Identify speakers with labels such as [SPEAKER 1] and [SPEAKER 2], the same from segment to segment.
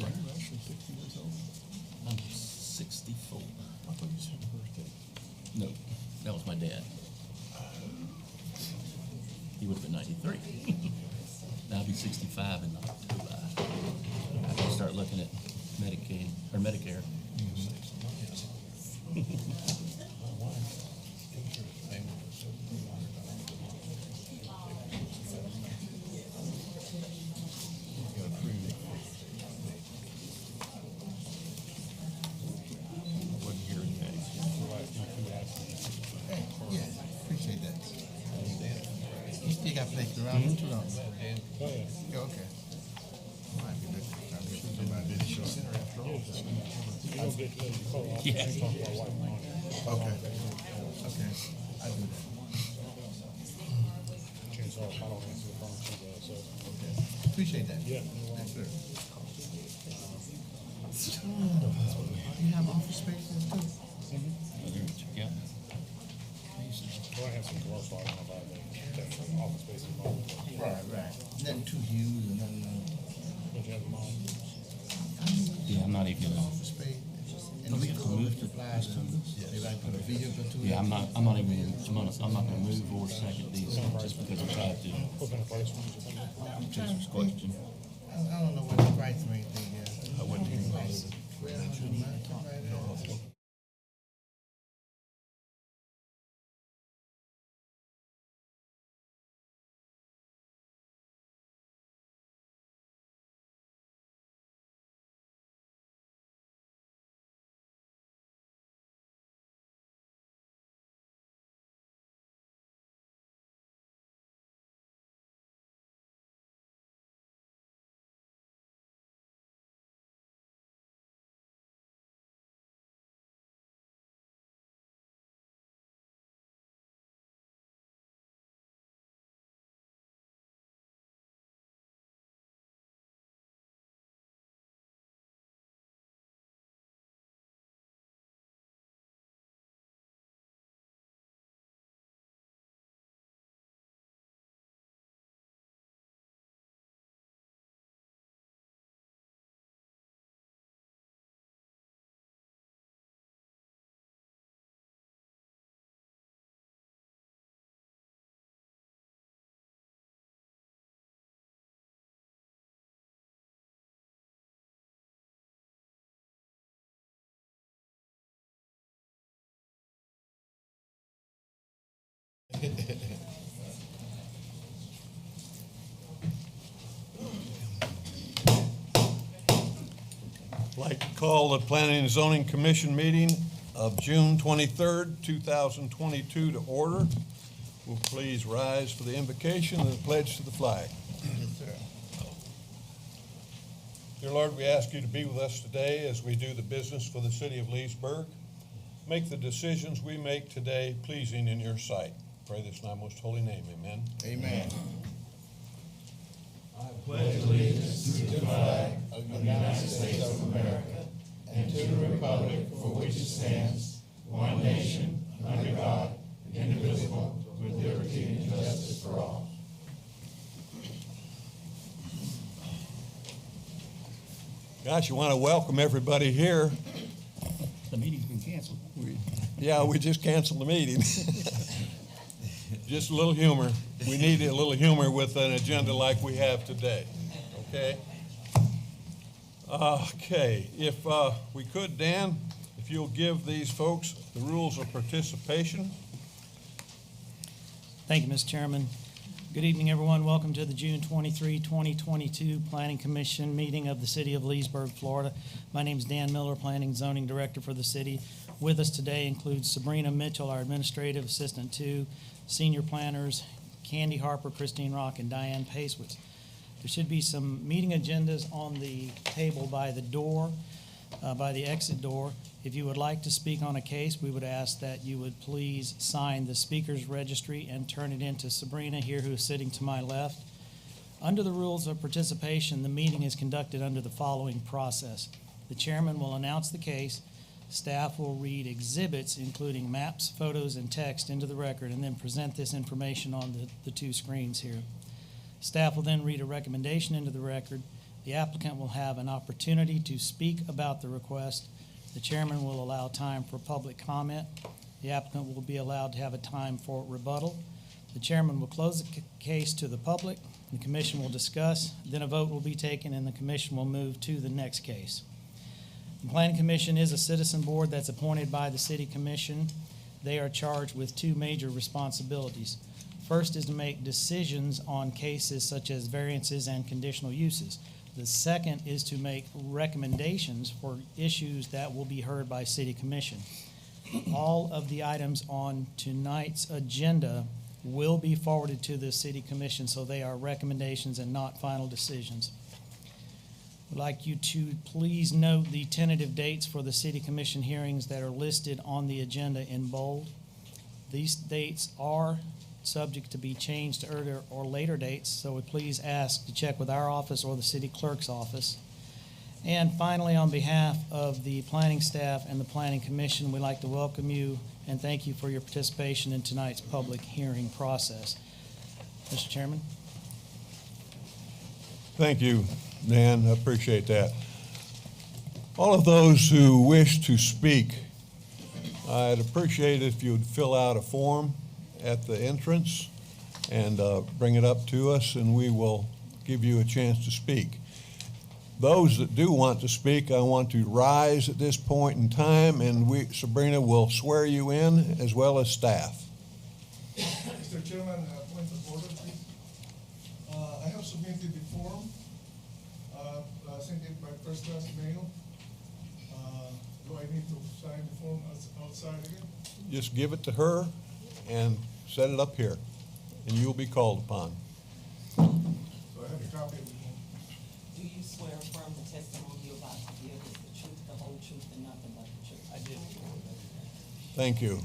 [SPEAKER 1] sir.
[SPEAKER 2] Are you actually 60 years old?
[SPEAKER 1] I'm 64.
[SPEAKER 2] I thought you said your birthday.
[SPEAKER 1] No, that was my dad. He would have been 93. Now I'll be 65 in October. I can start looking at Medicaid or Medicare.
[SPEAKER 3] Yeah, appreciate that. You still got place around too long? Yeah, okay. Might be good. Trying to get somebody to show.
[SPEAKER 1] Yeah.
[SPEAKER 3] Okay. Okay. I do that. Appreciate that.
[SPEAKER 2] Yeah.
[SPEAKER 3] Yes, sir. You have office spaces too?
[SPEAKER 1] Yeah.
[SPEAKER 2] Well, I have some commercial, I don't know about that office space involved.
[SPEAKER 3] Right. Nothing too huge or nothing.
[SPEAKER 2] Don't you have them all?
[SPEAKER 1] Yeah, I'm not even.
[SPEAKER 3] Office space. And we could move supplies. Everybody put a vehicle to it.
[SPEAKER 1] Yeah, I'm not even. I'm not gonna move or second these just because I tried to.
[SPEAKER 2] What kind of price ones you think?
[SPEAKER 1] Just this question.
[SPEAKER 3] I don't know what the price or anything is.
[SPEAKER 1] I wouldn't even.
[SPEAKER 3] 1,200 a month, something like that.
[SPEAKER 4] I'd like to call the Planning and Zoning Commission meeting of June 23rd, 2022 to order. Will please rise for the invocation and the pledge to the flag.
[SPEAKER 3] Yes, sir.
[SPEAKER 4] Dear Lord, we ask you to be with us today as we do the business for the city of Leesburg. Make the decisions we make today pleasing in your sight. Pray this in thy most holy name. Amen.
[SPEAKER 3] Amen.
[SPEAKER 5] I pledge allegiance to the flag of the United States of America and to the republic for which it stands, one nation, under God, indivisible, with liberty and justice for all.
[SPEAKER 4] Gosh, you want to welcome everybody here.
[SPEAKER 1] The meeting's been canceled.
[SPEAKER 4] We just canceled the meeting. Just a little humor. We need a little humor with an agenda like we have today, okay? Okay, if we could, Dan, if you'll give these folks the rules of participation.
[SPEAKER 6] Thank you, Mr. Chairman. Good evening, everyone. Welcome to the June 23, 2022 Planning Commission meeting of the City of Leesburg, Florida. My name is Dan Miller, Planning Zoning Director for the city. With us today includes Sabrina Mitchell, our Administrative Assistant 2, Senior Planners, Candy Harper, Christine Rock, and Diane Pacewitz. There should be some meeting agendas on the table by the door, by the exit door. If you would like to speak on a case, we would ask that you would please sign the speaker's registry and turn it in to Sabrina here, who is sitting to my left. Under the rules of participation, the meeting is conducted under the following process. The chairman will announce the case. Staff will read exhibits, including maps, photos, and text, into the record, and then present this information on the two screens here. Staff will then read a recommendation into the record. The applicant will have an opportunity to speak about the request. The chairman will allow time for public comment. The applicant will be allowed to have a time for rebuttal. The chairman will close the case to the public. The commission will discuss, then a vote will be taken, and the commission will move to the next case. The Planning Commission is a citizen board that's appointed by the City Commission. They are charged with two major responsibilities. First is to make decisions on cases such as variances and conditional uses. The second is to make recommendations for issues that will be heard by City Commission. All of the items on tonight's agenda will be forwarded to the City Commission, so they are recommendations and not final decisions. We'd like you to please note the tentative dates for the City Commission hearings that are listed on the agenda in bold. These dates are subject to be changed to earlier or later dates, so we please ask to check with our office or the city clerk's office. And finally, on behalf of the planning staff and the Planning Commission, we'd like to welcome you and thank you for your participation in tonight's public hearing process. Mr. Chairman?
[SPEAKER 4] Thank you, Dan. I appreciate that. All of those who wish to speak, I'd appreciate it if you would fill out a form at the entrance and bring it up to us, and we will give you a chance to speak. Those that do want to speak, I want to rise at this point in time, and Sabrina will swear you in as well as staff.
[SPEAKER 7] Mr. Chairman, point of order, please. I have submitted the form, sent it by first class mail. Do I need to sign the form outside again?
[SPEAKER 4] Just give it to her and set it up here, and you'll be called upon.
[SPEAKER 7] So I have a copy of the form.
[SPEAKER 8] Do you swear affirm the testimony you're about to give is the truth, the whole truth, and nothing but the truth? I do.
[SPEAKER 4] Thank you.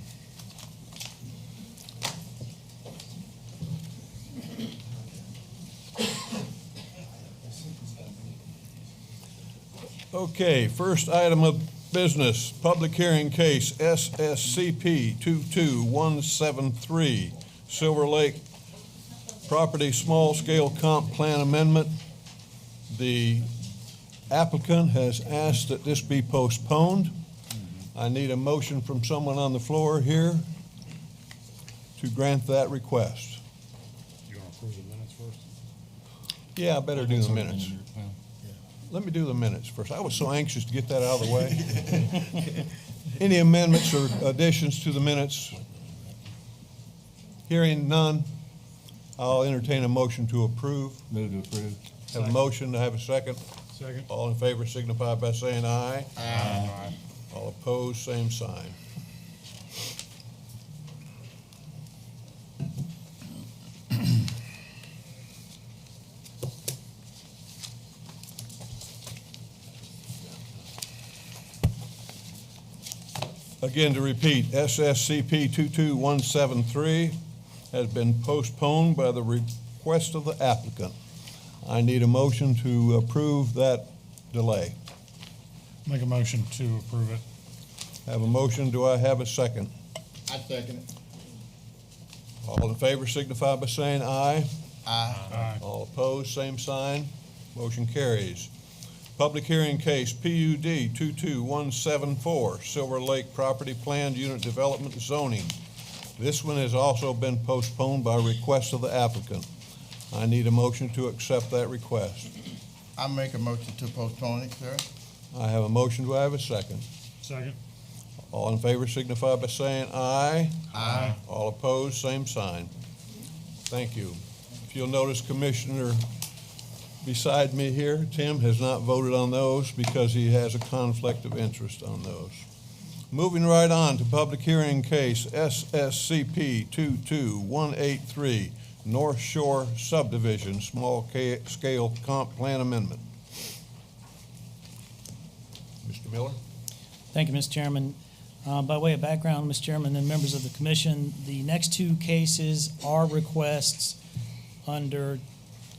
[SPEAKER 4] Okay, first item of business, public hearing case Sscp 22173, Silver Lake Property Small Scale Comp Plan Amendment. The applicant has asked that this be postponed. I need a motion from someone on the floor here to grant that request.
[SPEAKER 2] You want to approve the minutes first?
[SPEAKER 4] Yeah, I better do the minutes. Let me do the minutes first. I was so anxious to get that out of the way. Any amendments or additions to the minutes? Hearing none, I'll entertain a motion to approve.
[SPEAKER 1] Move to approve.
[SPEAKER 4] Have a motion, to have a second.
[SPEAKER 2] Second.
[SPEAKER 4] All in favor signify by saying aye.
[SPEAKER 2] Aye.
[SPEAKER 4] All opposed, same sign. Again, to repeat, Sscp 22173 has been postponed by the request of the applicant. I need a motion to approve that delay.
[SPEAKER 2] Make a motion to approve it.
[SPEAKER 4] Have a motion, do I have a second?
[SPEAKER 3] I second it.
[SPEAKER 4] All in favor signify by saying aye.
[SPEAKER 2] Aye.
[SPEAKER 4] All opposed, same sign. Motion carries. Public hearing case PUD 22174, Silver Lake Property Planned Unit Development Zoning. This one has also been postponed by request of the applicant. I need a motion to accept that request.
[SPEAKER 3] I make a motion to postpone it, sir.
[SPEAKER 4] I have a motion, do I have a second?
[SPEAKER 2] Second.
[SPEAKER 4] All in favor signify by saying aye.
[SPEAKER 3] Aye.
[SPEAKER 4] All opposed, same sign. Thank you. If you'll notice, Commissioner beside me here, Tim, has not voted on those because he has a conflict of interest on those. Moving right on to public hearing case Sscp 22183, North Shore Subdivision, Small Scale Comp Plan Amendment. Mr. Miller?
[SPEAKER 6] Thank you, Mr. Chairman. By way of background, Mr. Chairman and members of the commission, the next two cases are requests under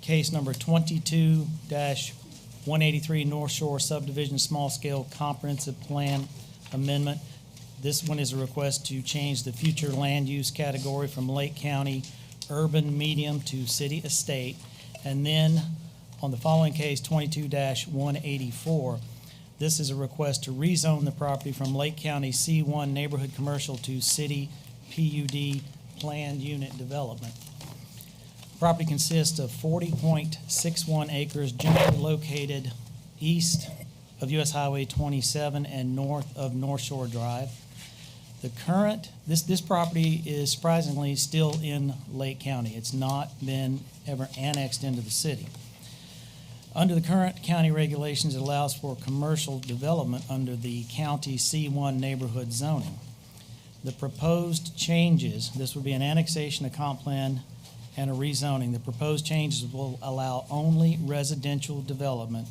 [SPEAKER 6] case number 22-183 North Shore Subdivision Small Scale Comprehensive Plan Amendment. This one is a request to change the future land use category from Lake County urban medium to city estate. And then On the following case, 22-184, this is a request to rezone the property from Lake County C1 Neighborhood Commercial to City PUD Planned Unit Development. Property consists of 40.61 acres generally located east of US Highway 27 and north of North Shore Drive. This property is surprisingly still in Lake County. It's not been ever annexed into the city. Under the current county regulations, it allows for commercial development under the county C1 neighborhood zoning. The proposed changes, this would be an annexation, a comp plan, and a rezoning. The proposed changes will allow only residential development,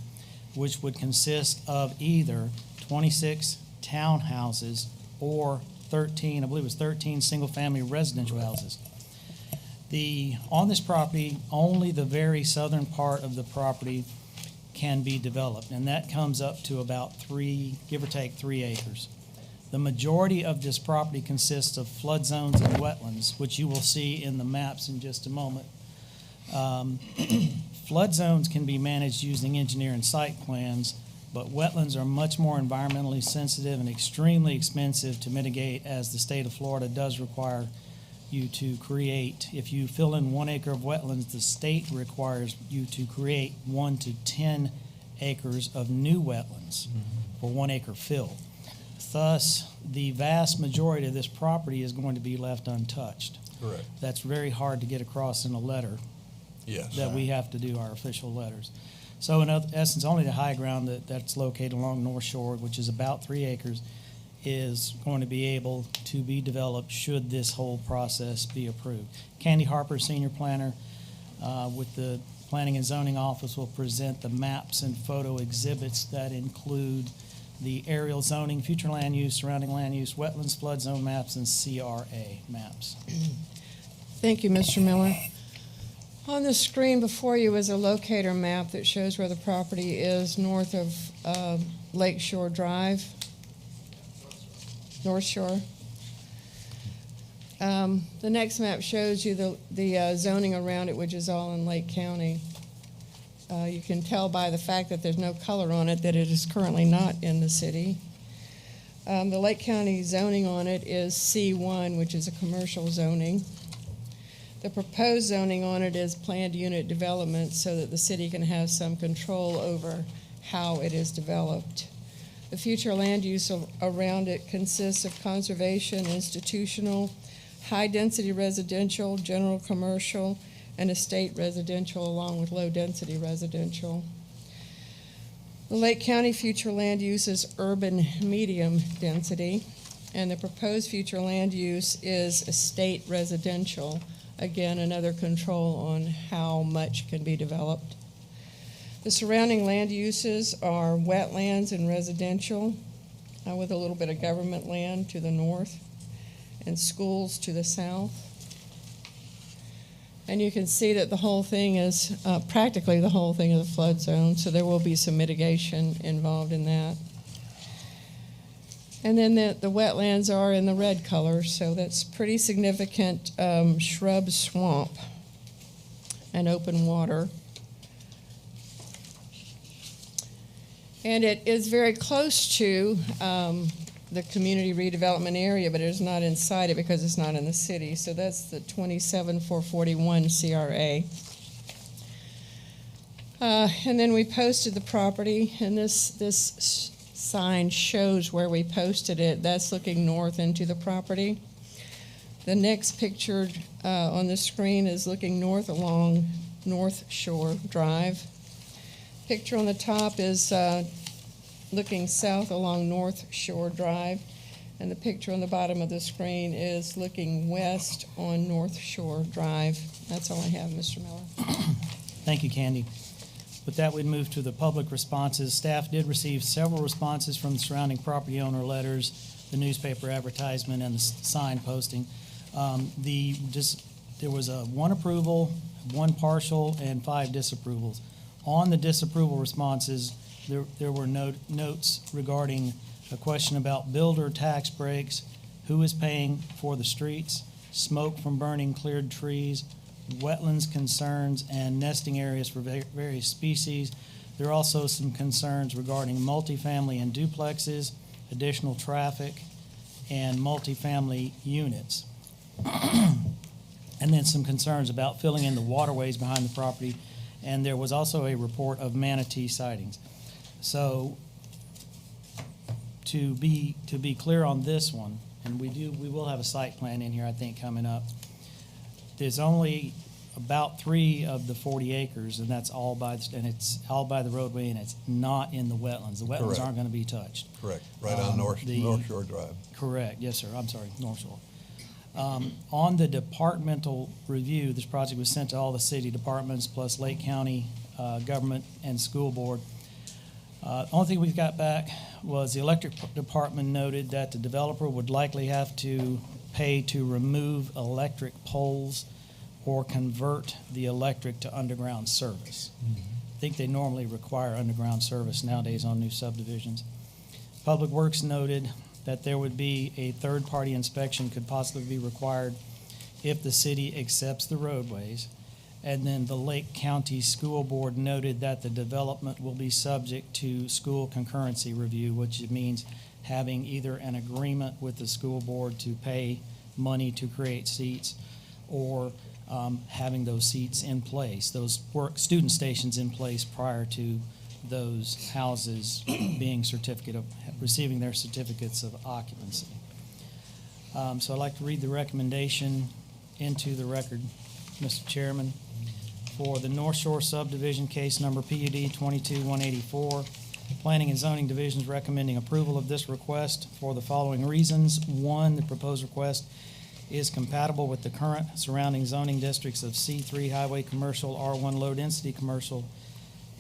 [SPEAKER 6] which would consist of either 26 townhouses or 13, I believe it was 13 single-family residential houses. On this property, only the very southern part of the property can be developed, and that comes up to about give or take 3 acres. The majority of this property consists of flood zones and wetlands, which you will see in the maps in just a moment. Flood zones can be managed using engineer and site plans, but wetlands are much more environmentally sensitive and extremely expensive to mitigate, as the state of Florida does require you to create. If you fill in 1 acre of wetlands, the state requires you to create 1 to 10 acres of new wetlands for 1 acre fill. Thus, the vast majority of this property is going to be left untouched.
[SPEAKER 4] Correct.
[SPEAKER 6] That's very hard to get across in a letter.
[SPEAKER 4] Yes.
[SPEAKER 6] That we have to do our official letters. So in essence, only the high ground that's located along North Shore, which is about 3 acres, is going to be able to be developed should this whole process be approved. Candy Harper, Senior Planner with the Planning and Zoning Office, will present the maps and photo exhibits that include the aerial zoning, future land use, surrounding land use, wetlands, flood zone maps, and CRA maps.
[SPEAKER 9] Thank you, Mr. Miller. On the screen before you is a locator map that shows where the property is north of Lake Shore Drive, North Shore. The next map shows you the zoning around it, which is all in Lake County. You can tell by the fact that there's no color on it that it is currently not in the city. The Lake County zoning on it is C1, which is a commercial zoning. The proposed zoning on it is planned unit development so that the city can have some control over how it is developed. The future land use around it consists of conservation, institutional, high-density residential, general commercial, and estate residential, along with low-density residential. The Lake County future land use is urban medium density, and the proposed future land use is estate residential. Again, another control on how much can be developed. The surrounding land uses are wetlands and residential, with a little bit of government land to the north and schools to the south. And you can see that the whole thing is, practically the whole thing is a flood zone, so there will be some mitigation involved in that. And then the wetlands are in the red color, so that's pretty significant shrub swamp and open water. And it is very close to the community redevelopment area, but it is not inside it because it's not in the city. So that's the 27441 CRA. And then we posted the property, and this sign shows where we posted it. That's looking north into the property. The next picture on the screen is looking north along North Shore Drive. Picture on the top is looking south along North Shore Drive, and the picture on the bottom of the screen is looking west on North Shore Drive. That's all I have, Mr. Miller.
[SPEAKER 6] Thank you, Candy. With that, we'd move to the public responses. Staff did receive several responses from the surrounding property owner letters, the newspaper advertisement, and the sign posting. There was one approval, one partial, and 5 disapprovals. On the disapproval responses, there were notes regarding a question about builder tax breaks, who is paying for the streets, smoke from burning cleared trees, wetlands concerns, and nesting areas for various species. There are also some concerns regarding multifamily and duplexes, additional traffic, and multifamily units. And then some concerns about filling in the waterways behind the property, and there was also a report of manatee sightings. So to be clear on this one, and we will have a site plan in here, I think, coming up. There's only about 3 of the 40 acres, and that's all it's all by the roadway, and it's not in the wetlands. The wetlands
[SPEAKER 4] Correct.
[SPEAKER 6] aren't going to be touched.
[SPEAKER 4] Correct, right on North Shore Drive.
[SPEAKER 6] Correct, yes, sir. I'm sorry, North Shore. On the departmental review, this project was sent to all the city departments plus Lake County government and school board. Only thing we've got back was the electric department noted that the developer would likely have to pay to remove electric poles or convert the electric to underground service. I think they normally require underground service nowadays on new subdivisions. Public Works noted that there would be a third-party inspection could possibly be required if the city accepts the roadways. And then the Lake County School Board noted that the development will be subject to school concurrency review, which means having either an agreement with the school board to pay money to create seats, or having those seats in place, those student stations in place prior to those houses receiving their certificates of occupancy. So I'd like to read the recommendation into the record, Mr. Chairman. For the North Shore Subdivision, case number PUD 22-184, Planning and Zoning Division is recommending approval of this request for the following reasons. 1, the proposed request is compatible with the current surrounding zoning districts of C3 Highway Commercial, R1 Low Density Commercial,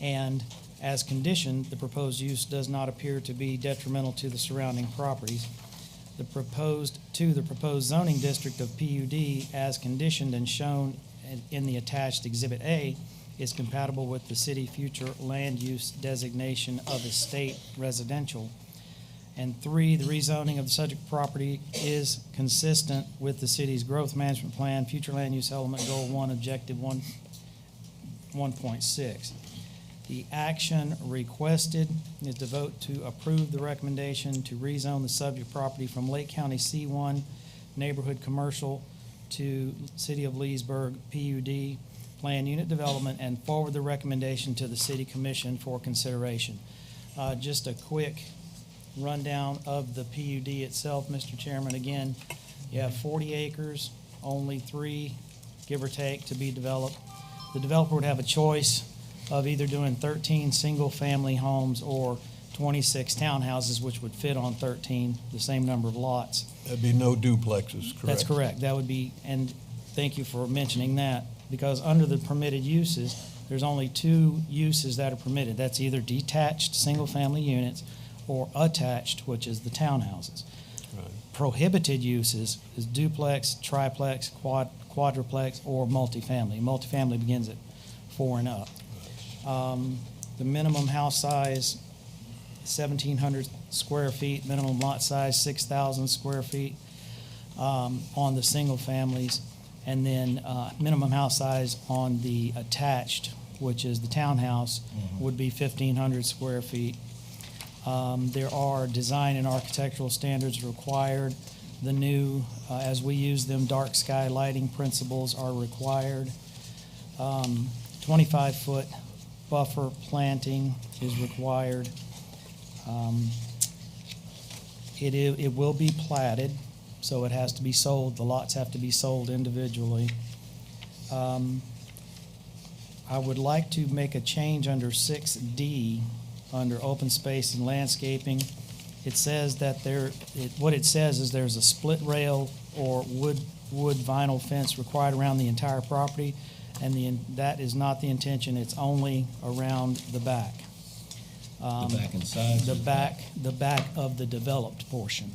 [SPEAKER 6] and as conditioned, the proposed use does not appear to be detrimental to the surrounding properties. The proposed zoning district of PUD, as conditioned and shown in the attached Exhibit A, is compatible with the city future land use designation of estate residential. And 3, the rezoning of the subject property is consistent with the city's growth management plan, future land use element goal 1, objective 1.6. The action requested is to vote to approve the recommendation to rezone the subject property from Lake County C1 neighborhood commercial to City of Leesburg PUD plan unit development, and forward the recommendation to the City Commission for consideration. Just a quick rundown of the PUD itself, Mr. Chairman. Again, you have 40 acres, only 3, give or take, to be developed. The developer would have a choice of either doing 13 single-family homes or 26 townhouses, which would fit on 13, the same number of lots.
[SPEAKER 4] There'd be no duplexes, correct?
[SPEAKER 6] That's correct. That would be, and thank you for mentioning that, because under the permitted uses, there's only 2 uses that are permitted. That's either detached single-family units or attached, which is the townhouses.
[SPEAKER 4] Right.
[SPEAKER 6] Prohibited uses is duplex, triplex, quadruplex, or multifamily. Multifamily begins at 4 and up. The minimum house size, 1,700 square feet, minimum lot size, 6,000 square feet on the single families, and then minimum house size on the attached, which is the townhouse, would be 1,500 square feet. There are design and architectural standards required. The new, as we use them, dark sky lighting principles are required. 25-foot buffer planting is required. It will be platted, so it has to be sold. The lots have to be sold individually. I would like to make a change under 6D, under open space and landscaping. It says that what it says is there's a split rail or wood vinyl fence required around the entire property, and that is not the intention. It's only around the back.
[SPEAKER 1] The back and sides?
[SPEAKER 6] The back of the developed portion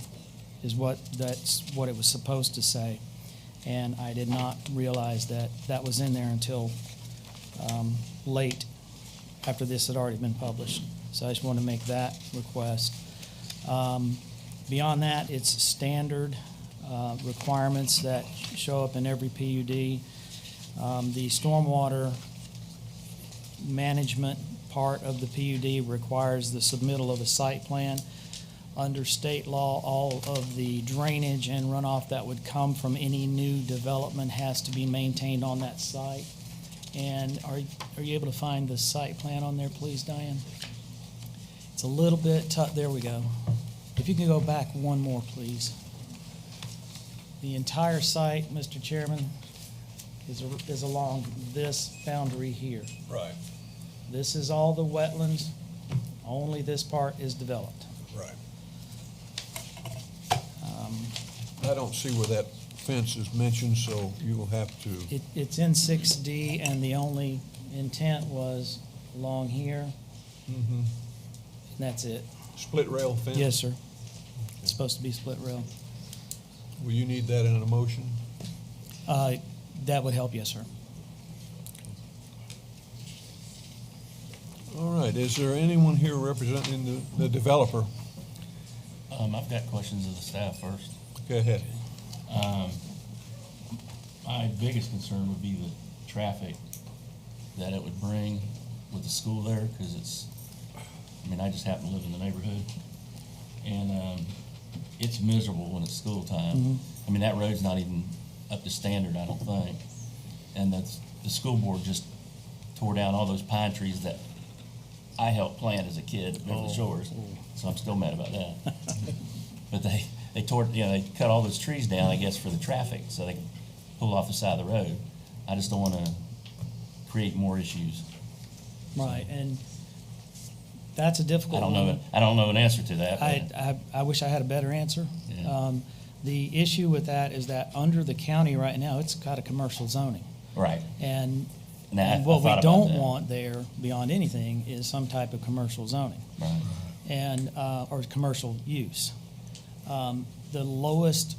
[SPEAKER 6] is that's what it was supposed to say. And I did not realize that was in there until late after this had already been published. So I just want to make that request. Beyond that, it's standard requirements that show up in every PUD. The stormwater management part of the PUD requires the submittal of a site plan. Under state law, all of the drainage and runoff that would come from any new development has to be maintained on that site. And are you able to find the site plan on there, please, Diane? It's a little bit tough. There we go. If you can go back one more, please. The entire site, Mr. Chairman, is along this boundary here.
[SPEAKER 4] Right,
[SPEAKER 6] This is all the wetlands. Only this part is developed.
[SPEAKER 4] right. I don't see where that fence is mentioned, so you will have to,
[SPEAKER 6] It's in 6D, and the only intent was along here, and that's it.
[SPEAKER 4] split rail fence?
[SPEAKER 6] Yes, sir. It's supposed to be split rail.
[SPEAKER 4] Will you need that in a motion?
[SPEAKER 6] That would help, yes, sir.
[SPEAKER 4] All right, is there anyone here representing the developer?
[SPEAKER 1] I've got questions of the staff first.
[SPEAKER 4] Go ahead.
[SPEAKER 1] My biggest concern would be the traffic that it would bring with the school there, because it's, I just happen to live in the neighborhood, and it's miserable when it's school time. That road's not even up to standard, I don't think. And the school board just tore down all those pine trees that I helped plant as a kid at Beverly Shores, so I'm still mad about that. But they tore, they cut all those trees down, I guess, for the traffic, so they could pull off the side of the road. I just don't want to create more issues.
[SPEAKER 6] Right, and that's a difficult
[SPEAKER 1] I
[SPEAKER 6] one.
[SPEAKER 1] don't know an answer to that. but-
[SPEAKER 6] I wish I had a better answer.
[SPEAKER 1] Yeah.
[SPEAKER 6] The issue with that is that under the county right now, it's got a commercial zoning.
[SPEAKER 1] Right.
[SPEAKER 6] And
[SPEAKER 1] Nah, I
[SPEAKER 6] what we
[SPEAKER 1] thought about
[SPEAKER 6] don't
[SPEAKER 1] that.
[SPEAKER 6] want there, beyond anything, is some type of commercial zoning.
[SPEAKER 1] Right.
[SPEAKER 6] And, or commercial use. The lowest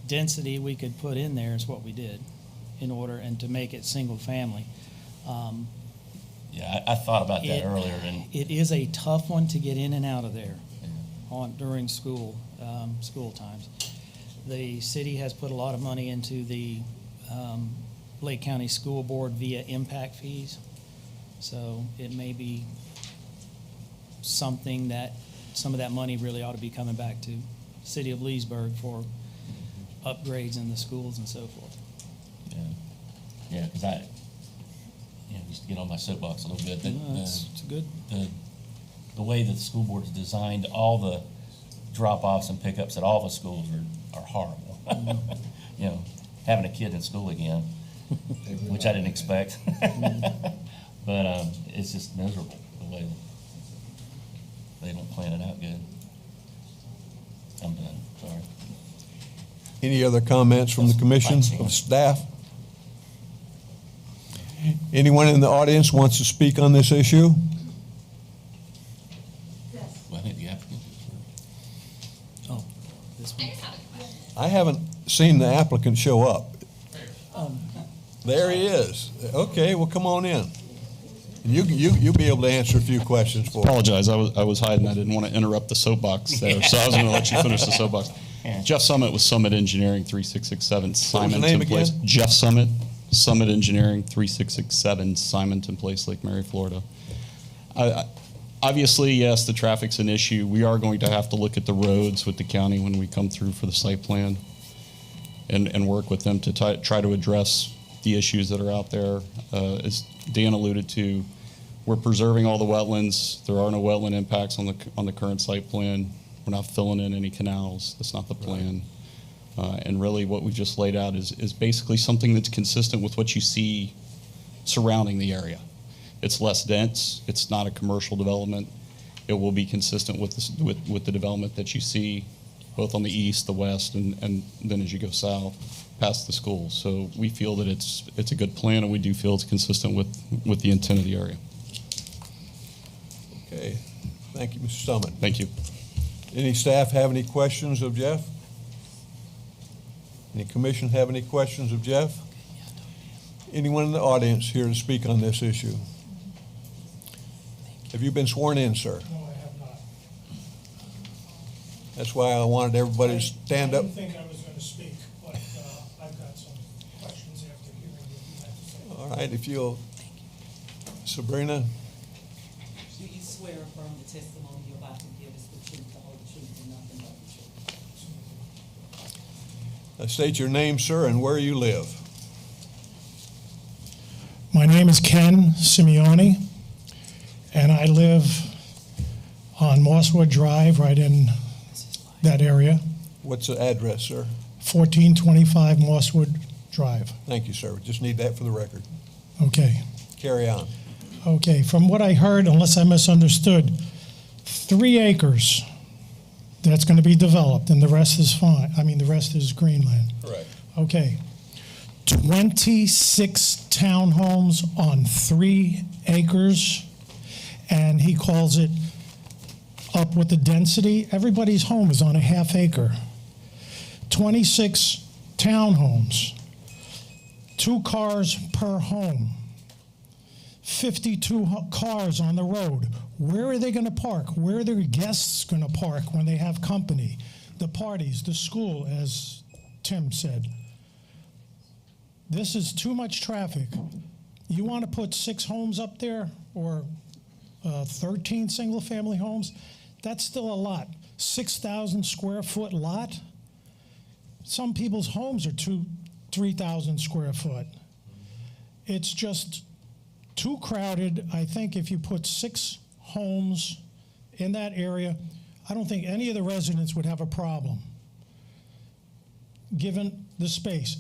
[SPEAKER 6] density we could put in there is what we did in order, and to make it single family.
[SPEAKER 1] Yeah, I thought about that earlier, and
[SPEAKER 6] It is a tough one to get in and out of there
[SPEAKER 1] Yeah.
[SPEAKER 6] during school times. The city has put a lot of money into the Lake County School Board via impact fees. So it may be something that, some of that money really ought to be coming back to city of Leesburg for upgrades in the schools and so forth.
[SPEAKER 1] yeah, because I used to get on my soapbox a little bit.
[SPEAKER 6] It's good.
[SPEAKER 1] The way that the school board is designed, all the drop-offs and pickups at all the schools are horrible. Having a kid in school again, which I didn't expect. But it's just miserable the way they don't plan it out good. I'm done, sorry.
[SPEAKER 4] Any other comments from the commission of staff? Anyone in the audience wants to speak on this issue?
[SPEAKER 1] Well, I think the applicant is.
[SPEAKER 6] Oh, this one.
[SPEAKER 4] I haven't seen the applicant show up. There he is. Okay, well, come on in. And you'll be able to answer a few questions for us.
[SPEAKER 10] Apologize, I was hiding. I didn't want to interrupt the soapbox there, so I was going to let you finish the soapbox. Jeff Summit with Summit Engineering 3667 Simonton
[SPEAKER 4] name
[SPEAKER 10] Place.
[SPEAKER 4] again?
[SPEAKER 10] Jeff Summit, Summit Engineering 3667 Simonton Place, Lake Mary, Florida. Obviously, yes, the traffic's an issue. We are going to have to look at the roads with the county when we come through for the site plan and work with them to try to address the issues that are out there. As Dan alluded to, we're preserving all the wetlands. There are no wetland impacts on the current site plan. We're not filling in any canals. That's not the plan. And really what we just laid out is basically something that's consistent with what you see surrounding the area. It's less dense. It's not a commercial development. It will be consistent with the development that you see both on the east, the west, and then as you go south past the schools. So we feel that it's a good plan, and we do feel it's consistent with the intent of the area.
[SPEAKER 4] Okay, thank you, Mr. Summit.
[SPEAKER 10] Thank you.
[SPEAKER 4] Any staff have any questions of Jeff? Any commission have any questions of Jeff? Anyone in the audience here to speak on this issue? Have you been sworn in, sir?
[SPEAKER 11] No, I have not.
[SPEAKER 4] That's why I wanted everybody to stand
[SPEAKER 11] I
[SPEAKER 4] up.
[SPEAKER 11] didn't think I was going to speak, but I've got some questions after hearing what you had
[SPEAKER 4] All right, if you'll, Sabrina,
[SPEAKER 8] Do you swear or affirm the testimony you're about to give is the truth, the whole truth, and nothing but the truth?
[SPEAKER 4] state your name, sir, and where you live.
[SPEAKER 11] My name is Ken Simeone, and I live on Mosswood Drive, right in that area,
[SPEAKER 4] What's the address, sir?
[SPEAKER 11] 1425 Mosswood Drive.
[SPEAKER 4] Thank you, sir. We just need that for the record.
[SPEAKER 11] Okay.
[SPEAKER 4] Carry on.
[SPEAKER 11] Okay, from what I heard, unless I misunderstood, 3 acres that's going to be developed, and the rest is fine. I mean, the rest is greenland.
[SPEAKER 4] Correct.
[SPEAKER 11] Okay. 26 townhomes on 3 acres, and he calls it up with the density. Everybody's home is on a half acre. 26 townhomes, 2 cars per home, 52 cars on the road. Where are they going to park? Where are their guests going to park when they have company? The parties, the school, as Tim said. This is too much traffic. You want to put 6 homes up there or 13 single-family homes? That's still a lot. 6,000 square foot lot? Some people's homes are 3,000 square foot. It's just too crowded. I think if you put 6 homes in that area, I don't think any of the residents would have a problem, given the space.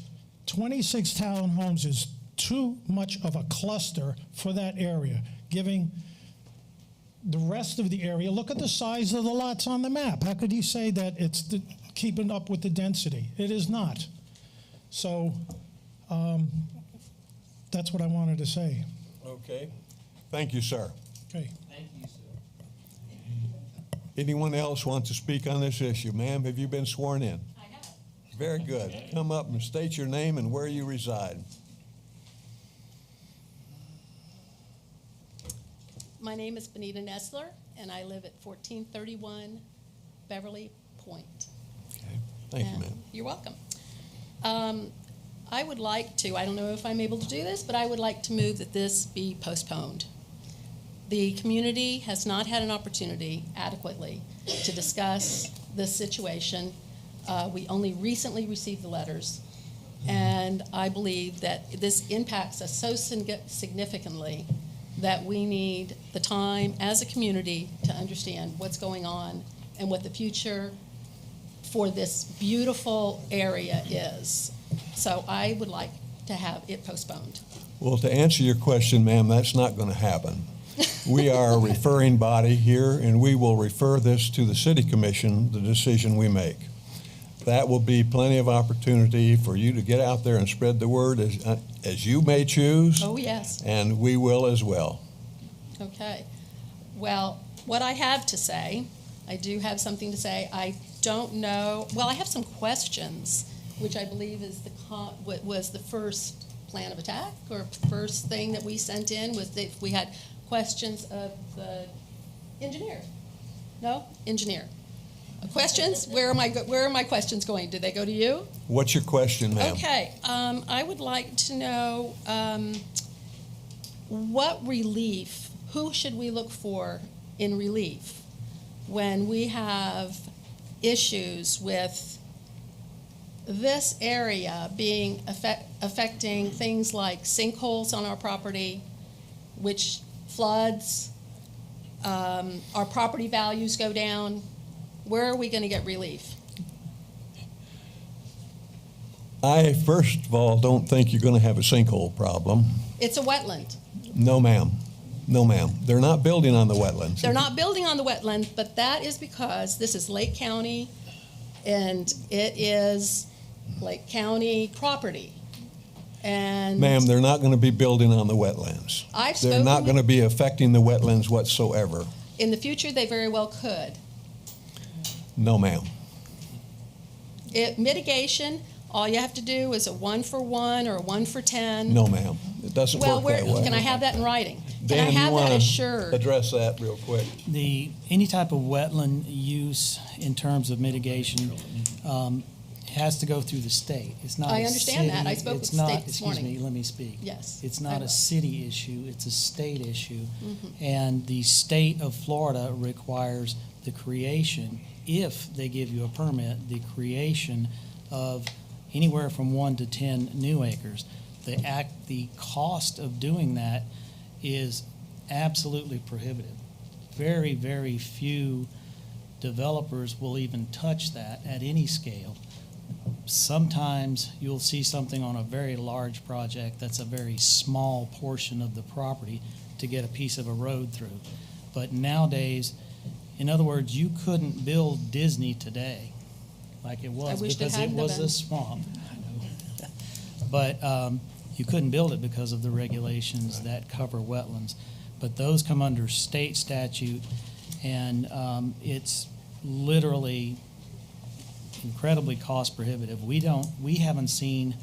[SPEAKER 11] 26 townhomes is too much of a cluster for that area, giving the rest of the area, look at the size of the lots on the map. How could you say that it's keeping up with the density? It is not. So that's what I wanted to say.
[SPEAKER 4] Okay. Thank you, sir.
[SPEAKER 11] Okay.
[SPEAKER 8] Thank you, sir.
[SPEAKER 4] Anyone else want to speak on this issue? Ma'am, have you been sworn in?
[SPEAKER 8] I have.
[SPEAKER 4] Very good. Come up and state your name and where you reside.
[SPEAKER 12] My name is Benita Nestler, and I live at 1431 Beverly Point.
[SPEAKER 4] Okay. Thank you, ma'am.
[SPEAKER 12] You're welcome. I would like to, I don't know if I'm able to do this, but I would like to move that this be postponed. The community has not had an opportunity adequately to discuss this situation. We only recently received the letters, and I believe that this impacts us so significantly that we need the time as a community to understand what's going on and what the future for this beautiful area is. So I would like to have it postponed.
[SPEAKER 4] Well, to answer your question, ma'am, that's not going to happen. We are a referring body here, and we will refer this to the city commission, the decision we make. That will be plenty of opportunity for you to get out there and spread the word as you may choose.
[SPEAKER 12] Oh, yes.
[SPEAKER 4] And we will as well.
[SPEAKER 12] Okay. Well, what I have to say, I do have something to say. I don't know. Well, I have some questions, which I believe is was the first plan of attack or first thing that we sent in was that we had questions of the engineer. No? Engineer. Questions? Where are my questions going? Do they go to you?
[SPEAKER 4] What's your question, ma'am?
[SPEAKER 12] Okay. I would like to know what relief, who should we look for in relief when we have issues with this area being affecting things like sinkholes on our property, which floods, our property values go down. Where are we going to get relief?
[SPEAKER 4] I, first of all, don't think you're going to have a sinkhole problem.
[SPEAKER 12] It's a wetland.
[SPEAKER 4] No, ma'am. No, ma'am. They're not building on the wetlands.
[SPEAKER 12] They're not building on the wetland, but that is because this is Lake County, and it is Lake County property. And
[SPEAKER 4] Ma'am, they're not going to be building on the wetlands. They're not going to be affecting the wetlands whatsoever.
[SPEAKER 12] In the future, they very well could.
[SPEAKER 4] No, ma'am.
[SPEAKER 12] Mitigation, all you have to do is a 1 for 1 or a 1 for 10.
[SPEAKER 4] No, ma'am. It doesn't work that way.
[SPEAKER 12] Can I have that in writing? Can
[SPEAKER 4] Dan,
[SPEAKER 12] I have
[SPEAKER 4] you
[SPEAKER 12] that
[SPEAKER 4] want
[SPEAKER 12] assured?
[SPEAKER 4] to address that real quick?
[SPEAKER 6] Any type of wetland use in terms of mitigation has to go through the state. It's not
[SPEAKER 12] I
[SPEAKER 6] a
[SPEAKER 12] understand that. I
[SPEAKER 6] city-
[SPEAKER 12] spoke with
[SPEAKER 6] it's
[SPEAKER 12] the
[SPEAKER 6] not-
[SPEAKER 12] state this morning.
[SPEAKER 6] Excuse me, let me speak.
[SPEAKER 12] Yes,
[SPEAKER 6] It's
[SPEAKER 12] I
[SPEAKER 6] not
[SPEAKER 12] will.
[SPEAKER 6] a city issue, it's a state issue.
[SPEAKER 12] Mm-hmm.
[SPEAKER 6] And the state of Florida requires the creation, if they give you a permit, the creation of anywhere from 1 to 10 new acres. The cost of doing that is absolutely prohibitive. Very, very few developers will even touch that at any scale. Sometimes you'll see something on a very large project that's a very small portion of the property to get a piece of a road through. But nowadays, in other words, you couldn't build Disney today like it was
[SPEAKER 12] I wished it
[SPEAKER 6] because it
[SPEAKER 12] hadn't
[SPEAKER 6] was
[SPEAKER 12] have been.
[SPEAKER 6] a swamp. But you couldn't build it because of the regulations that cover wetlands. But those come under state statute, and it's literally incredibly cost prohibitive. We haven't seen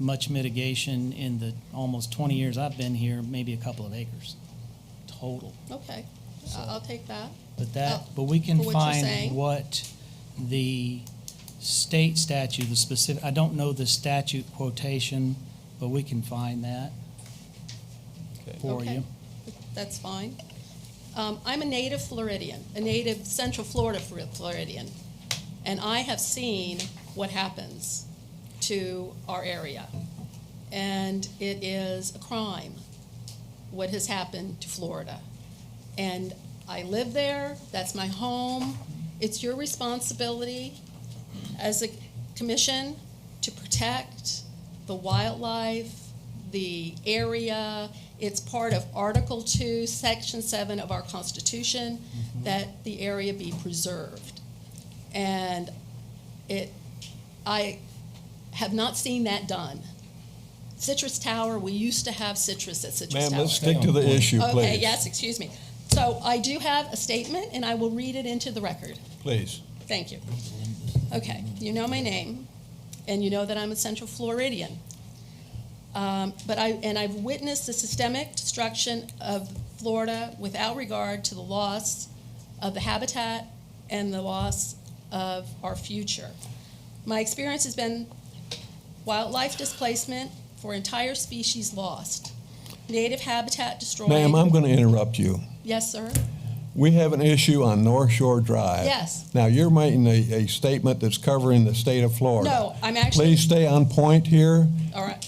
[SPEAKER 6] much mitigation in the almost 20 years I've been here, maybe a couple of acres total.
[SPEAKER 12] Okay, I'll take that.
[SPEAKER 6] But we can
[SPEAKER 12] For what you're
[SPEAKER 6] find
[SPEAKER 12] saying.
[SPEAKER 6] what the state statute, the specific, I don't know the statute quotation, but we can find that for
[SPEAKER 12] Okay.
[SPEAKER 6] you.
[SPEAKER 12] That's fine. I'm a native Floridian, a native Central Florida Floridian, and I have seen what happens to our area. And it is a crime, what has happened to Florida. And I live there, that's my home. It's your responsibility as a commission to protect the wildlife, the area. It's part of Article 2, Section 7 of our Constitution, that the area be preserved. And I have not seen that done. Citrus Tower, we used to have citrus at Citrus Tower.
[SPEAKER 4] Ma'am, let's stick to the issue, please.
[SPEAKER 12] Okay, yes, excuse me. So I do have a statement, and I will read it into the record.
[SPEAKER 4] Please.
[SPEAKER 12] Thank you. Okay, you know my name, and you know that I'm a Central Floridian. But I've witnessed the systemic destruction of Florida without regard to the loss of the habitat and the loss of our future. My experience has been wildlife displacement for entire species lost, native habitat destroyed.
[SPEAKER 4] Ma'am, I'm going to interrupt you.
[SPEAKER 12] Yes, sir?
[SPEAKER 4] We have an issue on North Shore Drive.
[SPEAKER 12] Yes.
[SPEAKER 4] Now, you're making a statement that's covering the state of Florida.
[SPEAKER 12] No, I'm actually.
[SPEAKER 4] Please stay on point here.
[SPEAKER 12] All right.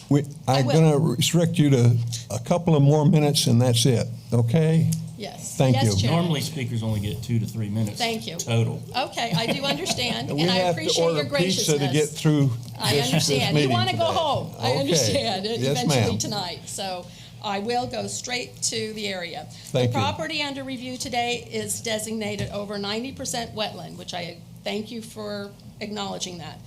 [SPEAKER 4] I'm
[SPEAKER 12] will.
[SPEAKER 4] going to restrict you to a couple of more minutes, and that's it, okay?
[SPEAKER 12] Yes.
[SPEAKER 4] Thank
[SPEAKER 12] Yes,
[SPEAKER 4] you.
[SPEAKER 12] Chairman.
[SPEAKER 1] Normally, speakers only get 2 to 3 minutes.
[SPEAKER 12] Thank you.
[SPEAKER 1] Total.
[SPEAKER 12] Okay, I do understand,
[SPEAKER 4] We
[SPEAKER 12] and I
[SPEAKER 4] have to
[SPEAKER 12] appreciate your
[SPEAKER 4] order pizza to get
[SPEAKER 12] graciousness.
[SPEAKER 4] through
[SPEAKER 12] I
[SPEAKER 4] this
[SPEAKER 12] understand. You
[SPEAKER 4] meeting
[SPEAKER 12] want to go
[SPEAKER 4] today.
[SPEAKER 12] home. I
[SPEAKER 4] Okay.
[SPEAKER 12] understand,
[SPEAKER 4] Yes,
[SPEAKER 12] eventually
[SPEAKER 4] ma'am.
[SPEAKER 12] tonight. So I will go straight to the area.
[SPEAKER 4] Thank
[SPEAKER 12] The
[SPEAKER 4] you.
[SPEAKER 12] property under review today is designated over 90% wetland, which I thank you for acknowledging that.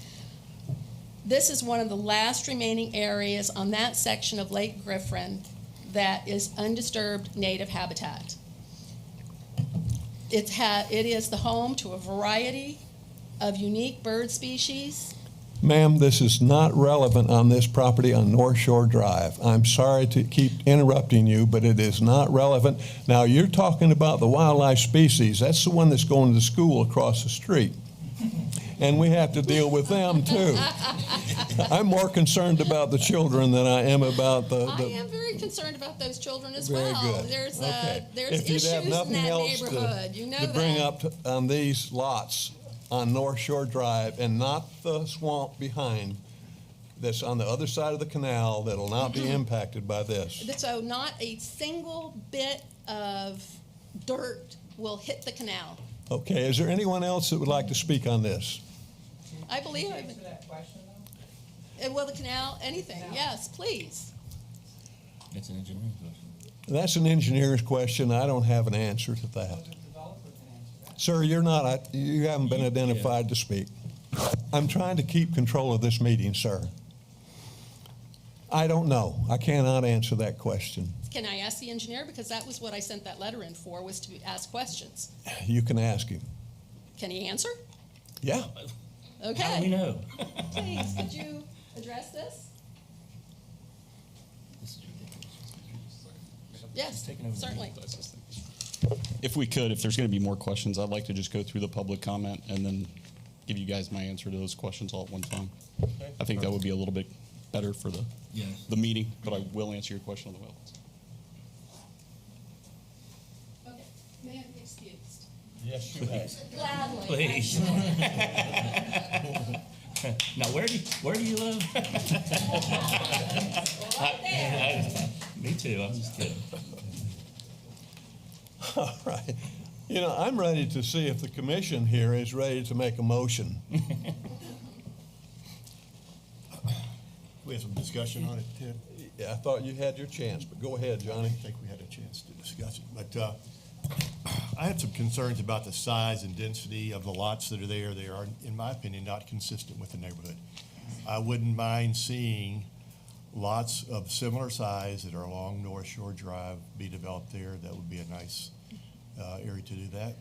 [SPEAKER 12] This is one of the last remaining areas on that section of Lake Griffin that is undisturbed native habitat. It is the home to a variety of unique bird species.
[SPEAKER 4] Ma'am, this is not relevant on this property on North Shore Drive. I'm sorry to keep interrupting you, but it is not relevant. Now, you're talking about the wildlife species. That's the one that's going to school across the street. And we have to deal with them, too. I'm more concerned about the children than I am about
[SPEAKER 12] I am very concerned about those children as
[SPEAKER 4] Very
[SPEAKER 12] well.
[SPEAKER 4] good.
[SPEAKER 12] There's
[SPEAKER 4] Okay.
[SPEAKER 12] there's
[SPEAKER 4] If you'd
[SPEAKER 12] issues
[SPEAKER 4] have
[SPEAKER 12] in
[SPEAKER 4] nothing
[SPEAKER 12] that
[SPEAKER 4] else
[SPEAKER 12] neighborhood. You know
[SPEAKER 4] to
[SPEAKER 12] that.
[SPEAKER 4] bring up on these lots on North Shore Drive and not the swamp behind that's on the other side of the canal that'll not be impacted by this.
[SPEAKER 12] So not a single bit of dirt will hit the canal.
[SPEAKER 4] Okay, is there anyone else that would like to speak on this?
[SPEAKER 12] I believe. Answer that question, though? Will the canal, anything? Yes, please.
[SPEAKER 1] It's an engineering question.
[SPEAKER 4] That's an engineer's question. I don't have an answer to that. Sir, you haven't been identified to speak. I'm trying to keep control of this meeting, sir. I don't know. I cannot answer that question.
[SPEAKER 12] Can I ask the engineer? Because that was what I sent that letter in for, was to ask questions.
[SPEAKER 4] You can ask him.
[SPEAKER 12] Can he answer?
[SPEAKER 4] Yeah.
[SPEAKER 12] Okay.
[SPEAKER 1] How do we know?
[SPEAKER 12] Please, could you address this?
[SPEAKER 1] This is ridiculous.
[SPEAKER 12] Yes,
[SPEAKER 1] taking over the
[SPEAKER 12] certainly.
[SPEAKER 10] If we could, if there's going to be more questions, I'd like to just go through the public comment and then give you guys my answer to those questions all at one time.
[SPEAKER 4] Okay.
[SPEAKER 10] I think that would be a little bit better for the
[SPEAKER 1] Yes.
[SPEAKER 10] the meeting, but I will answer your question on the wetlands.
[SPEAKER 12] Okay, may I be excused?
[SPEAKER 4] Yes, you may.
[SPEAKER 12] Gladly.
[SPEAKER 1] Please. Now, where do you live? Me too, I'm just kidding.
[SPEAKER 4] All right. You know, I'm ready to see if the commission here is ready to make a motion.
[SPEAKER 5] We had some discussion on it, Ted.
[SPEAKER 4] Yeah, I thought you had your chance, but go ahead,
[SPEAKER 5] I
[SPEAKER 4] Johnny.
[SPEAKER 5] didn't think we had a chance to discuss it, but I had some concerns about the size and density of the lots that are there. They are, in my opinion, not consistent with the neighborhood. I wouldn't mind seeing lots of similar size that are along North Shore Drive be developed there. That would be a nice area to do that.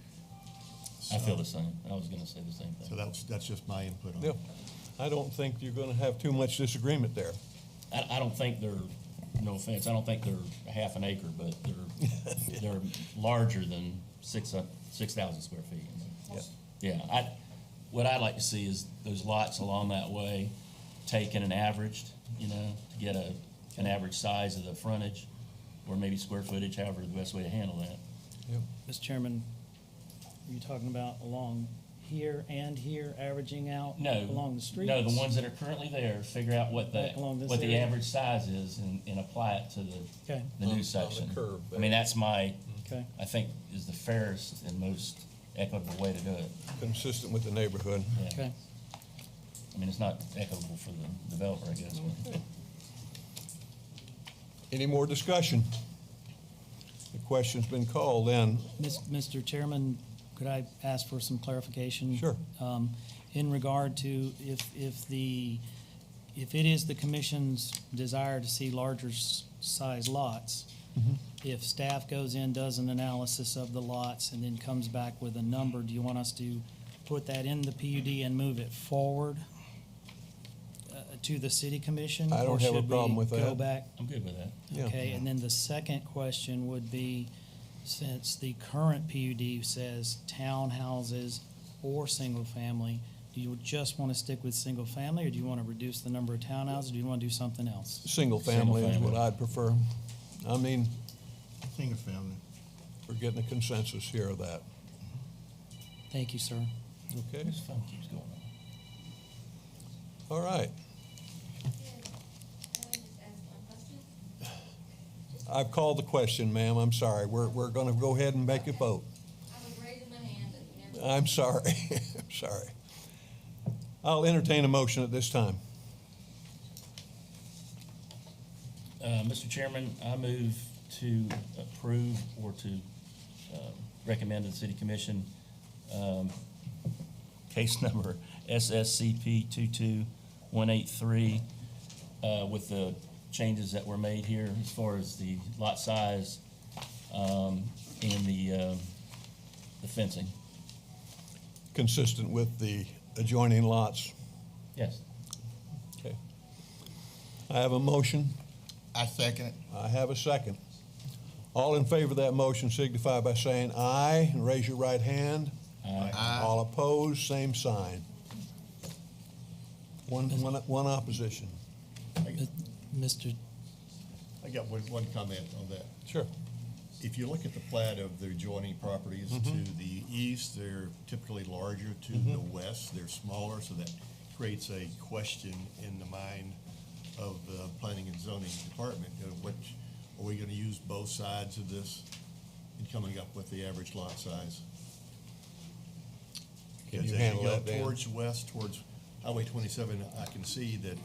[SPEAKER 1] I feel the same. I was gonna say the same
[SPEAKER 5] So
[SPEAKER 1] thing.
[SPEAKER 5] that's just my input on
[SPEAKER 4] Yeah,
[SPEAKER 5] it.
[SPEAKER 4] I don't think you're going to have too much disagreement there.
[SPEAKER 1] I don't think they're, no offense, I don't think they're a half an acre, but they're larger than 6,000 square feet. Yeah, what I'd like to see is those lots along that way taken and averaged, you know, to get an average size of the frontage, or maybe square footage, however the best way to handle that.
[SPEAKER 6] Mr. Chairman, are you talking about along here and here, averaging out
[SPEAKER 1] No.
[SPEAKER 6] along the streets?
[SPEAKER 1] No, the ones that are currently there, figure out what
[SPEAKER 6] Like along this
[SPEAKER 1] the
[SPEAKER 6] area?
[SPEAKER 1] average size is and apply it to
[SPEAKER 6] Okay,
[SPEAKER 1] the
[SPEAKER 4] On
[SPEAKER 1] new
[SPEAKER 4] the
[SPEAKER 1] section.
[SPEAKER 4] curve
[SPEAKER 1] I mean, that's my,
[SPEAKER 6] okay.
[SPEAKER 1] I think is the fairest and most equitable way to do it.
[SPEAKER 4] Consistent with the neighborhood.
[SPEAKER 1] Yeah.
[SPEAKER 6] Okay.
[SPEAKER 1] I mean, it's not equitable for the developer, I guess. but-
[SPEAKER 4] Any more discussion? The question's been called then.
[SPEAKER 6] Mr. Chairman, could I ask for some clarification?
[SPEAKER 4] Sure.
[SPEAKER 6] In regard to if it is the commission's desire to see larger size lots, if staff goes in, does an analysis of the lots, and then comes back with a number, do you want us to put that in the PUD and move it forward to the city commission?
[SPEAKER 4] I don't have a problem with
[SPEAKER 6] Or should we go
[SPEAKER 4] that.
[SPEAKER 6] back?
[SPEAKER 1] I'm good with that.
[SPEAKER 4] Yeah.
[SPEAKER 6] Okay, and then the second question would be, since the current PUD says townhouses or single-family, do you just want to stick with single-family, or do you want to reduce the number of townhouses, or do you want to do something else?
[SPEAKER 4] Single family is what
[SPEAKER 1] family.
[SPEAKER 4] I'd prefer. I mean,
[SPEAKER 5] Single family.
[SPEAKER 4] we're getting a consensus here of that.
[SPEAKER 6] Thank you, sir.
[SPEAKER 4] Okay,
[SPEAKER 1] This phone keeps going on.
[SPEAKER 4] all right. I've called the question, ma'am. I'm sorry. We're going to go ahead and make a vote.
[SPEAKER 13] I was raising my hand and never.
[SPEAKER 4] I'm sorry. I'm sorry. I'll entertain a motion at this time.
[SPEAKER 1] Mr. Chairman, I move to approve or to recommend to the city commission case number Sscp 22183 with the changes that were made here as far as the lot size and the fencing.
[SPEAKER 4] Consistent with the adjoining lots.
[SPEAKER 1] Yes.
[SPEAKER 4] Okay. I have a motion.
[SPEAKER 3] I second it.
[SPEAKER 4] I have a second. All in favor of that motion signify by saying aye and raise your right hand.
[SPEAKER 3] Aye.
[SPEAKER 4] All opposed, same sign. One opposition.
[SPEAKER 6] Mr.
[SPEAKER 5] I got one comment on that.
[SPEAKER 4] Sure.
[SPEAKER 5] If you look at the plat of the adjoining properties to the east, they're typically larger. To the west, they're smaller, so that creates a question in the mind of the planning and zoning department. You know, which, are we gonna use both sides of this in coming up with the average lot size?
[SPEAKER 4] Can
[SPEAKER 5] Because
[SPEAKER 4] you
[SPEAKER 5] as
[SPEAKER 4] handle
[SPEAKER 5] go
[SPEAKER 4] that, Dan?
[SPEAKER 5] towards west, towards Highway 27, I can see that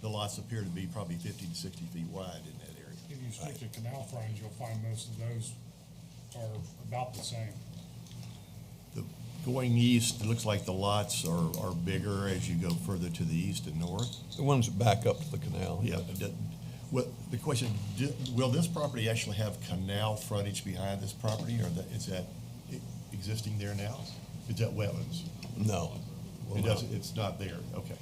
[SPEAKER 5] the lots appear to be probably 50 to 60 feet wide in that area.
[SPEAKER 2] If you stick to canal frontage, you'll find most of those are about the same.
[SPEAKER 5] Going east, it looks like the lots are bigger as you go further to the east and north.
[SPEAKER 4] The ones that back up to the canal.
[SPEAKER 5] Yeah, the question, will this property actually have canal frontage behind this property, or is that existing there now? Is that wetlands?
[SPEAKER 4] No.
[SPEAKER 5] It doesn't, it's not there, okay.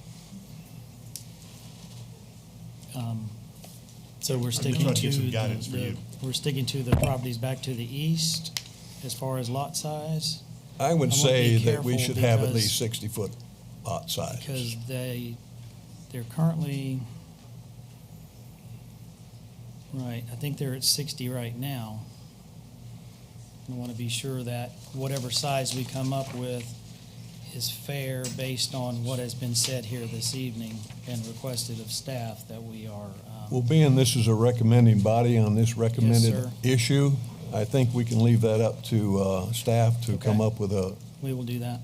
[SPEAKER 6] So we're
[SPEAKER 5] just
[SPEAKER 6] sticking
[SPEAKER 5] trying
[SPEAKER 6] to
[SPEAKER 5] to get some guidance for you.
[SPEAKER 6] we're sticking to the properties back to the east as far as lot size?
[SPEAKER 4] I would
[SPEAKER 6] I wanna
[SPEAKER 4] say
[SPEAKER 6] be
[SPEAKER 4] that we
[SPEAKER 6] careful
[SPEAKER 4] should have at
[SPEAKER 6] because-
[SPEAKER 4] least 60-foot lot size.
[SPEAKER 6] because they're currently, right, I think they're at 60 right now. I want to be sure that whatever size we come up with is fair based on what has been said here this evening and requested of staff that we are.
[SPEAKER 4] Well, being this is a recommending body on this recommended
[SPEAKER 6] sir.
[SPEAKER 4] issue, I think we can leave that up to staff to come
[SPEAKER 6] Okay.
[SPEAKER 4] up with
[SPEAKER 6] We will do that.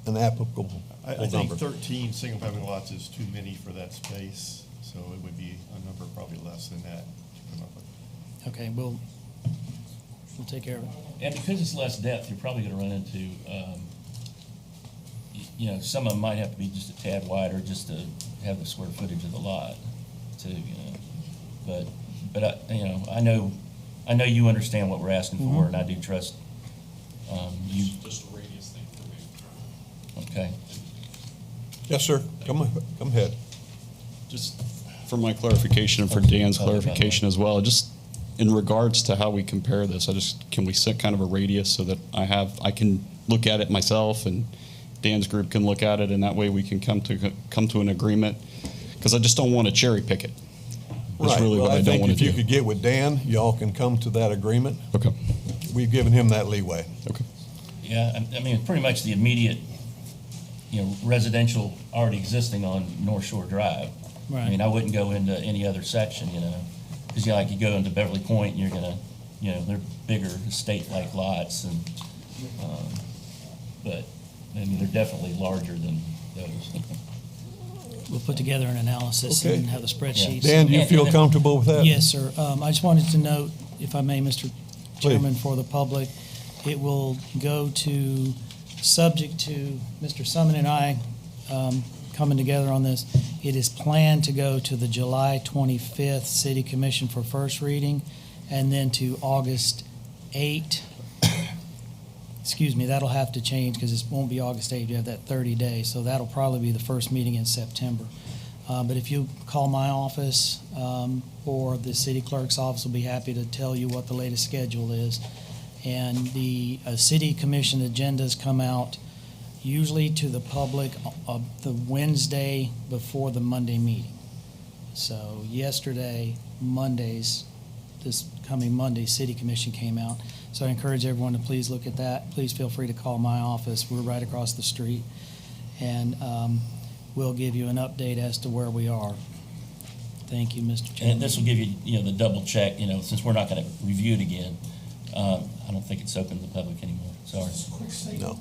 [SPEAKER 4] an applicable
[SPEAKER 14] I think
[SPEAKER 4] number.
[SPEAKER 14] 13 single-family lots is too many for that space, so it would be a number probably less than that to come up with.
[SPEAKER 6] Okay, we'll take care of it.
[SPEAKER 1] And because it's less depth, you're probably gonna run into, some of them might have to be just a tad wider just to have the square footage of the lot too, But, I know you understand what we're asking for, and I do trust, you.
[SPEAKER 15] Just a radius thing for me.
[SPEAKER 1] Okay.
[SPEAKER 4] Yes, sir. Come ahead.
[SPEAKER 10] Just for my clarification and for Dan's clarification as well, just in regards to how we compare this, can we set kind of a radius so that I can look at it myself and Dan's group can look at it, and that way we can come to an agreement? Because I just don't want to cherry pick it. That's
[SPEAKER 4] Right.
[SPEAKER 10] really
[SPEAKER 4] Well,
[SPEAKER 10] what I don't
[SPEAKER 4] think
[SPEAKER 10] want
[SPEAKER 4] if
[SPEAKER 10] to
[SPEAKER 4] you
[SPEAKER 10] do.
[SPEAKER 4] could get with Dan, y'all can come to that agreement.
[SPEAKER 10] Okay.
[SPEAKER 4] We've given him that leeway.
[SPEAKER 10] Okay.
[SPEAKER 1] Yeah, I mean, pretty much the immediate, residential already existing on North Shore Drive.
[SPEAKER 6] Right.
[SPEAKER 1] I mean, I wouldn't go into any other section, because like you go into Beverly Point, and you're gonna, they're bigger estate-like lots, and, but, I mean, they're definitely larger than those.
[SPEAKER 6] We'll put together an analysis
[SPEAKER 4] Okay.
[SPEAKER 6] and have the spreadsheets.
[SPEAKER 4] Dan, do you feel comfortable with that?
[SPEAKER 6] Yes, sir. I just wanted to note, if I may, Mr. Chairman, for the public, it will go to, subject to Mr. Summon and I coming together on this, it is planned to go to the July 25th City Commission for first reading, and then to August 8. Excuse me, that'll have to change because it won't be August 8th. You have that 30 days, so that'll probably be the first meeting in September. But if you call my office or the city clerk's office, will be happy to tell you what the latest schedule is. And the city commission agendas come out usually to the public the Wednesday before the Monday meeting. So yesterday, this coming Monday, city commission came out. So I encourage everyone to please look at that. Please feel free to call my office. We're right across the street. And we'll give you an update as to where we are. Thank you, Mr. Chairman.
[SPEAKER 1] And this will give you, the double check, since we're not gonna review it again. I don't think it's open to the public anymore, sorry.
[SPEAKER 4] No.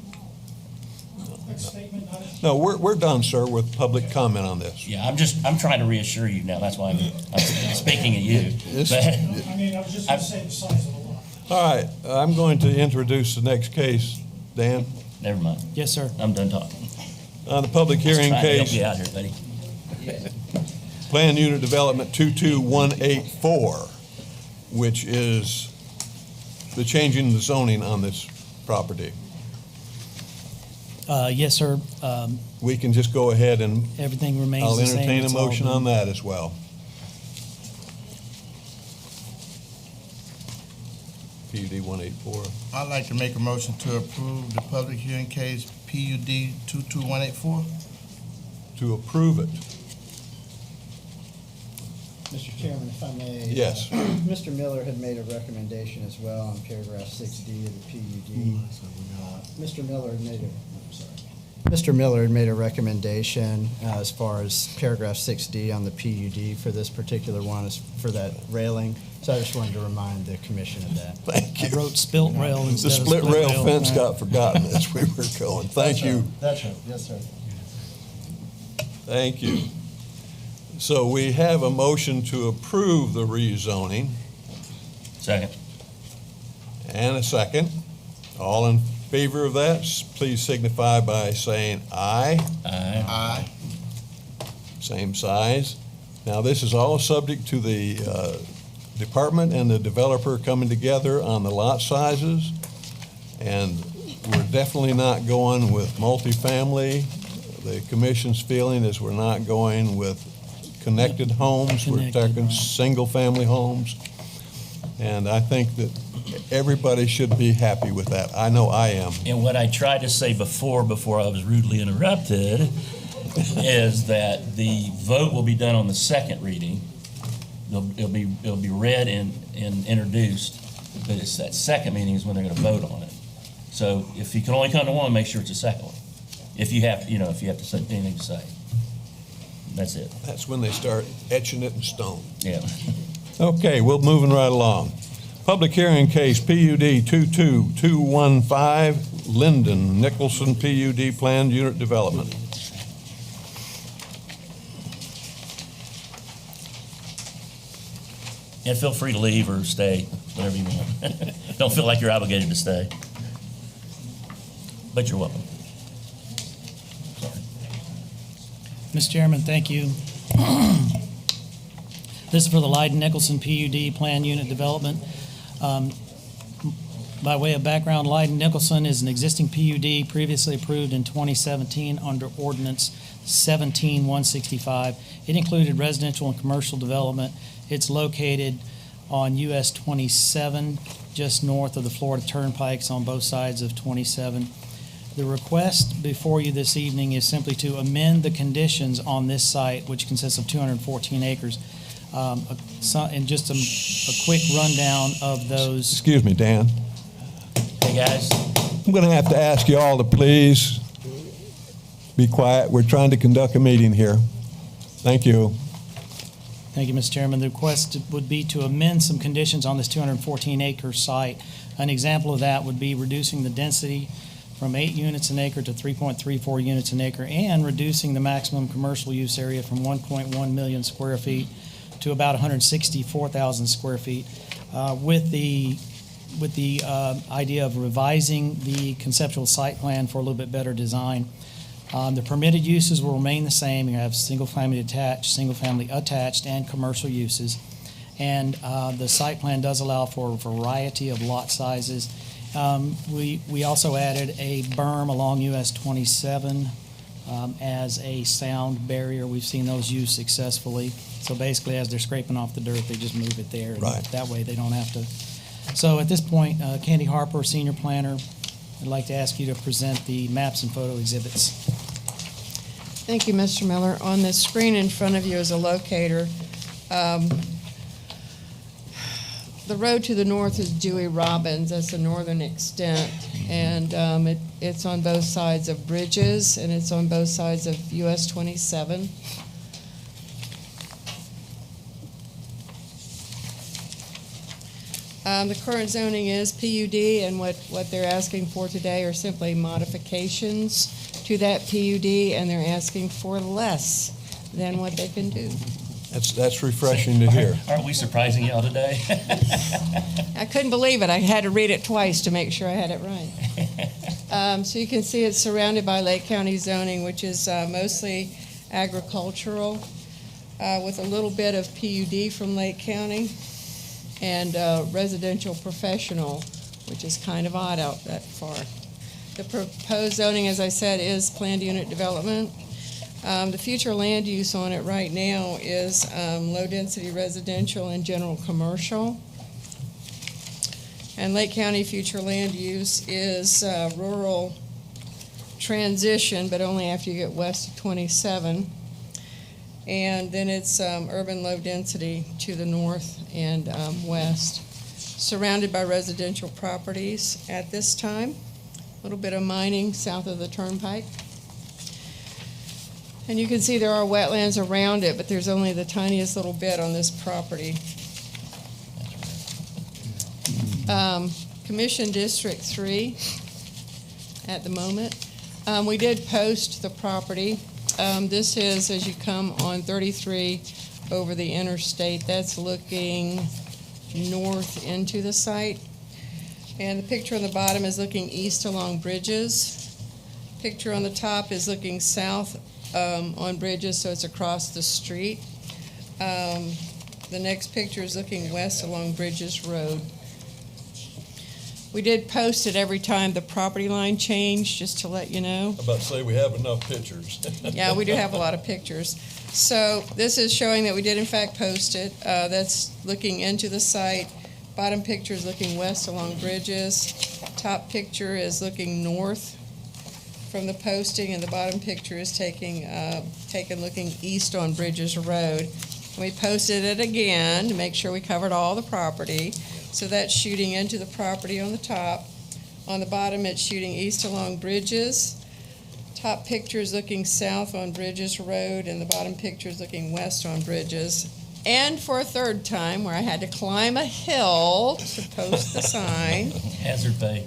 [SPEAKER 4] No, we're done, sir, with public comment on this.
[SPEAKER 1] Yeah, I'm trying to reassure you now, that's why I'm speaking at you.
[SPEAKER 4] This-
[SPEAKER 1] But-
[SPEAKER 11] I mean, I was just gonna say the size of the lot.
[SPEAKER 4] All right, I'm going to introduce the next case. Dan,
[SPEAKER 1] Never mind,
[SPEAKER 6] Yes, sir.
[SPEAKER 1] I'm done talking.
[SPEAKER 4] on the public hearing
[SPEAKER 1] Trying to help
[SPEAKER 4] case,
[SPEAKER 1] you out here, buddy.
[SPEAKER 4] Plan Unit Development 22184, which is the changing the zoning on this property.
[SPEAKER 6] Yes, sir.
[SPEAKER 4] We can just go ahead and
[SPEAKER 6] Everything remains
[SPEAKER 4] I'll
[SPEAKER 6] the same.
[SPEAKER 4] entertain a
[SPEAKER 6] It's all
[SPEAKER 4] motion
[SPEAKER 6] done.
[SPEAKER 4] on that as well. PUD 184.
[SPEAKER 3] I'd like to make a motion to approve the public hearing case PUD 22184.
[SPEAKER 4] To approve it.
[SPEAKER 16] Mr. Chairman, if I may.
[SPEAKER 4] Yes.
[SPEAKER 16] Mr. Miller had made a recommendation as well on paragraph 6D of the PUD. Mr. Miller had made Mr. Miller had made a recommendation as far as paragraph 6D on the PUD for this particular one, is for that railing. So I just wanted to remind the commission of that.
[SPEAKER 4] Thank
[SPEAKER 6] I
[SPEAKER 4] you.
[SPEAKER 6] wrote spilt rail
[SPEAKER 4] The
[SPEAKER 6] instead of
[SPEAKER 4] split rail fence
[SPEAKER 6] Right.
[SPEAKER 4] got forgotten as we were going. Thank you.
[SPEAKER 16] That's right, yes, sir.
[SPEAKER 4] Thank you. So we have a motion to approve the rezoning
[SPEAKER 1] Second.
[SPEAKER 4] and a second. All in favor of that, please signify by saying aye.
[SPEAKER 1] Aye.
[SPEAKER 3] Aye.
[SPEAKER 4] Same size. Now, this is all subject to the department and the developer coming together on the lot sizes. And we're definitely not going with multifamily. The commission's feeling is we're not going with connected homes. We're
[SPEAKER 6] Connected,
[SPEAKER 4] talking
[SPEAKER 6] right.
[SPEAKER 4] single-family homes. And I think that Everybody should be happy with that. I know I am.
[SPEAKER 1] And what I tried to say before I was rudely interrupted, is that the vote will be done on the second reading. It'll be read and introduced, but it's that second meeting is when they're gonna vote on it. So if you can only come to one, make sure it's the second one. If you have to say anything to say. That's it.
[SPEAKER 4] That's when they start etching it in stone.
[SPEAKER 1] Yeah.
[SPEAKER 4] Okay, we're moving right along. Public hearing case PUD 22215, Lyndon, Nicholson PUD Planned Unit Development.
[SPEAKER 1] And feel free to leave or stay, whatever you want. Don't feel like you're obligated to stay. But you're welcome.
[SPEAKER 6] Mr. Chairman, thank you. This is for the Lyndon Nicholson PUD Planned Unit Development. By way of background, Lyndon Nicholson is an existing PUD previously approved in 2017 under Ordinance 17-165. It included residential and commercial development. It's located on US 27, just north of the Florida Turnpikes on both sides of 27. The request before you this evening is simply to amend the conditions on this site, which consists of 214 acres. And just a quick rundown of those.
[SPEAKER 4] Excuse me, Dan.
[SPEAKER 1] Hey, guys.
[SPEAKER 4] I'm going to have to ask you all to please be quiet. We're trying to conduct a meeting here. Thank you.
[SPEAKER 6] Thank you, Mr. Chairman. The request would be to amend some conditions on this 214-acre site. An example of that would be reducing the density from 8 units an acre to 3.34 units an acre, and reducing the maximum commercial use area from 1.1 million square feet to about 164,000 square feet, with the idea of revising the conceptual site plan for a little bit better design. The permitted uses will remain the same. You have single-family detached, single-family attached, and commercial uses. And the site plan does allow for a variety of lot sizes. We also added a berm along US 27 as a sound barrier. We've seen those used successfully. So basically, as they're scraping off the dirt, they just move it there. And
[SPEAKER 4] right.
[SPEAKER 6] That way they don't have to. So at this point, Candy Harper, Senior Planner, I'd like to ask you to present the maps and photo exhibits.
[SPEAKER 9] Thank you, Mr. Miller. On the screen in front of you is a locator. The road to the north is Dewey Robbins. That's the northern extent. And it's on both sides of bridges, and it's on both sides of US 27. The current zoning is PUD, and what they're asking for today are simply modifications to that PUD, and they're asking for less than what they can do.
[SPEAKER 4] That's refreshing to hear.
[SPEAKER 1] Aren't we surprising y'all today?
[SPEAKER 9] I couldn't believe it. I had to read it twice to make sure I had it right. So you can see it's surrounded by Lake County zoning, which is mostly agricultural, with a little bit of PUD from Lake County, and residential professional, which is kind of odd out that far. The proposed zoning, as I said, is planned unit development. The future land use on it right now is low-density residential and general commercial. And Lake County future land use is rural transition, but only after you get west of 27. And then it's urban low-density to the north and west, surrounded by residential properties at this time. A little bit of mining south of the turnpike. And you can see there are wetlands around it, but there's only the tiniest little bit on this property. Commission District 3 at the moment. We did post the property. This is as you come on 33 over the interstate. That's looking north into the site. And the picture on the bottom is looking east along bridges. Picture on the top is looking south on bridges, so it's across the street. The next picture is looking west along Bridges Road. We did post it every time the property line changed, just to let you know.
[SPEAKER 4] I'm about to say we have enough pictures.
[SPEAKER 9] Yeah, we do have a lot of pictures. So this is showing that we did in fact post it. That's looking into the site Bottom picture is looking west along Bridges. Top picture is looking north from the posting, and the bottom picture is taken looking east on Bridges Road. We posted it again to make sure we covered all the property. So that's shooting into the property on the top. On the bottom, it's shooting east along Bridges. Top picture is looking south on Bridges Road, and the bottom picture is looking west on Bridges. And for a third time, where I had to climb a hill to post the sign.
[SPEAKER 1] Hazard pay.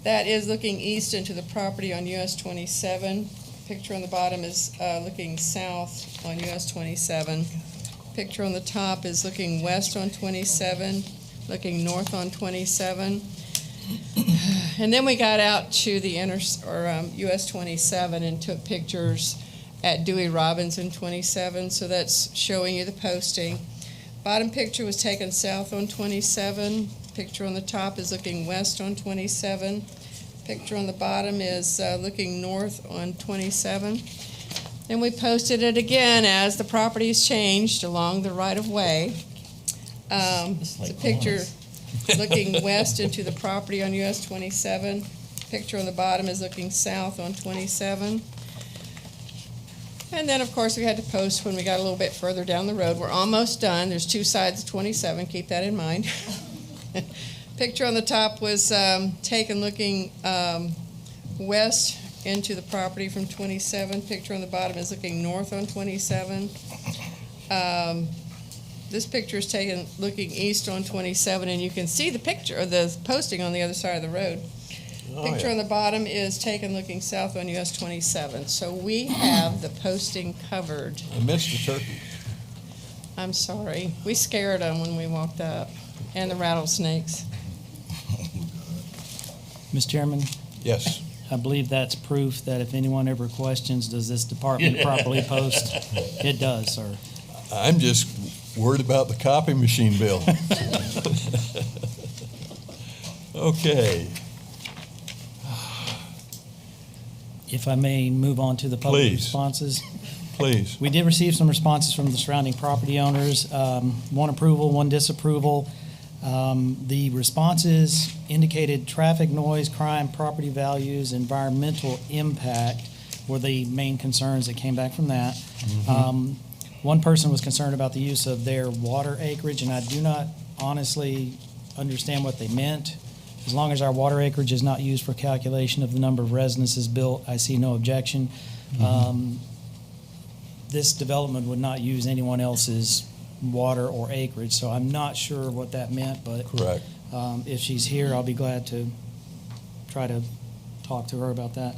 [SPEAKER 9] That is looking east into the property on US 27. Picture on the bottom is looking south on US 27. Picture on the top is looking west on 27, looking north on 27. And then we got out to the US 27 and took pictures at Dewey Robinson 27, so that's showing you the posting. Bottom picture was taken south on 27. Picture on the top is looking west on 27. Picture on the bottom is looking north on 27. Then we posted it again as the property's changed along the right-of-way. It's a picture looking west into the property on US 27. Picture on the bottom is looking south on 27. And then, of course, we had to post when we got a little bit further down the road. We're almost done. There's two sides of 27. Keep that in mind. Picture on the top was taken looking west into the property from 27. Picture on the bottom is looking north on 27. This picture is taken looking east on 27, and you can see the picture, or the posting on the other side of the road. Picture on the bottom is taken looking south on US 27. So we have the posting covered.
[SPEAKER 4] I missed the turkey.
[SPEAKER 9] I'm sorry. We scared them when we walked up, and the rattlesnakes.
[SPEAKER 6] Mr. Chairman,
[SPEAKER 4] Yes.
[SPEAKER 6] I believe that's proof that if anyone ever questions, does this department properly post? It does, sir.
[SPEAKER 4] I'm just worried about the copy machine bill. Okay.
[SPEAKER 6] If I may move on to the public
[SPEAKER 4] Please.
[SPEAKER 6] responses.
[SPEAKER 4] Please.
[SPEAKER 6] We did receive some responses from the surrounding property owners, one approval, one disapproval. The responses indicated traffic noise, crime, property values, environmental impact were the main concerns that came back from that. One person was concerned about the use of their water acreage, and I do not honestly understand what they meant. As long as our water acreage is not used for calculation of the number of residences built, I see no objection. This development would not use anyone else's water or acreage, so I'm not sure what that meant, but
[SPEAKER 4] Correct.
[SPEAKER 6] if she's here, I'll be glad to try to talk to her about that.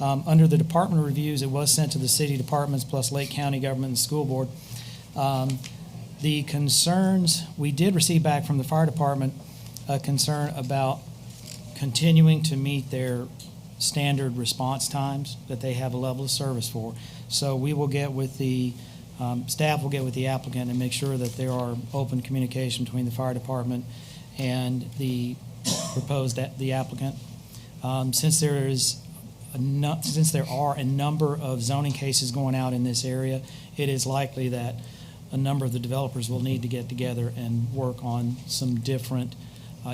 [SPEAKER 6] Under the department reviews, it was sent to the city departments plus Lake County government and school board. The concerns, we did receive back from the fire department a concern about continuing to meet their standard response times that they have a level of service for. So we will get with the, staff will get with the applicant and make sure that there are open communication between the fire department and the proposed, the applicant. Since there are a number of zoning cases going out in this area, it is likely that a number of the developers will need to get together and work on some different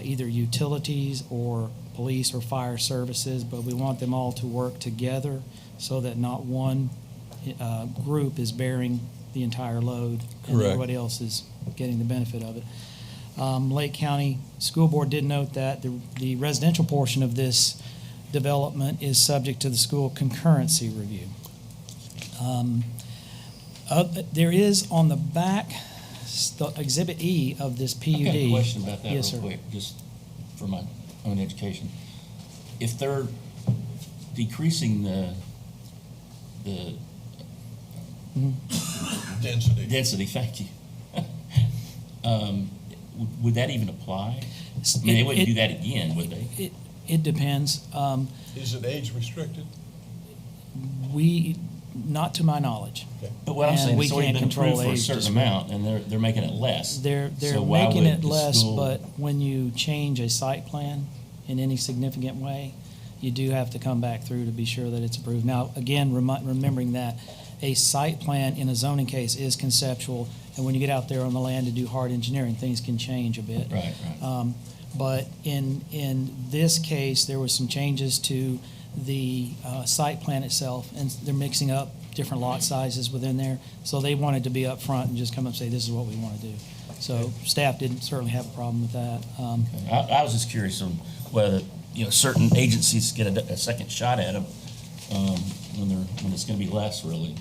[SPEAKER 6] either utilities or police or fire services, but we want them all to work together so that not one group is bearing the entire load and
[SPEAKER 4] Correct.
[SPEAKER 6] everybody else is getting the benefit of it. Lake County School Board did note that the residential portion of this development is subject to the school concurrency review. There is on the back, Exhibit E of this PUD.
[SPEAKER 1] I got a question about that
[SPEAKER 6] Yes,
[SPEAKER 1] real
[SPEAKER 6] sir.
[SPEAKER 1] quick, just for my own education. If they're decreasing the density, thank you. Would that even apply? I mean, they wouldn't do that again, would they?
[SPEAKER 6] It depends.
[SPEAKER 4] Is it age restricted?
[SPEAKER 6] Not to my knowledge.
[SPEAKER 1] But what I'm
[SPEAKER 6] And
[SPEAKER 1] saying,
[SPEAKER 6] we
[SPEAKER 1] it's already
[SPEAKER 6] can't
[SPEAKER 1] been approved
[SPEAKER 6] control
[SPEAKER 1] for a
[SPEAKER 6] age
[SPEAKER 1] certain
[SPEAKER 6] discrimination.
[SPEAKER 1] amount, and they're making it less.
[SPEAKER 6] They're
[SPEAKER 1] So why
[SPEAKER 6] making
[SPEAKER 1] would
[SPEAKER 6] it
[SPEAKER 1] the
[SPEAKER 6] less,
[SPEAKER 1] school-
[SPEAKER 6] but when you change a site plan in any significant way, you do have to come back through to be sure that it's approved. Now, again, remembering that a site plan in a zoning case is conceptual. And when you get out there on the land to do hard engineering, things can change a bit.
[SPEAKER 1] Right, right.
[SPEAKER 6] But in this case, there was some changes to the site plan itself, and they're mixing up different lot sizes within there. So they wanted to be up front and just come up and say, this is what we want to do. So staff didn't certainly have a problem with that.
[SPEAKER 1] I was just curious on whether, certain agencies get a second shot at them when it's going to be less, really.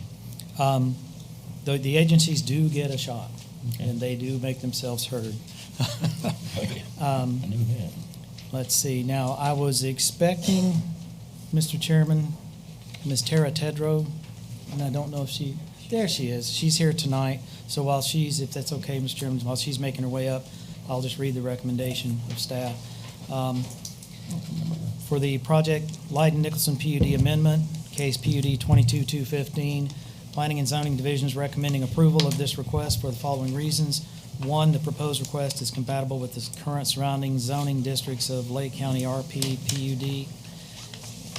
[SPEAKER 6] The agencies do get a shot,
[SPEAKER 1] Okay.
[SPEAKER 6] and they do make themselves heard.
[SPEAKER 1] Okay. I knew that.
[SPEAKER 6] Let's see, now, I was expecting, Mr. Chairman, Ms. Tara Tedrow, and I don't know if there she is. She's here tonight, so while if that's okay, Mr. Chairman, while she's making her way up, I'll just read the recommendation of staff. For the project Lyndon Nicholson PUD amendment, case PUD 22-215, Planning and Zoning Division is recommending approval of this request for the following reasons. One, the proposed request is compatible with the current surrounding zoning districts of Lake County RP, PUD,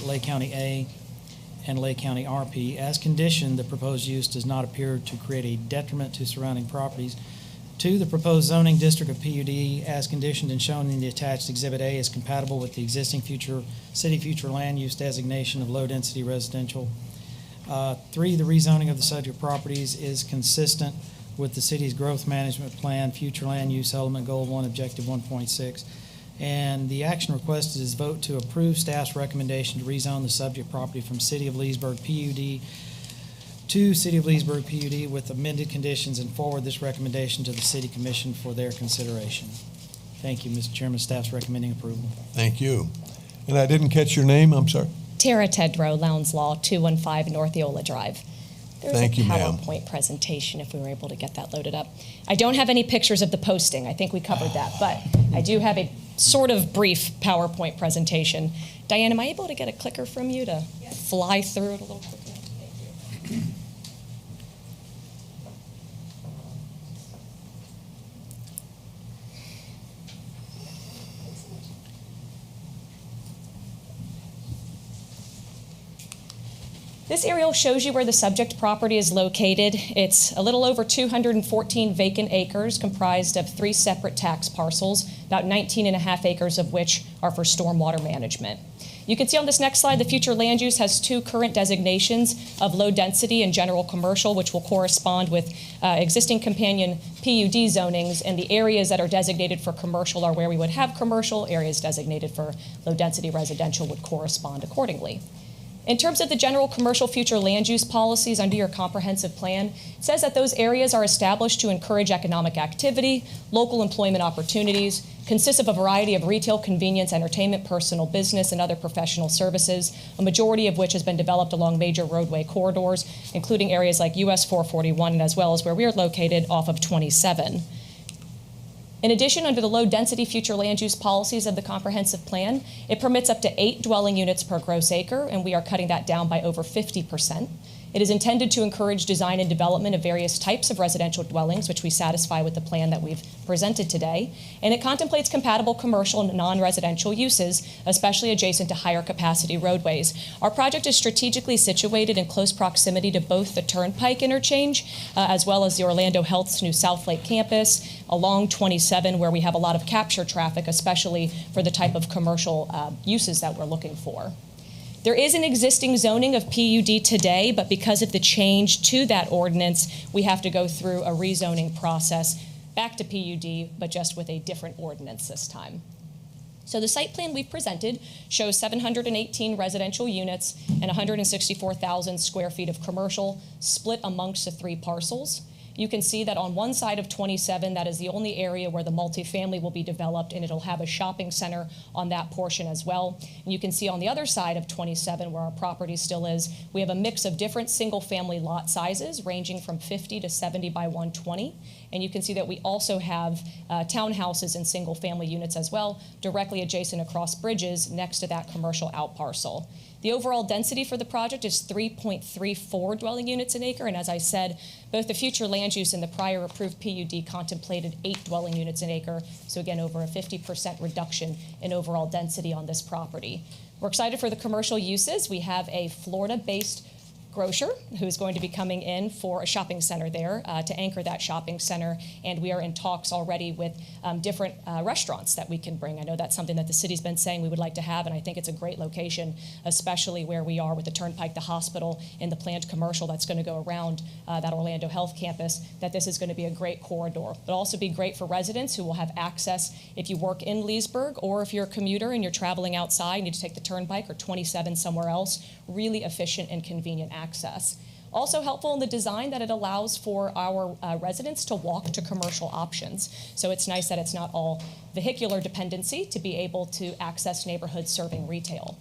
[SPEAKER 6] Lake County A, and Lake County RP. As conditioned, the proposed use does not appear to create a detriment to surrounding properties. Two, the proposed zoning district of PUD, as conditioned and shown in the attached Exhibit A, is compatible with the existing city future land use designation of low-density residential. Three, the rezoning of the subject properties is consistent with the city's growth management plan, future land use element goal 1, objective 1.6. And the action requested is vote to approve staff's recommendation to rezone the subject property from City of Leesburg PUD to City of Leesburg PUD with amended conditions and forward this recommendation to the City Commission for their consideration. Thank you, Mr. Chairman. Staff's recommending approval.
[SPEAKER 4] Thank you. And I didn't catch your name, I'm sorry.
[SPEAKER 17] Tara Tedrow, Lowndes Law, 215 North Eola Drive. There's
[SPEAKER 4] Thank
[SPEAKER 17] a
[SPEAKER 4] you, ma'am.
[SPEAKER 17] PowerPoint presentation if we were able to get that loaded up. I don't have any pictures of the posting. I think we covered that, but I do have a sort of brief PowerPoint presentation. Diane, am I able to get a clicker from you to fly through it a little quicker? Thank you. This aerial shows you where the subject property is located. It's a little over 214 vacant acres comprised of 3 separate tax parcels, about 19 and a half acres of which are for stormwater management. You can see on this next slide, the future land use has 2 current designations of low density and general commercial, which will correspond with existing companion PUD zonings, and the areas that are designated for commercial are where we would have commercial. Areas designated for low density residential would correspond accordingly. In terms of the general commercial future land use policies under your comprehensive plan, it says that those areas are established to encourage economic activity, local employment opportunities, consist of a variety of retail, convenience, entertainment, personal business, and other professional services, a majority of which has been developed along major roadway corridors, including areas like US 441 and as well as where we are located off of 27. In addition, under the low-density future land use policies of the comprehensive plan, it permits up to 8 dwelling units per gross acre, and we are cutting that down by over 50%. It is intended to encourage design and development of various types of residential dwellings, which we satisfy with the plan that we've presented today. And it contemplates compatible commercial and non-residential uses, especially adjacent to higher capacity roadways. Our project is strategically situated in close proximity to both the Turnpike interchange, as well as the Orlando Health's new South Lake campus, along 27, where we have a lot of capture traffic, especially for the type of commercial uses that we're looking for. There is an existing zoning of PUD today, but because of the change to that ordinance, we have to go through a rezoning process back to PUD, but just with a different ordinance this time. So the site plan we've presented shows 718 residential units and 164,000 square feet of commercial split amongst the 3 parcels. You can see that on one side of 27, that is the only area where the multifamily will be developed, and it'll have a shopping center on that portion as well. And you can see on the other side of 27, where our property still is, we have a mix of different single-family lot sizes ranging from 50 to 70 by 120. And you can see that we also have townhouses and single-family units as well, directly adjacent across bridges next to that commercial out parcel. The overall density for the project is 3.34 dwelling units an acre, and as I said, both the future land use and the prior approved PUD contemplated 8 dwelling units an acre, so again, over a 50% reduction in overall density on this property. We're excited for the commercial uses. We have a Florida-based grocer who's going to be coming in for a shopping center there to anchor that shopping center. And we are in talks already with different restaurants that we can bring. I know that's something that the city's been saying we would like to have, and I think it's a great location, especially where we are with the Turnpike, the hospital, and the planned commercial that's going to go around that Orlando Health campus, that this is going to be a great corridor. It'll also be great for residents who will have access if you work in Leesburg, or if you're a commuter and you're traveling outside, you need to take the Turnpike or 27 somewhere else. Really efficient and convenient access. Also helpful in the design that it allows for our residents to walk to commercial options. So it's nice that it's not all vehicular dependency to be able to access neighborhoods serving retail.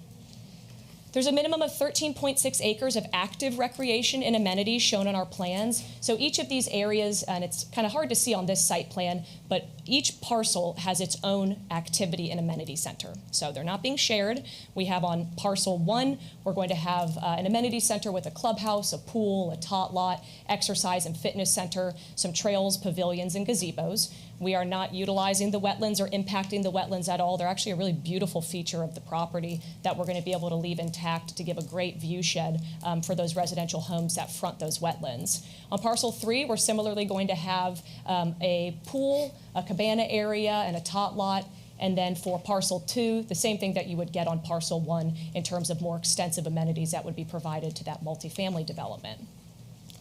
[SPEAKER 17] There's a minimum of 13.6 acres of active recreation and amenities shown on our plans. So each of these areas, and it's kind of hard to see on this site plan, but each parcel has its own activity and amenity center. So they're not being shared. We have on parcel 1, we're going to have an amenity center with a clubhouse, a pool, a tot lot, exercise and fitness center, some trails, pavilions, and gazebos. We are not utilizing the wetlands or impacting the wetlands at all. They're actually a really beautiful feature of the property that we're going to be able to leave intact to give a great view shed for those residential homes that front those wetlands. On parcel 3, we're similarly going to have a pool, a cabana area, and a tot lot. And then for parcel 2, the same thing that you would get on parcel 1 in terms of more extensive amenities that would be provided to that multifamily development.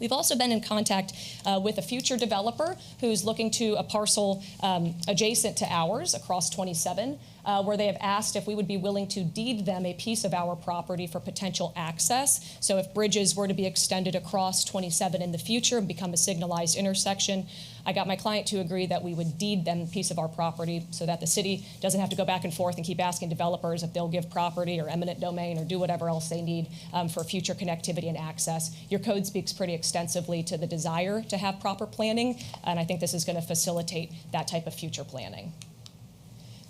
[SPEAKER 17] We've also been in contact with a future developer who's looking to a parcel adjacent to ours across 27, where they have asked if we would be willing to deed them a piece of our property for potential access. So if bridges were to be extended across 27 in the future and become a signalized intersection, I got my client to agree that we would deed them a piece of our property so that the city doesn't have to go back and forth and keep asking developers if they'll give property or eminent domain or do whatever else they need for future connectivity and access. Your code speaks pretty extensively to the desire to have proper planning, and I think this is going to facilitate that type of future planning.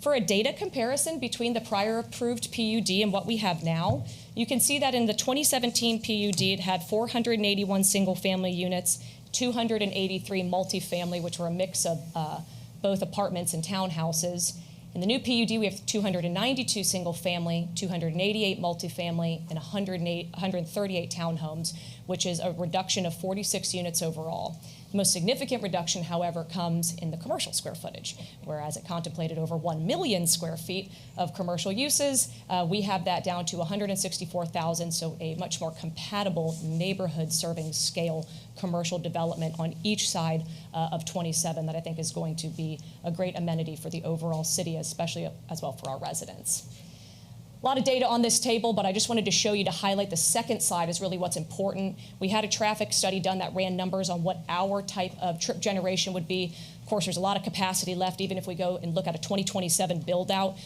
[SPEAKER 17] For a data comparison between the prior approved PUD and what we have now, you can see that in the 2017 PUD, it had 481 single-family units, 283 multifamily, which were a mix of both apartments and townhouses. In the new PUD, we have 292 single-family, 288 multifamily, and 138 townhomes, which is a reduction of 46 units overall. The most significant reduction, however, comes in the commercial square footage, whereas it contemplated over 1 million square feet of commercial uses. We have that down to 164,000, so a much more compatible neighborhood-serving scale commercial development on each side of 27 that I think is going to be a great amenity for the overall city, especially as well for our residents. A lot of data on this table, but I just wanted to show you to highlight the second side is really what's important. We had a traffic study done that ran numbers on what our type of trip generation would be. Of course, there's a lot of capacity left, even if we go and look at a 2027 build-out.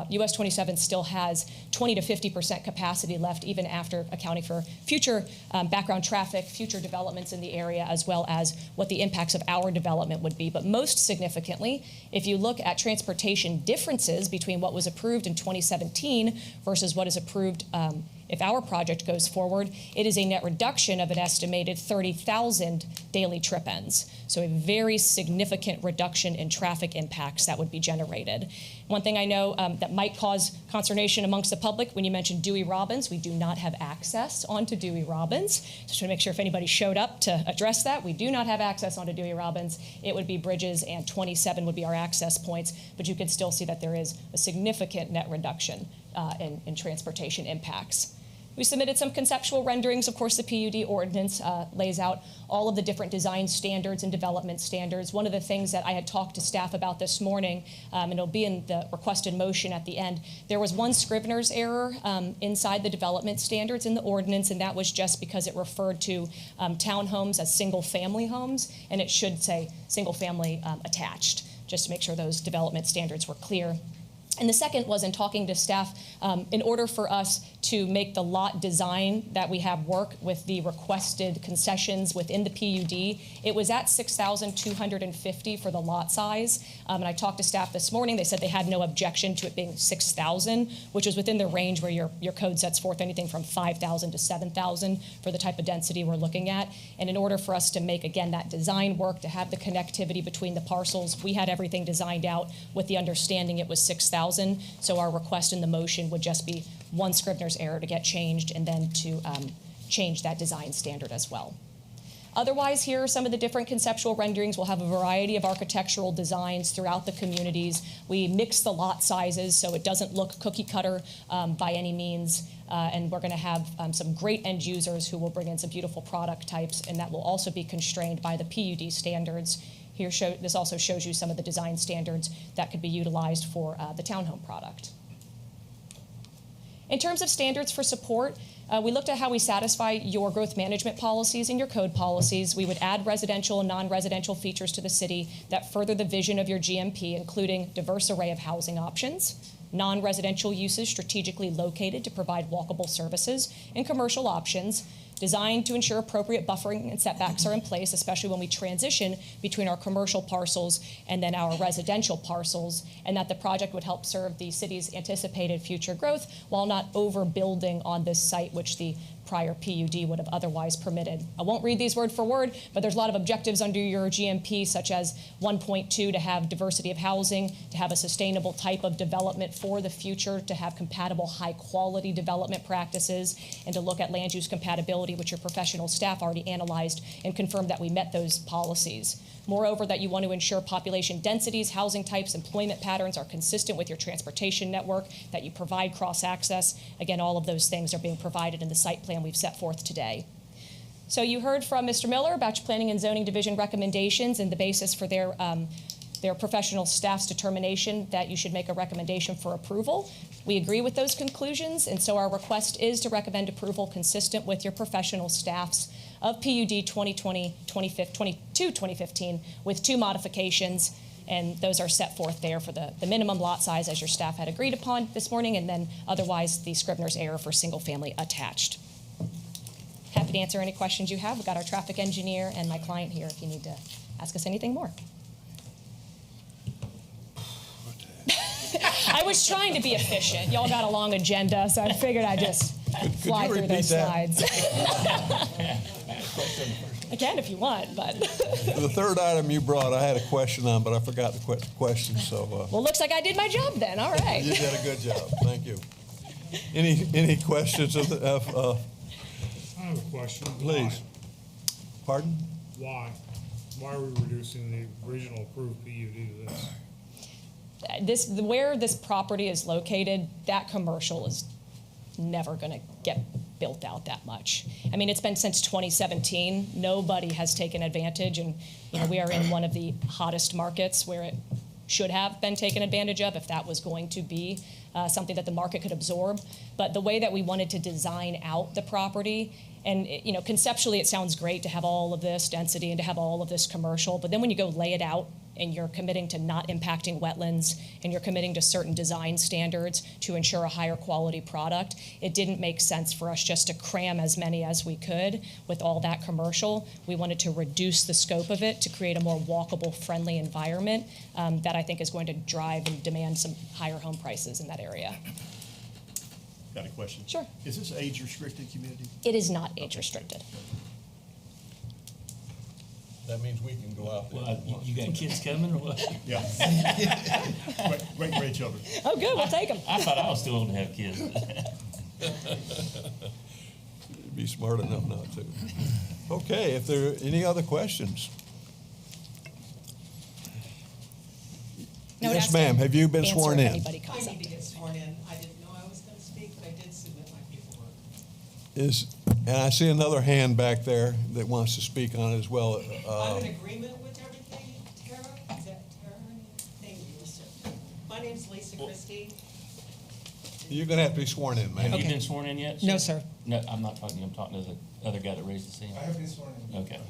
[SPEAKER 17] US 27 still has 20 to 50% capacity left, even after accounting for future background traffic, future developments in the area, as well as what the impacts of our development would be. But most significantly, if you look at transportation differences between what was approved in 2017 versus what is approved if our project goes forward, it is a net reduction of an estimated 30,000 daily trip ends. So a very significant reduction in traffic impacts that would be generated. One thing I know that might cause consternation amongst the public, when you mentioned Dewey Robbins, we do not have access onto Dewey Robbins. Just to make sure if anybody showed up to address that, we do not have access onto Dewey Robbins. It would be bridges, and 27 would be our access points, but you can still see that there is a significant net reduction in transportation impacts. We submitted some conceptual renderings. Of course, the PUD ordinance lays out all of the different design standards and development standards. One of the things that I had talked to staff about this morning, and it'll be in the requested motion at the end, there was one Scrivener's error inside the development standards in the ordinance, and that was just because it referred to townhomes as single-family homes, and it should say single-family attached, just to make sure those development standards were clear. And the second was in talking to staff, in order for us to make the lot design that we have work with the requested concessions within the PUD, it was at 6,250 for the lot size. And I talked to staff this morning. They said they had no objection to it being 6,000, which is within the range where your code sets forth anything from 5,000 to 7,000 for the type of density we're looking at. And in order for us to make, again, that design work, to have the connectivity between the parcels, we had everything designed out with the understanding it was 6,000. So our request in the motion would just be one Scrivener's error to get changed, and then to change that design standard as well. Otherwise, here are some of the different conceptual renderings. We'll have a variety of architectural designs throughout the communities. We mix the lot sizes so it doesn't look cookie cutter by any means. And we're going to have some great end users who will bring in some beautiful product types, and that will also be constrained by the PUD standards. Here, this also shows you some of the design standards that could be utilized for the townhome product. In terms of standards for support, we looked at how we satisfy your growth management policies and your code policies. We would add residential and non-residential features to the city that further the vision of your GMP, including diverse array of housing options, non-residential uses strategically located to provide walkable services, and commercial options designed to ensure appropriate buffering and setbacks are in place, especially when we transition between our commercial parcels and then our residential parcels, and that the project would help serve the city's anticipated future growth while not overbuilding on this site, which the prior PUD would have otherwise permitted. I won't read these word for word, but there's a lot of objectives under your GMP, such as 1.2, to have diversity of housing, to have a sustainable type of development for the future, to have compatible high-quality development practices, and to look at land use compatibility, which your professional staff already analyzed and confirmed that we met those policies. Moreover, that you want to ensure population densities, housing types, employment patterns are consistent with your transportation network, that you provide cross-access. Again, all of those things are being provided in the site plan we've set forth today. So you heard from Mr. Miller about your Planning and Zoning Division recommendations and the basis for their professional staff's determination that you should make a recommendation for approval. We agree with those conclusions, and so our request is to recommend approval consistent with your professional staff's of PUD 2022-2015 with 2 modifications, and those are set forth there for the minimum lot size as your staff had agreed upon this morning, and then otherwise the Scribner's error for single family attached. Happy to answer any questions you have. We've got our traffic engineer and my client here if you need to ask us anything more. I was trying to be efficient. Y'all got a long agenda, so I figured I'd just fly through those slides. I can if you want, but.
[SPEAKER 4] The third item you brought, I had a question on, but I forgot the question, so.
[SPEAKER 17] Well, looks like I did my job then, all right.
[SPEAKER 4] You did a good job, thank you. Any questions of
[SPEAKER 2] I have a question.
[SPEAKER 4] Please. Pardon?
[SPEAKER 2] Why? Why are we reducing the original approved PUD to this?
[SPEAKER 17] Where this property is located, that commercial is never going to get built out that much. I mean, it's been since 2017. Nobody has taken advantage, and we are in one of the hottest markets where it should have been taken advantage of if that was going to be something that the market could absorb. But the way that we wanted to design out the property, and conceptually it sounds great to have all of this density and to have all of this commercial, but then when you go lay it out and you're committing to not impacting wetlands and you're committing to certain design standards to ensure a higher quality product, it didn't make sense for us just to cram as many as we could with all that commercial. We wanted to reduce the scope of it to create a more walkable, friendly environment that I think is going to drive and demand some higher home prices in that area.
[SPEAKER 14] Got a question?
[SPEAKER 17] Sure.
[SPEAKER 14] Is this age-restricted community?
[SPEAKER 17] It is not age-restricted.
[SPEAKER 4] That means we can go out there.
[SPEAKER 1] Well, you got kids coming or what?
[SPEAKER 14] Yeah. Great grandchildren.
[SPEAKER 17] Oh, good, we'll take them.
[SPEAKER 1] I thought I was too old to have kids.
[SPEAKER 4] Be smart enough not to. Okay, if there are any other questions?
[SPEAKER 17] No,
[SPEAKER 4] Yes, ma'am, have you been sworn in?
[SPEAKER 8] I need to get sworn in. I didn't know I was going to speak, but I did submit my paperwork.
[SPEAKER 4] And I see another hand back there that wants to speak on it as well.
[SPEAKER 8] I'm in agreement with everything, Tara. Is that Tara? Thank you, sir. My name's Lisa Christie.
[SPEAKER 4] You're going to have to be sworn in, ma'am.
[SPEAKER 1] Have you been sworn in yet?
[SPEAKER 12] No, sir.
[SPEAKER 1] No, I'm not talking to you. I'm talking to the other guy that raised his hand.
[SPEAKER 7] I have been sworn in.
[SPEAKER 1] Okay.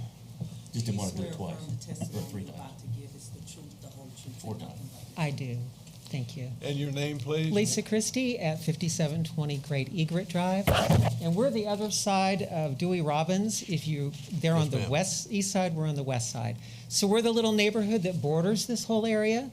[SPEAKER 1] Just didn't want to do it twice.
[SPEAKER 8] Swear affirm the
[SPEAKER 1] Or
[SPEAKER 8] testimony
[SPEAKER 1] 3
[SPEAKER 8] you're
[SPEAKER 1] times.
[SPEAKER 8] about to give is the truth, the whole truth,
[SPEAKER 1] 4
[SPEAKER 8] and
[SPEAKER 1] times.
[SPEAKER 8] nothing but the truth.
[SPEAKER 12] I do. Thank you.
[SPEAKER 4] And your name, please?
[SPEAKER 12] Lisa Christie at 5720 Great Egret Drive. And we're the other side of Dewey Robbins. They're on the east side, we're on the west side. So we're the little neighborhood that borders this whole area.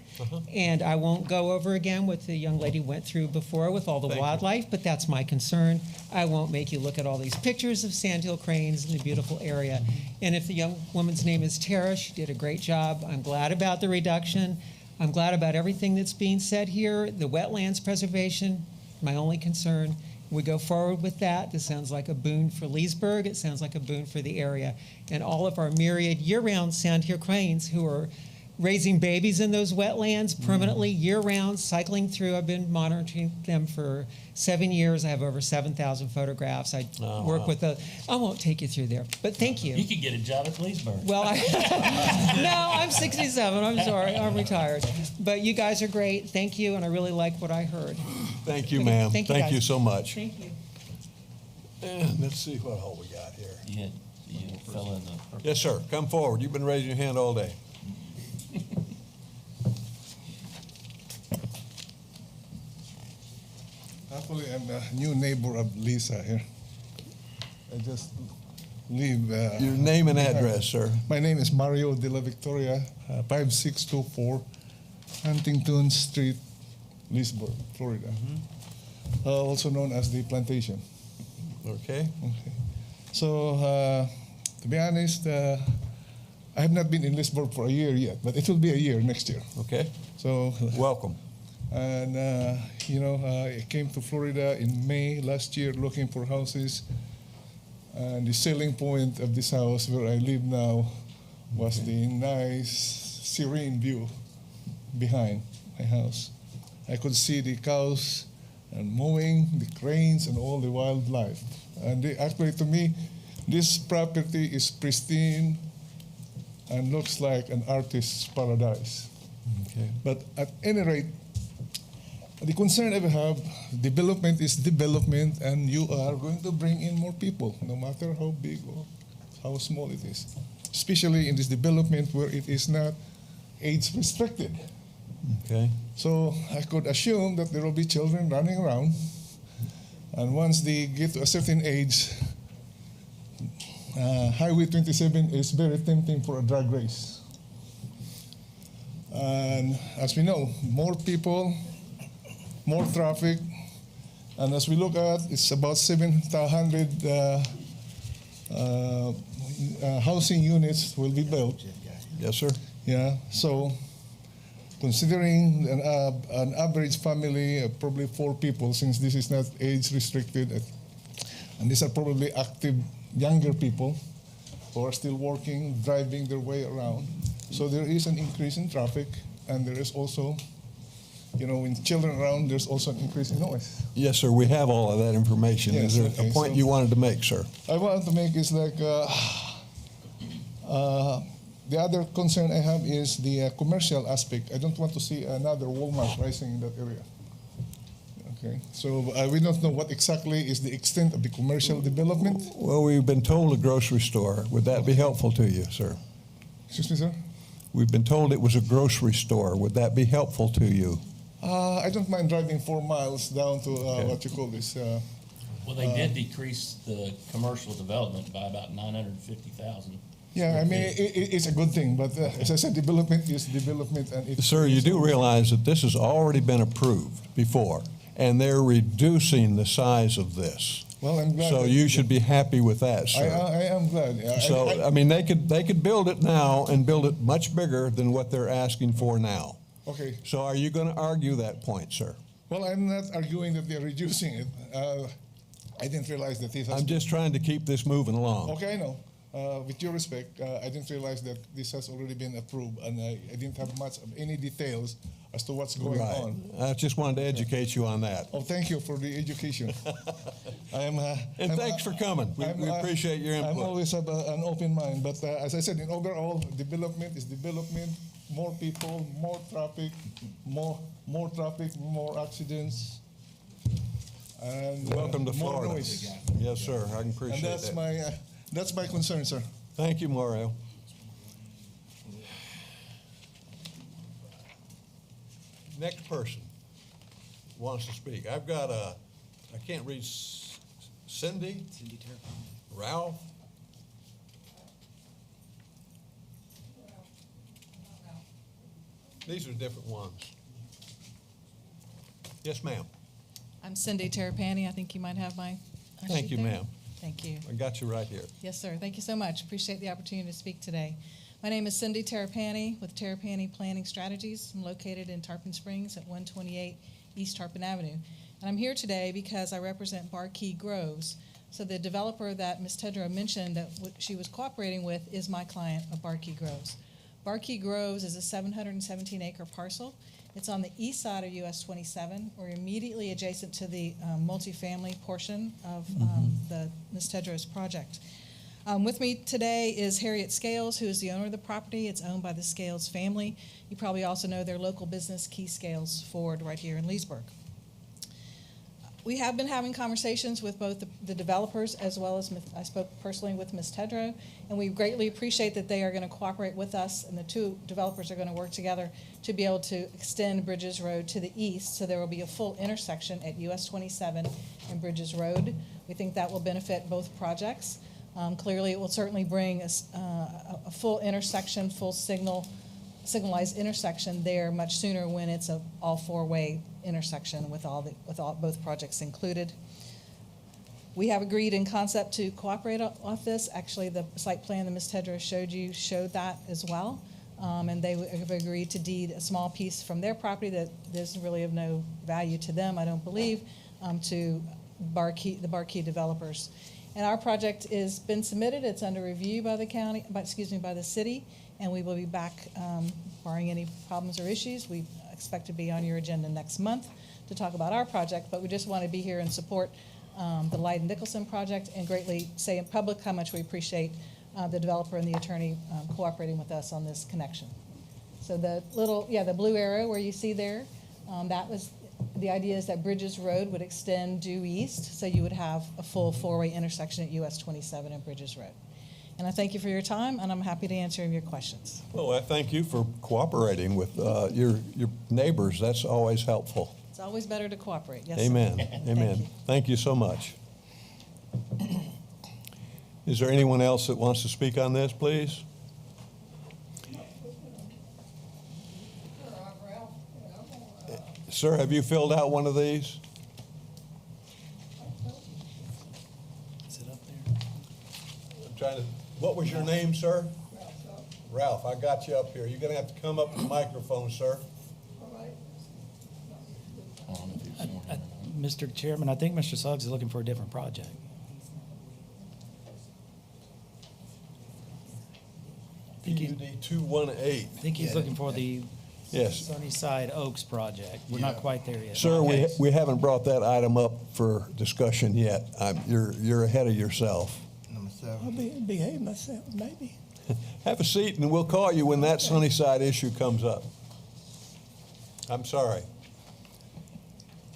[SPEAKER 12] And I won't go over again what the young lady went through before with all the wildlife, but that's my concern. I won't make you look at all these pictures of sandhill cranes and the beautiful area. And if the young woman's name is Tara, she did a great job. I'm glad about the reduction. I'm glad about everything that's being said here, the wetlands preservation, my only concern,
[SPEAKER 18] we go forward with that. This sounds like a boon for Leesburg. It sounds like a boon for the area. And all of our myriad year-round sound here cranes who are raising babies in those wetlands permanently year-round, cycling through. I've been monitoring them for 7 years. I have over 7,000 photographs. I work with I won't take you through there, but thank you.
[SPEAKER 1] You could get a job at Leesburg.
[SPEAKER 18] Well, no, I'm 67. I'm sorry. I'm retired. But you guys are great. Thank you, and I really like what I heard.
[SPEAKER 4] Thank you, ma'am.
[SPEAKER 18] Thank you,
[SPEAKER 4] Thank
[SPEAKER 18] guys.
[SPEAKER 4] you so much.
[SPEAKER 18] Thank you.
[SPEAKER 4] And let's see what all we got here.
[SPEAKER 1] You had the fella in the purple.
[SPEAKER 4] Yes, sir. Come forward. You've been raising your hand all day.
[SPEAKER 7] Actually, I'm a new neighbor of Lisa here. I just live.
[SPEAKER 4] Your name and address, sir.
[SPEAKER 7] My name is Mario de la Victoria, 5624 Huntington Street, Leesburg, Florida. Also known as the Plantation.
[SPEAKER 4] Okay.
[SPEAKER 7] So, to be honest, I have not been in Leesburg for a year yet, but it will be a year next year.
[SPEAKER 4] Okay.
[SPEAKER 7] So,
[SPEAKER 4] welcome.
[SPEAKER 7] And, I came to Florida in May last year looking for houses. And the selling point of this house where I live now was the nice, serene view behind my house. I could see the cows and mowing, the cranes, and all the wildlife. And actually, to me, this property is pristine and looks like an artist's paradise.
[SPEAKER 4] Okay.
[SPEAKER 7] But at any rate, the concern I have, development is development, and you are going to bring in more people, no matter how big or how small it is. Especially in this development where it is not age restricted.
[SPEAKER 4] Okay.
[SPEAKER 7] So I could assume that there will be children running around, and once they get to a certain age, Highway 27 is very tempting for a drag race. And as we know, more people, more traffic, and as we look at, it's about 700 housing units will be built.
[SPEAKER 4] Yes, sir.
[SPEAKER 7] Yeah, so considering an average family of probably 4 people, since this is not age restricted, and these are probably active younger people who are still working, driving their way around. So there is an increase in traffic, and there is also, when children around, there's also an increase in noise.
[SPEAKER 4] Yes, sir. We have all of that information.
[SPEAKER 7] Yes,
[SPEAKER 4] Is there
[SPEAKER 7] okay,
[SPEAKER 4] a point
[SPEAKER 7] so
[SPEAKER 4] you wanted to make, sir?
[SPEAKER 7] I wanted to make is like, the other concern I have is the commercial aspect. I don't want to see another Walmart rising in that area. Okay, so we don't know what exactly is the extent of the commercial development.
[SPEAKER 4] Well, we've been told a grocery store. Would that be helpful to you, sir?
[SPEAKER 7] Excuse me, sir?
[SPEAKER 4] We've been told it was a grocery store. Would that be helpful to you?
[SPEAKER 7] I don't mind driving 4 miles down to what you call this.
[SPEAKER 1] Well, they did decrease the commercial development by about 950,000.
[SPEAKER 7] Yeah, I mean, it's a good thing, but as I said, development is development. And
[SPEAKER 4] Sir, you do realize that this has already been approved before, and they're reducing the size of this.
[SPEAKER 7] Well, I'm glad.
[SPEAKER 4] So you should be happy with that, sir.
[SPEAKER 7] I am glad.
[SPEAKER 4] So, I mean, they could build it now and build it much bigger than what they're asking for now.
[SPEAKER 7] Okay.
[SPEAKER 4] So are you going to argue that point, sir?
[SPEAKER 7] Well, I'm not arguing that they're reducing it. I didn't realize that this has
[SPEAKER 4] I'm just trying to keep this moving along.
[SPEAKER 7] Okay, I know. With your respect, I didn't realize that this has already been approved, and I didn't have much of any details as to what's going
[SPEAKER 4] Right.
[SPEAKER 7] on.
[SPEAKER 4] I just wanted to educate you on that.
[SPEAKER 7] Oh, thank you for the education.
[SPEAKER 4] And thanks for coming. We appreciate your input.
[SPEAKER 7] I'm always have an open mind, but as I said, in overall, development is development. More people, more traffic, more traffic, more accidents. And
[SPEAKER 4] Welcome to
[SPEAKER 7] more
[SPEAKER 4] Florida.
[SPEAKER 7] noise.
[SPEAKER 4] Yes, sir. I can appreciate that.
[SPEAKER 7] That's my concern, sir.
[SPEAKER 4] Thank you, Mario. Next person wants to speak. I've got I can't read, Cindy, Ralph. These are different ones. Yes, ma'am.
[SPEAKER 19] I'm Cindy Terrapini. I think you might have my
[SPEAKER 4] Thank
[SPEAKER 19] sheet
[SPEAKER 4] you,
[SPEAKER 19] there.
[SPEAKER 4] ma'am.
[SPEAKER 19] Thank you.
[SPEAKER 4] I got you right here.
[SPEAKER 19] Yes, sir. Thank you so much. Appreciate the opportunity to speak today. My name is Cindy Terrapini with Terrapini Planning Strategies. I'm located in Tarpon Springs at 128 East Tarpon Avenue. And I'm here today because I represent Barkey Groves. So the developer that Ms. Tedrow mentioned that she was cooperating with is my client of Barkey Groves. Barkey Groves is a 717-acre parcel. It's on the east side of US 27. We're immediately adjacent to the multifamily portion of the Ms. Tedrow's project. With me today is Harriet Scales, who is the owner of the property. It's owned by the Scales family. You probably also know their local business, Key Scales Ford, right here in Leesburg. We have been having conversations with both the developers as well as I spoke personally with Ms. Tedrow, and we greatly appreciate that they are going to cooperate with us, and the two developers are going to work together to be able to extend Bridges Road to the east, so there will be a full intersection at US 27 and Bridges Road. We think that will benefit both projects. Clearly, it will certainly bring a full intersection, full signalized intersection there much sooner when it's a all four-way intersection with both projects included. We have agreed in concept to cooperate off this. Actually, the site plan that Ms. Tedrow showed you showed that as well. And they have agreed to deed a small piece from their property that is really of no value to them, I don't believe, to the Barkey developers. And our project has been submitted. It's under review by the county, by the city, and we will be back, barring any problems or issues. We expect to be on your agenda next month to talk about our project, but we just want to be here and support the Lyndon Nicholson project and greatly say in public how much we appreciate the developer and the attorney cooperating with us on this connection. So the the blue arrow where you see there, that was, the idea is that Bridges Road would extend due east, so you would have a full four-way intersection at US 27 and Bridges Road. And I thank you for your time, and I'm happy to answer your questions.
[SPEAKER 4] Well, I thank you for cooperating with your neighbors. That's always helpful.
[SPEAKER 19] It's always better to cooperate. Yes, sir.
[SPEAKER 4] Amen. Amen. Thank you so much. Is there anyone else that wants to speak on this, please? Sir, have you filled out one of these?
[SPEAKER 6] Is it up there?
[SPEAKER 4] I'm trying to, what was your name, sir? Ralph, I got you up here. You're going to have to come up to the microphone, sir.
[SPEAKER 6] Mr. Chairman, I think Mr. Suggs is looking for a different project.
[SPEAKER 4] PUD 218.
[SPEAKER 6] I think he's looking for the
[SPEAKER 4] Yes.
[SPEAKER 6] Sunnyside Oaks project. We're not quite there yet.
[SPEAKER 4] Sir, we haven't brought that item up for discussion yet. You're ahead of yourself.
[SPEAKER 3] Number 7.
[SPEAKER 11] I'll behave myself, maybe.
[SPEAKER 4] Have a seat, and we'll call you when that Sunnyside issue comes up. I'm sorry.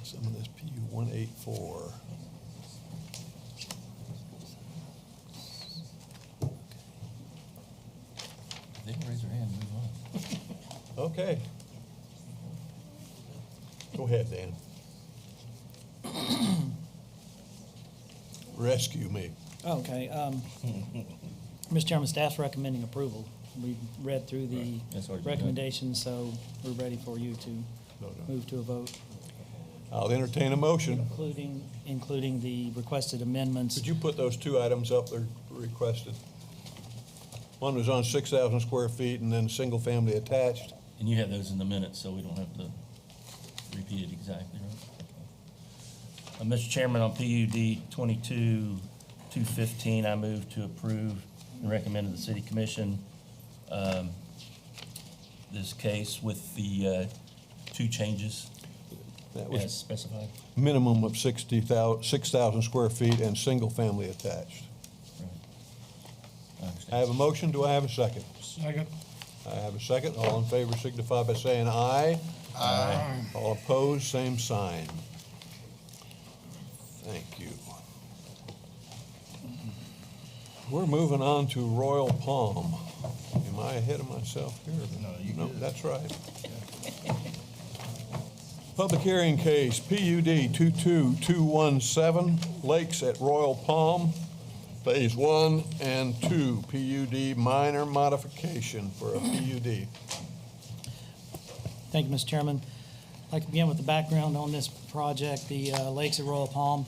[SPEAKER 4] Some of this PU 184.
[SPEAKER 1] They can raise their hand and move on.
[SPEAKER 4] Okay. Go ahead, Dan. Rescue me.
[SPEAKER 6] Okay. Mr. Chairman, staff's recommending approval. We read through the
[SPEAKER 1] That's already been done.
[SPEAKER 6] recommendations, so we're ready for you to move to a vote,
[SPEAKER 4] I'll entertain a motion.
[SPEAKER 6] including the requested amendments.
[SPEAKER 4] Could you put those two items up there requested? One was on 6,000 square feet and then single family attached.
[SPEAKER 1] And you have those in the minutes, so we don't have to repeat it exactly, right? Mr. Chairman, on PUD 22-215, I move to approve and recommend to the City Commission this case with the two changes
[SPEAKER 4] That was
[SPEAKER 1] as specified.
[SPEAKER 4] minimum of 6,000 square feet and single family attached. I have a motion. Do I have a second?
[SPEAKER 2] Second.
[SPEAKER 4] I have a second. All in favor signify by saying aye.
[SPEAKER 3] Aye.
[SPEAKER 4] All opposed, same sign. Thank you. We're moving on to Royal Palm. Am I ahead of myself here?
[SPEAKER 3] No, you
[SPEAKER 4] No,
[SPEAKER 3] good.
[SPEAKER 4] that's right. Public hearing case, PUD 22217, Lakes at Royal Palm, Phase 1 and 2, PUD minor modification for a PUD.
[SPEAKER 6] Thank you, Mr. Chairman. I'd like to begin with the background on this project, the Lakes at Royal Palm.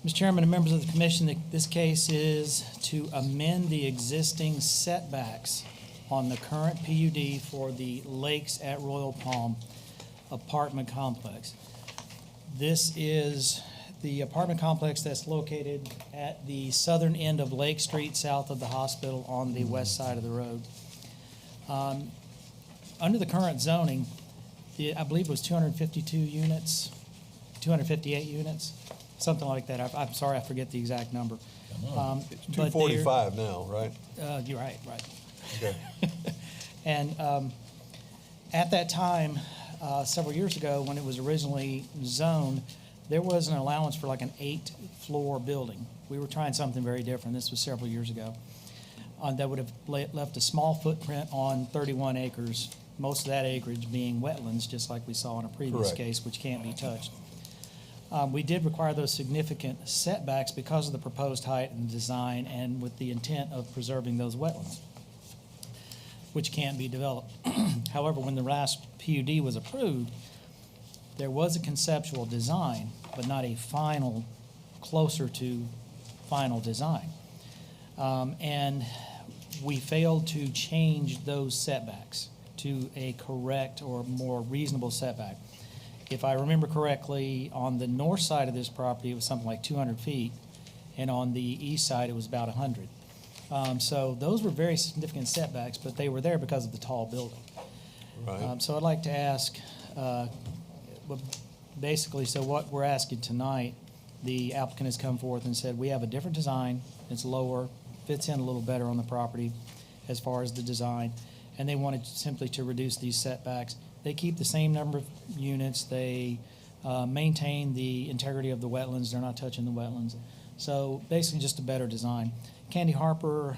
[SPEAKER 6] Mr. Chairman and members of the commission, this case is to amend the existing setbacks on the current PUD for the Lakes at Royal Palm apartment complex. This is the apartment complex that's located at the southern end of Lake Street, south of the hospital on the west side of the road. Under the current zoning, I believe it was 252 units, 258 units, something like that. I'm sorry, I forget the exact number.
[SPEAKER 4] It's 245 now, right?
[SPEAKER 6] You're right.
[SPEAKER 4] Okay.
[SPEAKER 6] And at that time, several years ago, when it was originally zoned, there was an allowance for like an 8-floor building. We were trying something very different. This was several years ago. That would have left a small footprint on 31 acres, most of that acreage being wetlands, just like we saw in a previous
[SPEAKER 4] Correct.
[SPEAKER 6] case, which can't be touched. We did require those significant setbacks because of the proposed height and design and with the intent of preserving those wetlands, which can't be developed. However, when the last PUD was approved, there was a conceptual design, but not a final, closer to final design. And we failed to change those setbacks to a correct or more reasonable setback. If I remember correctly, on the north side of this property, it was something like 200 feet, and on the east side, it was about 100. So those were very significant setbacks, but they were there because of the tall building.
[SPEAKER 4] Right.
[SPEAKER 6] So I'd like to ask, basically, so what we're asking tonight, the applicant has come forth and said, we have a different design, it's lower, fits in a little better on the property as far as the design, and they wanted simply to reduce these setbacks. They keep the same number of units, they maintain the integrity of the wetlands, they're not touching the wetlands. So basically just a better design. Candy Harper,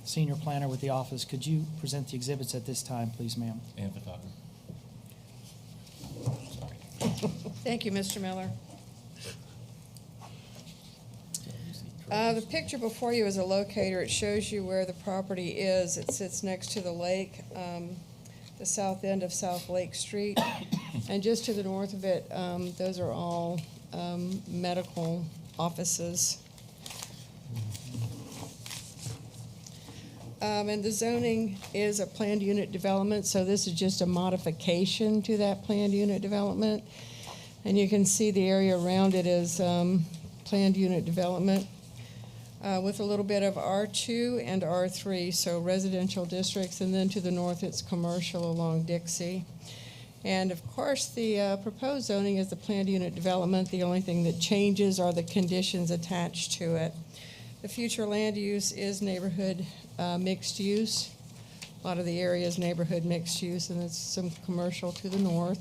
[SPEAKER 6] senior planner with the office, could you present the exhibits at this time, please, ma'am?
[SPEAKER 1] And photographer.
[SPEAKER 9] Thank you, Mr. Miller. The picture before you is a locator. It shows you where the property is. It sits next to the lake, the south end of South Lake Street. And just to the north of it, those are all medical offices. And the zoning is a planned unit development, so this is just a modification to that planned unit development. And you can see the area around it is planned unit development with a little bit of R2 and R3, so residential districts, and then to the north it's commercial along Dixie. And of course, the proposed zoning is the planned unit development. The only thing that changes are the conditions attached to it. The future land use is neighborhood mixed use. A lot of the area is neighborhood mixed use, and there's some commercial to the north.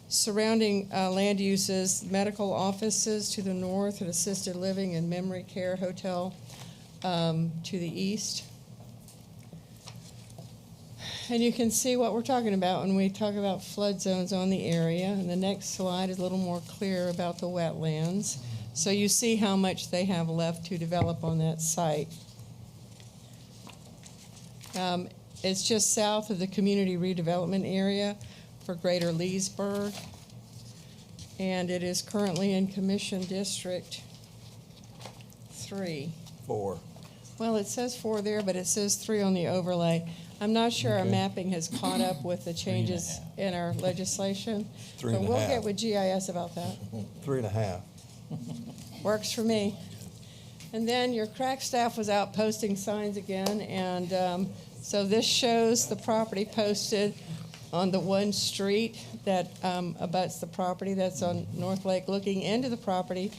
[SPEAKER 9] Surrounding land uses, medical offices to the north, and assisted living and memory care hotel to the east. And you can see what we're talking about when we talk about flood zones on the area. And the next slide is a little more clear about the wetlands. So you see how much they have left to develop on that site. It's just south of the community redevelopment area for Greater Leesburg. And it is currently in Commission District 3.
[SPEAKER 4] 4.
[SPEAKER 9] Well, it says 4 there, but it says 3 on the overlay. I'm not sure our
[SPEAKER 4] Okay.
[SPEAKER 9] mapping has caught up with the changes in our legislation.
[SPEAKER 4] 3
[SPEAKER 9] But
[SPEAKER 4] and a
[SPEAKER 9] we'll
[SPEAKER 4] half.
[SPEAKER 9] get with GIS about that.
[SPEAKER 4] 3.5.
[SPEAKER 9] Works for me. And then your crack staff was out posting signs again, and so this shows the property posted on the one street that abuts the property that's on North Lake looking into the property,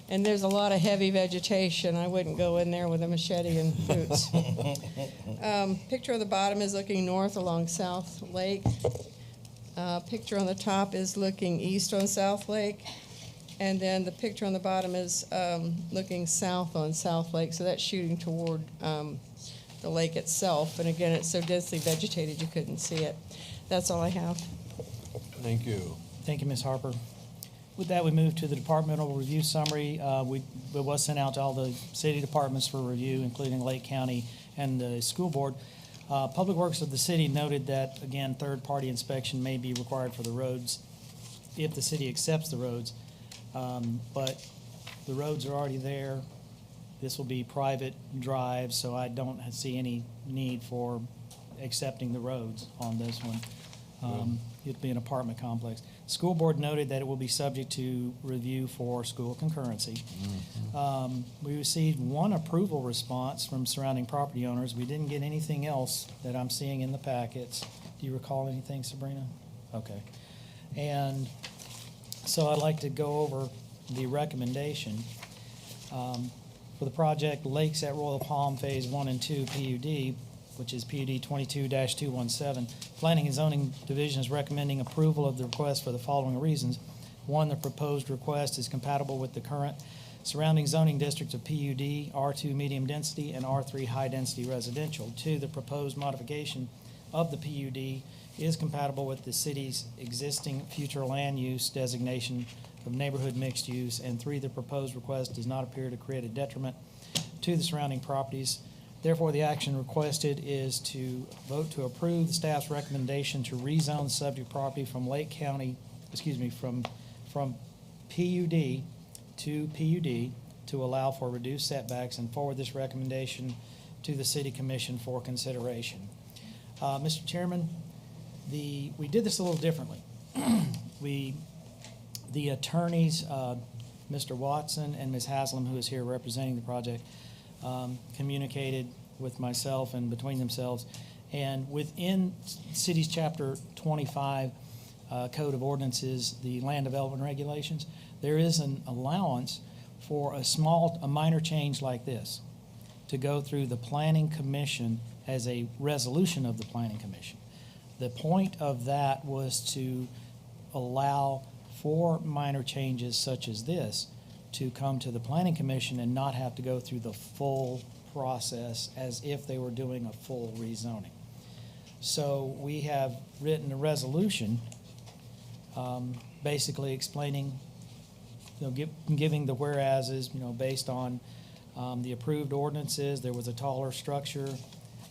[SPEAKER 9] and there's a lot of heavy vegetation. I wouldn't go in there with a machete and boots. Picture of the bottom is looking north along South Lake. Picture on the top is looking east on South Lake. And then the picture on the bottom is looking south on South Lake, so that's shooting toward the lake itself. And again, it's so densely vegetated you couldn't see it. That's all I have.
[SPEAKER 4] Thank you.
[SPEAKER 6] Thank you, Ms. Harper. With that, we move to the departmental review summary. It was sent out to all the city departments for review, including Lake County and the school board. Public Works of the city noted that, again, third-party inspection may be required for the roads if the city accepts the roads. But the roads are already there. This will be private drive, so I don't see any need for accepting the roads on this one. It'd be an apartment complex. School board noted that it will be subject to review for school concurrency. We received one approval response from surrounding property owners. We didn't get anything else that I'm seeing in the packets. Do you recall anything, Sabrina? Okay. And so I'd like to go over the recommendation. For the project Lakes at Royal Palm Phase 1 and 2 PUD, which is PUD 22-217, Planning and Zoning Division is recommending approval of the request for the following reasons. One, the proposed request is compatible with the current surrounding zoning districts of PUD, R2 medium density, and R3 high density residential. Two, the proposed modification of the PUD is compatible with the city's existing future land use designation of neighborhood mixed use. And three, the proposed request does not appear to create a detriment to the surrounding properties. Therefore, the action requested is to vote to approve the staff's recommendation to rezone the subject property from Lake County, from PUD to PUD to allow for reduced setbacks, and forward this recommendation to the City Commission for consideration. Mr. Chairman, we did this a little differently. The attorneys, Mr. Watson and Ms. Haslam, who is here representing the project, communicated with myself and between themselves. And within City's Chapter 25 Code of Ordinances, the Land Development Regulations, there is an allowance for a minor change like this to go through the Planning Commission as a resolution of the Planning Commission. The point of that was to allow for minor changes such as this to come to the Planning Commission and not have to go through the full process as if they were doing a full rezoning. So we have written a resolution basically explaining, giving the whereases, based on the approved ordinances. There was a taller structure.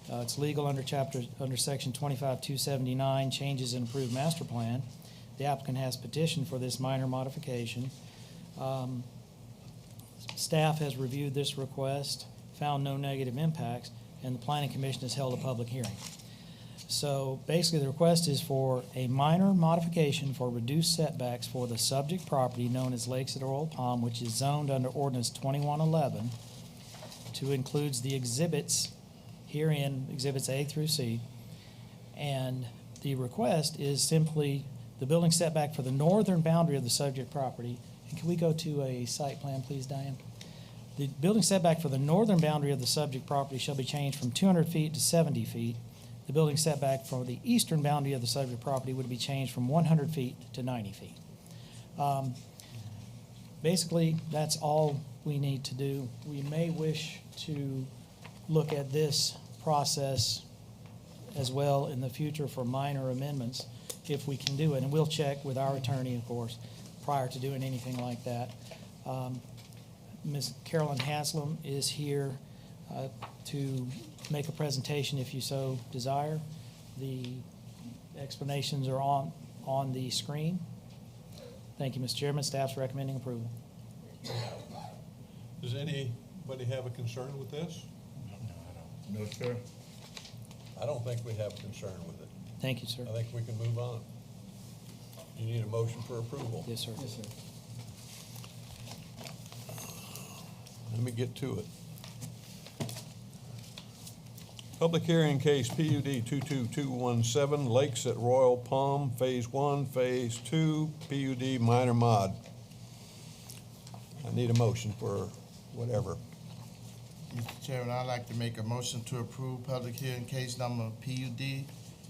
[SPEAKER 6] It's legal under section 25-279, changes in approved master plan. The applicant has petitioned for this minor modification. Staff has reviewed this request, found no negative impacts, and the Planning Commission has held a public hearing. So basically the request is for a minor modification for reduced setbacks for the subject property known as Lakes at Royal Palm, which is zoned under Ordinance 2111 to include the exhibits herein, Exhibits A through C. And the request is simply the building setback for the northern boundary of the subject property. And can we go to a site plan, please, Diane? The building setback for the northern boundary of the subject property shall be changed from 200 feet to 70 feet. The building setback for the eastern boundary of the subject property would be changed from 100 feet to 90 feet. Basically, that's all we need to do. We may wish to look at this process as well in the future for minor amendments if we can do it. And we'll check with our attorney, of course, prior to doing anything like that. Ms. Carolyn Haslam is here to make a presentation if you so desire. The explanations are on the screen. Thank you, Mr. Chairman. Staff's recommending approval.
[SPEAKER 4] Does anybody have a concern with this?
[SPEAKER 3] No, sir.
[SPEAKER 4] I don't think we have a concern with it.
[SPEAKER 6] Thank you, sir.
[SPEAKER 4] I think we can move on. You need a motion for approval.
[SPEAKER 6] Yes, sir.
[SPEAKER 16] Yes, sir.
[SPEAKER 4] Let me get to it. Public hearing case PUD 22217, Lakes at Royal Palm, Phase 1, Phase 2, PUD minor mod. I need a motion for whatever.
[SPEAKER 3] Mr. Chairman, I'd like to make a motion to approve public hearing case number PUD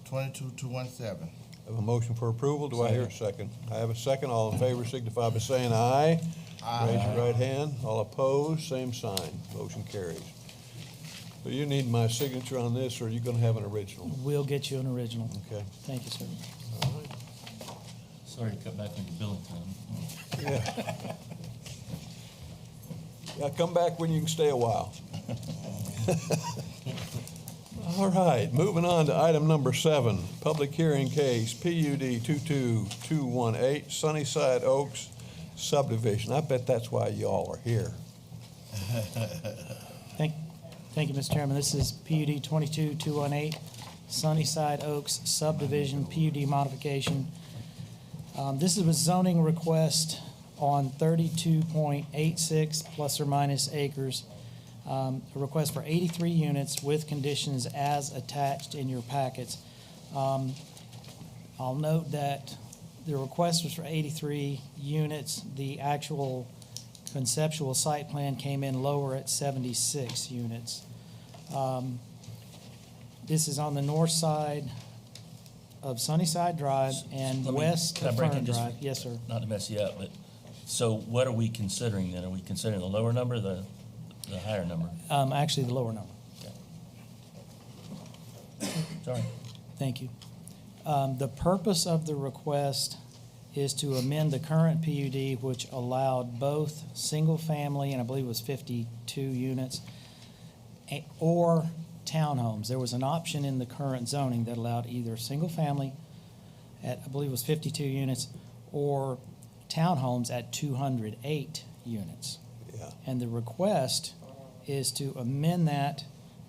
[SPEAKER 3] 22217.
[SPEAKER 4] I have a motion for approval. Do I hear a second? I have a second. All in favor signify by saying aye.
[SPEAKER 3] Aye.
[SPEAKER 4] Raise your right hand. All opposed, same sign. Motion carries. So you need my signature on this, or are you going to have an original?
[SPEAKER 6] We'll get you an original.
[SPEAKER 4] Okay.
[SPEAKER 6] Thank you, sir.
[SPEAKER 4] All right.
[SPEAKER 1] Sorry to cut back on your billing time.
[SPEAKER 4] Yeah. Yeah, come back when you can stay a while. All right, moving on to item number 7, public hearing case PUD 22218, Sunnyside Oaks Subdivision. I bet that's why y'all are here.
[SPEAKER 6] Thank you, Mr. Chairman. This is PUD 22218, Sunnyside Oaks Subdivision, PUD modification. This is a zoning request on 32.86 plus or minus acres. A request for 83 units with conditions as attached in your packets. I'll note that the request was for 83 units. The actual conceptual site plan came in lower at 76 units. This is on the north side of Sunnyside Drive and
[SPEAKER 1] Let me-
[SPEAKER 6] west
[SPEAKER 1] can I
[SPEAKER 6] of
[SPEAKER 1] break
[SPEAKER 6] Fern
[SPEAKER 1] in just-
[SPEAKER 6] Drive. Yes, sir.
[SPEAKER 1] Not to mess you up, but, so what are we considering then? Are we considering the lower number, or the higher number?
[SPEAKER 6] Actually, the lower number.
[SPEAKER 1] Sorry.
[SPEAKER 6] Thank you. The purpose of the request is to amend the current PUD, which allowed both single-family, and I believe it was 52 units, or townhomes. There was an option in the current zoning that allowed either single-family at, I believe it was 52 units, or townhomes at 208 units.
[SPEAKER 4] Yeah.
[SPEAKER 6] And the request is to amend that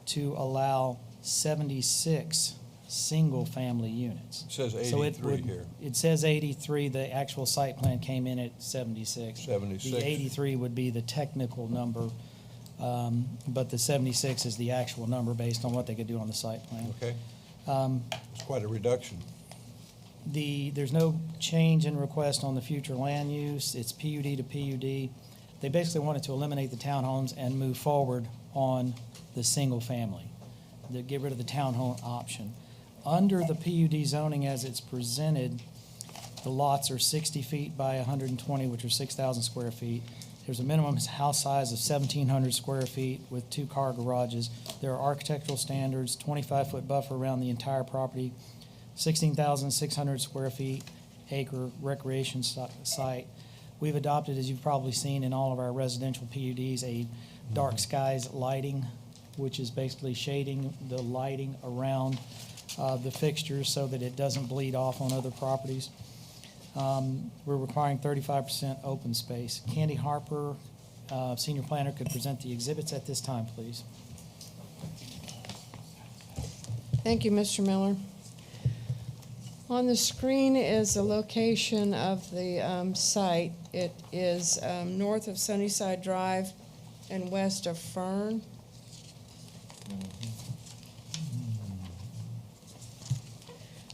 [SPEAKER 6] to allow 76 single-family units.
[SPEAKER 4] It says
[SPEAKER 6] So
[SPEAKER 4] 83 here.
[SPEAKER 6] It says 83, the actual site plan came in at 76.
[SPEAKER 4] 76.
[SPEAKER 6] The 83 would be the technical number, but the 76 is the actual number based on what they could do on the site plan.
[SPEAKER 4] Okay. It's quite a reduction.
[SPEAKER 6] There's no change in request on the future land use. It's PUD to PUD. They basically wanted to eliminate the townhomes and move forward on the single family. They get rid of the townhome option. Under the PUD zoning as it's presented, the lots are 60 feet by 120, which are 6,000 square feet. There's a minimum house size of 1,700 square feet with 2-car garages. There are architectural standards, 25-foot buffer around the entire property, 16,600 square feet, acre recreation site. We've adopted, as you've probably seen in all of our residential PUDs, a dark skies lighting, which is basically shading the lighting around the fixtures so that it doesn't bleed off on other properties. We're requiring 35% open space. Candy Harper, senior planner, could present the exhibits at this time, please.
[SPEAKER 9] Thank you, Mr. Miller. On the screen is the location of the site. It is north of Sunnyside Drive and west of Fern.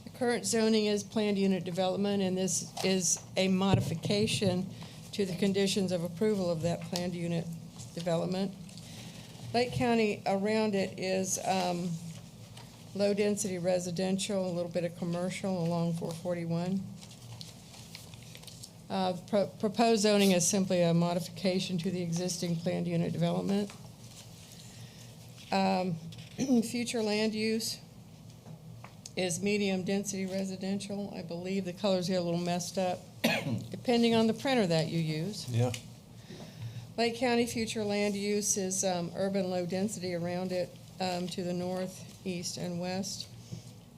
[SPEAKER 9] The current zoning is planned unit development, and this is a modification to the conditions of approval of that planned unit development. Lake County around it is low-density residential, a little bit of commercial along 441. Proposed zoning is simply a modification to the existing planned unit development. Future land use is medium-density residential. I believe the colors here are a little messed up, depending on the printer that you use.
[SPEAKER 4] Yeah.
[SPEAKER 9] Lake County future land use is urban low-density around it to the north, east, and west.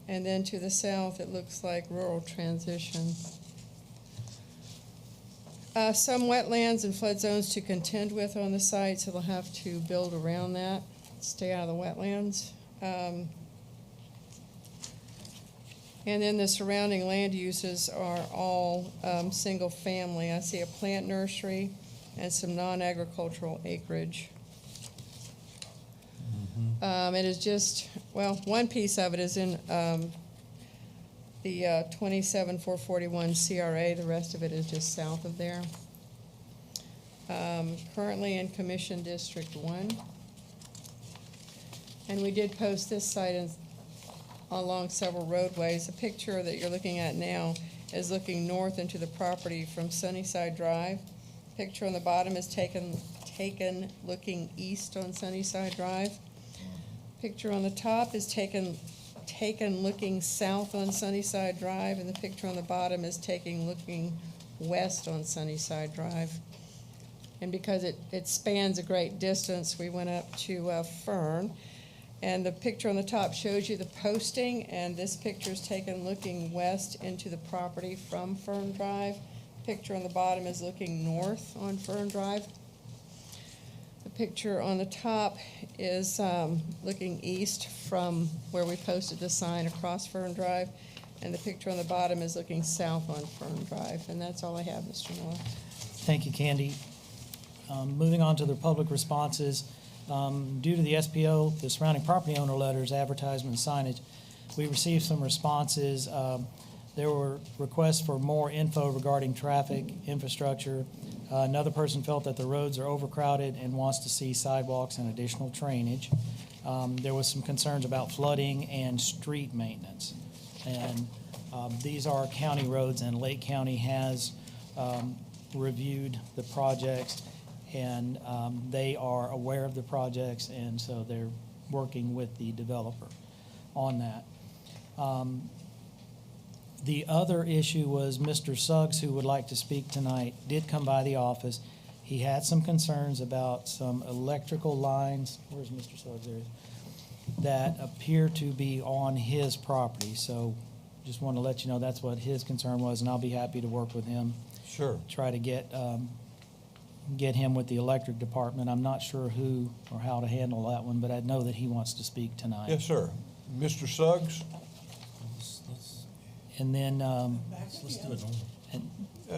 [SPEAKER 9] And then to the south, it looks like rural transition. Some wetlands and flood zones to contend with on the site, so they'll have to build around that, stay out of the wetlands. And then the surrounding land uses are all single family. I see a plant nursery and some non-agricultural acreage. It is just, well, one piece of it is in the 27441 CRA. The rest of it is just south of there. Currently in Commission District 1. And we did post this site along several roadways. The picture that you're looking at now is looking north into the property from Sunnyside Drive. Picture on the bottom is taken looking east on Sunnyside Drive. Picture on the top is taken looking south on Sunnyside Drive, and the picture on the bottom is taken looking west on Sunnyside Drive. And because it spans a great distance, we went up to Fern. And the picture on the top shows you the posting, and this picture is taken looking west into the property from Fern Drive. Picture on the bottom is looking north on Fern Drive. The picture on the top is looking east from where we posted the sign across Fern Drive. And the picture on the bottom is looking south on Fern Drive, and that's all I have, Mr. Miller.
[SPEAKER 6] Thank you, Candy. Moving on to the public responses, due to the SPO, the surrounding property owner letters, advertisement, and signage, we received some responses. There were requests for more info regarding traffic, infrastructure. Another person felt that the roads are overcrowded and wants to see sidewalks and additional drainage. There was some concerns about flooding and street maintenance. And these are county roads, and Lake County has reviewed the projects, and they are aware of the projects, and so they're working with the developer on that. The other issue was Mr. Suggs, who would like to speak tonight, did come by the office. He had some concerns about some electrical lines, where's Mr. Suggs there, that appear to be on his property. So just want to let you know that's what his concern was, and I'll be happy to work with him.
[SPEAKER 4] Sure.
[SPEAKER 6] Try to get him with the electric department. I'm not sure who or how to handle that one, but I know that he wants to speak tonight.
[SPEAKER 4] Yes, sir. Mr. Suggs?
[SPEAKER 6] And then,
[SPEAKER 1] Let's do it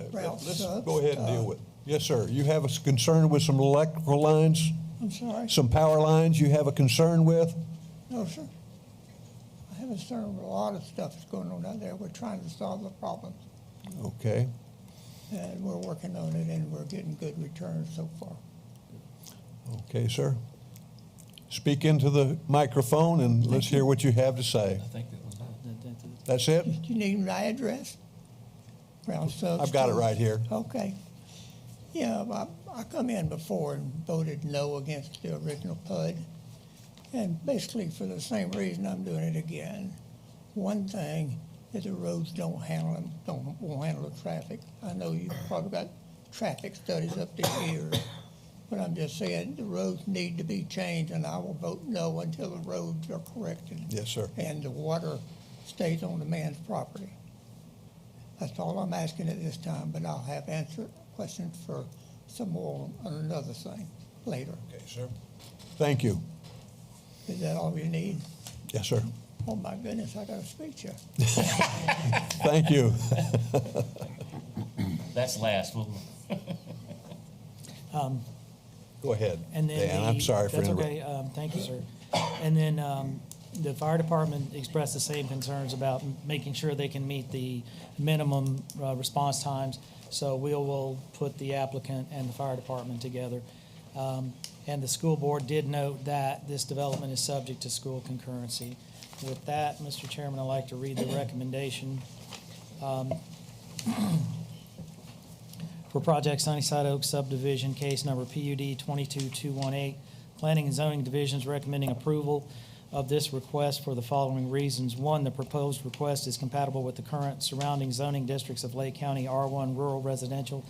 [SPEAKER 1] normal.
[SPEAKER 4] Let's go ahead and deal with it. Yes, sir. You have a concern with some electrical lines?
[SPEAKER 20] I'm sorry?
[SPEAKER 4] Some power lines you have a concern with?
[SPEAKER 20] No, sir. I have a concern with a lot of stuff that's going on out there. We're trying to solve the problems,
[SPEAKER 4] Okay.
[SPEAKER 20] and we're working on it, and we're getting good returns so far.
[SPEAKER 4] Okay, sir. Speak into the microphone and let's hear what you have to say.
[SPEAKER 1] I think that was it.
[SPEAKER 4] That's it?
[SPEAKER 20] Do you need my address? Brown Suggs.
[SPEAKER 4] I've got it right here.
[SPEAKER 20] Okay. Yeah, I come in before and voted no against the original PUD, and basically for the same reason I'm doing it again. One thing is the roads won't handle the traffic. I know you've probably got traffic studies up to here, but I'm just saying the roads need to be changed, and I will vote no until the roads are corrected.
[SPEAKER 4] Yes, sir.
[SPEAKER 20] And the water stays on the man's property. That's all I'm asking at this time, but I'll have questions for some more on another thing later.
[SPEAKER 4] Okay, sir. Thank you.
[SPEAKER 20] Is that all you need?
[SPEAKER 4] Yes, sir.
[SPEAKER 20] Oh, my goodness, I got a speech here.
[SPEAKER 4] Thank you.
[SPEAKER 1] That's last.
[SPEAKER 4] Go ahead,
[SPEAKER 6] And then
[SPEAKER 4] Dan. I'm sorry for
[SPEAKER 6] that's
[SPEAKER 4] interrupting.
[SPEAKER 6] okay. Thank you, sir. And then the fire department expressed the same concerns about making sure they can meet the minimum response times. So we'll put the applicant and the fire department together. And the school board did note that this development is subject to school concurrency. With that, Mr. Chairman, I'd like to read the recommendation. For project Sunnyside Oaks subdivision, case number PUD 22218, Planning and Zoning Division is recommending approval of this request for the following reasons. One, the proposed request is compatible with the current surrounding zoning districts of Lake County R1 Rural Residential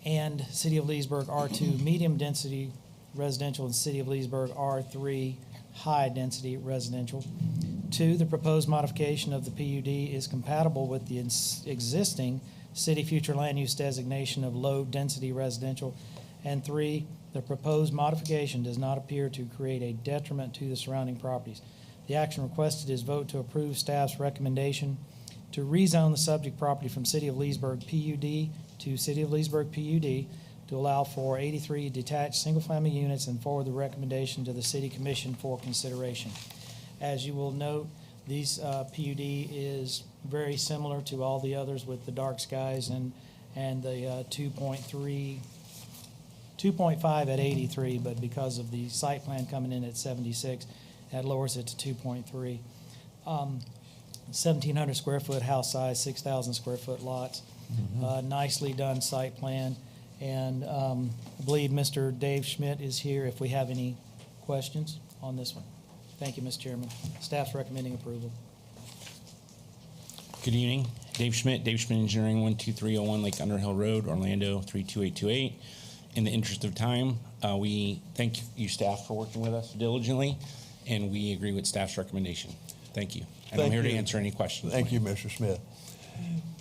[SPEAKER 6] and City of Leesburg R2 Medium Density Residential and City of Leesburg R3 High Density Residential. Two, the proposed modification of the PUD is compatible with the existing city future land use designation of low density residential. And three, the proposed modification does not appear to create a detriment to the surrounding properties. The action requested is vote to approve staff's recommendation to rezone the subject property from City of Leesburg PUD to City of Leesburg PUD to allow for 83 detached single-family units and forward the recommendation to the City Commission for consideration. As you will note, these PUD is very similar to all the others with the dark skies and the 2.5 at 83, but because of the site plan coming in at 76, that lowers it to 2.3. 1,700 square foot house size, 6,000 square foot lots. Nicely done site plan. And I believe Mr. Dave Schmidt is here if we have any questions on this one. Thank you, Mr. Chairman. Staff's recommending approval.
[SPEAKER 21] Good evening. Dave Schmidt Engineering, 12301 Lake Underhill Road, Orlando 32828. In the interest of time, we thank you staff for working with us diligently, and we agree with staff's recommendation. Thank you. And I'm here to answer any questions.
[SPEAKER 4] Thank you, Mr. Smith.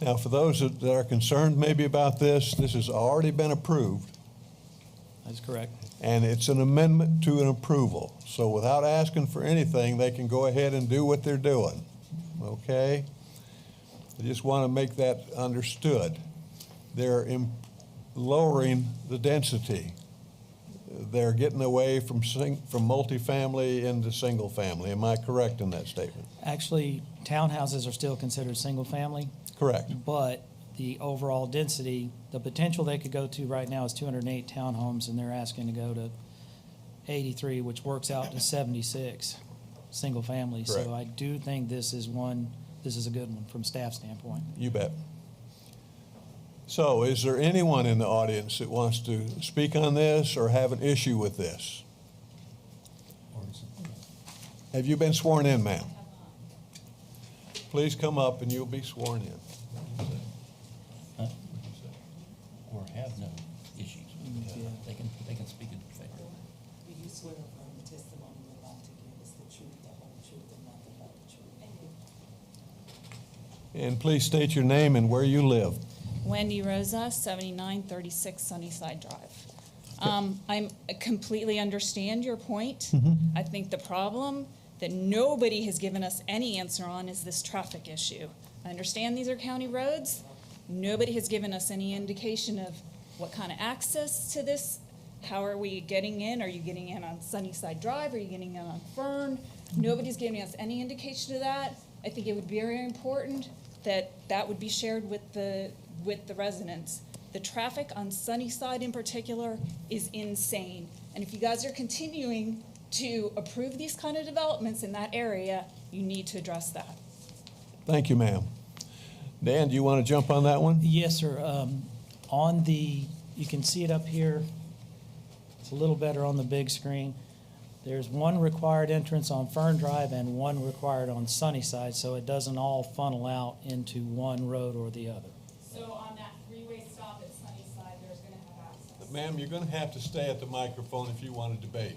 [SPEAKER 4] Now, for those that are concerned maybe about this has already been approved.
[SPEAKER 6] That's correct.
[SPEAKER 4] And it's an amendment to an approval. So without asking for anything, they can go ahead and do what they're doing. Okay? I just want to make that understood. They're lowering the density. They're getting away from multifamily into single family. Am I correct in that statement?
[SPEAKER 6] Actually, townhouses are still considered single-family.
[SPEAKER 4] Correct.
[SPEAKER 6] But the overall density, the potential they could go to right now is 208 townhomes, and they're asking to go to 83, which works out to 76 single family.
[SPEAKER 4] Correct.
[SPEAKER 6] So I do think this is a good one from staff standpoint.
[SPEAKER 4] You bet. So is there anyone in the audience that wants to speak on this or have an issue with this? Have you been sworn in, ma'am? Please come up and you'll be sworn in.
[SPEAKER 1] Huh? Or have no issues. They can speak in favor.
[SPEAKER 8] Do you swear affirm the testimony you're about to give is the truth, the whole truth, and nothing but the truth?
[SPEAKER 4] And please state your name and where you live.
[SPEAKER 13] Wendy Rosa, 7936 Sunnyside Drive. I completely understand your point. I think the problem that nobody has given us any answer on is this traffic issue. I understand these are county roads. Nobody has given us any indication of what kind of access to this. How are we getting in? Are you getting in on Sunnyside Drive? Are you getting in on Fern? Nobody's giving us any indication of that. I think it would be very important that that would be shared with the residents. The traffic on Sunnyside in particular is insane. And if you guys are continuing to approve these kind of developments in that area, you need to address that.
[SPEAKER 4] Thank you, ma'am. Dan, do you want to jump on that one?
[SPEAKER 6] Yes, sir. You can see it up here. It's a little better on the big screen. There's one required entrance on Fern Drive and one required on Sunnyside, so it doesn't all funnel out into one road or the other.
[SPEAKER 13] So on that freeway stop at Sunnyside, there's going to have access.
[SPEAKER 4] Ma'am, you're going to have to stay at the microphone if you want to debate.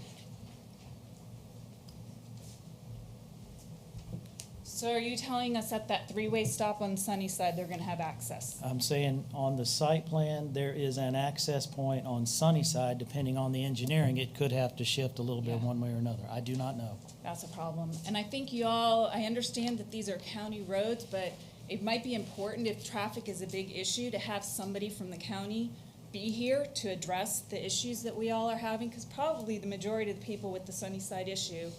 [SPEAKER 13] So are you telling us at that three-way stop on Sunnyside, they're going to have access?
[SPEAKER 6] I'm saying on the site plan, there is an access point on Sunnyside. Depending on the engineering, it could have to shift a little bit one way or another. I do not know.
[SPEAKER 13] That's a problem. And I think I understand that these are county roads, but it might be important if traffic is a big issue to have somebody from the county be here to address the issues that we all are having, because probably the majority of the people with the Sunnyside issue,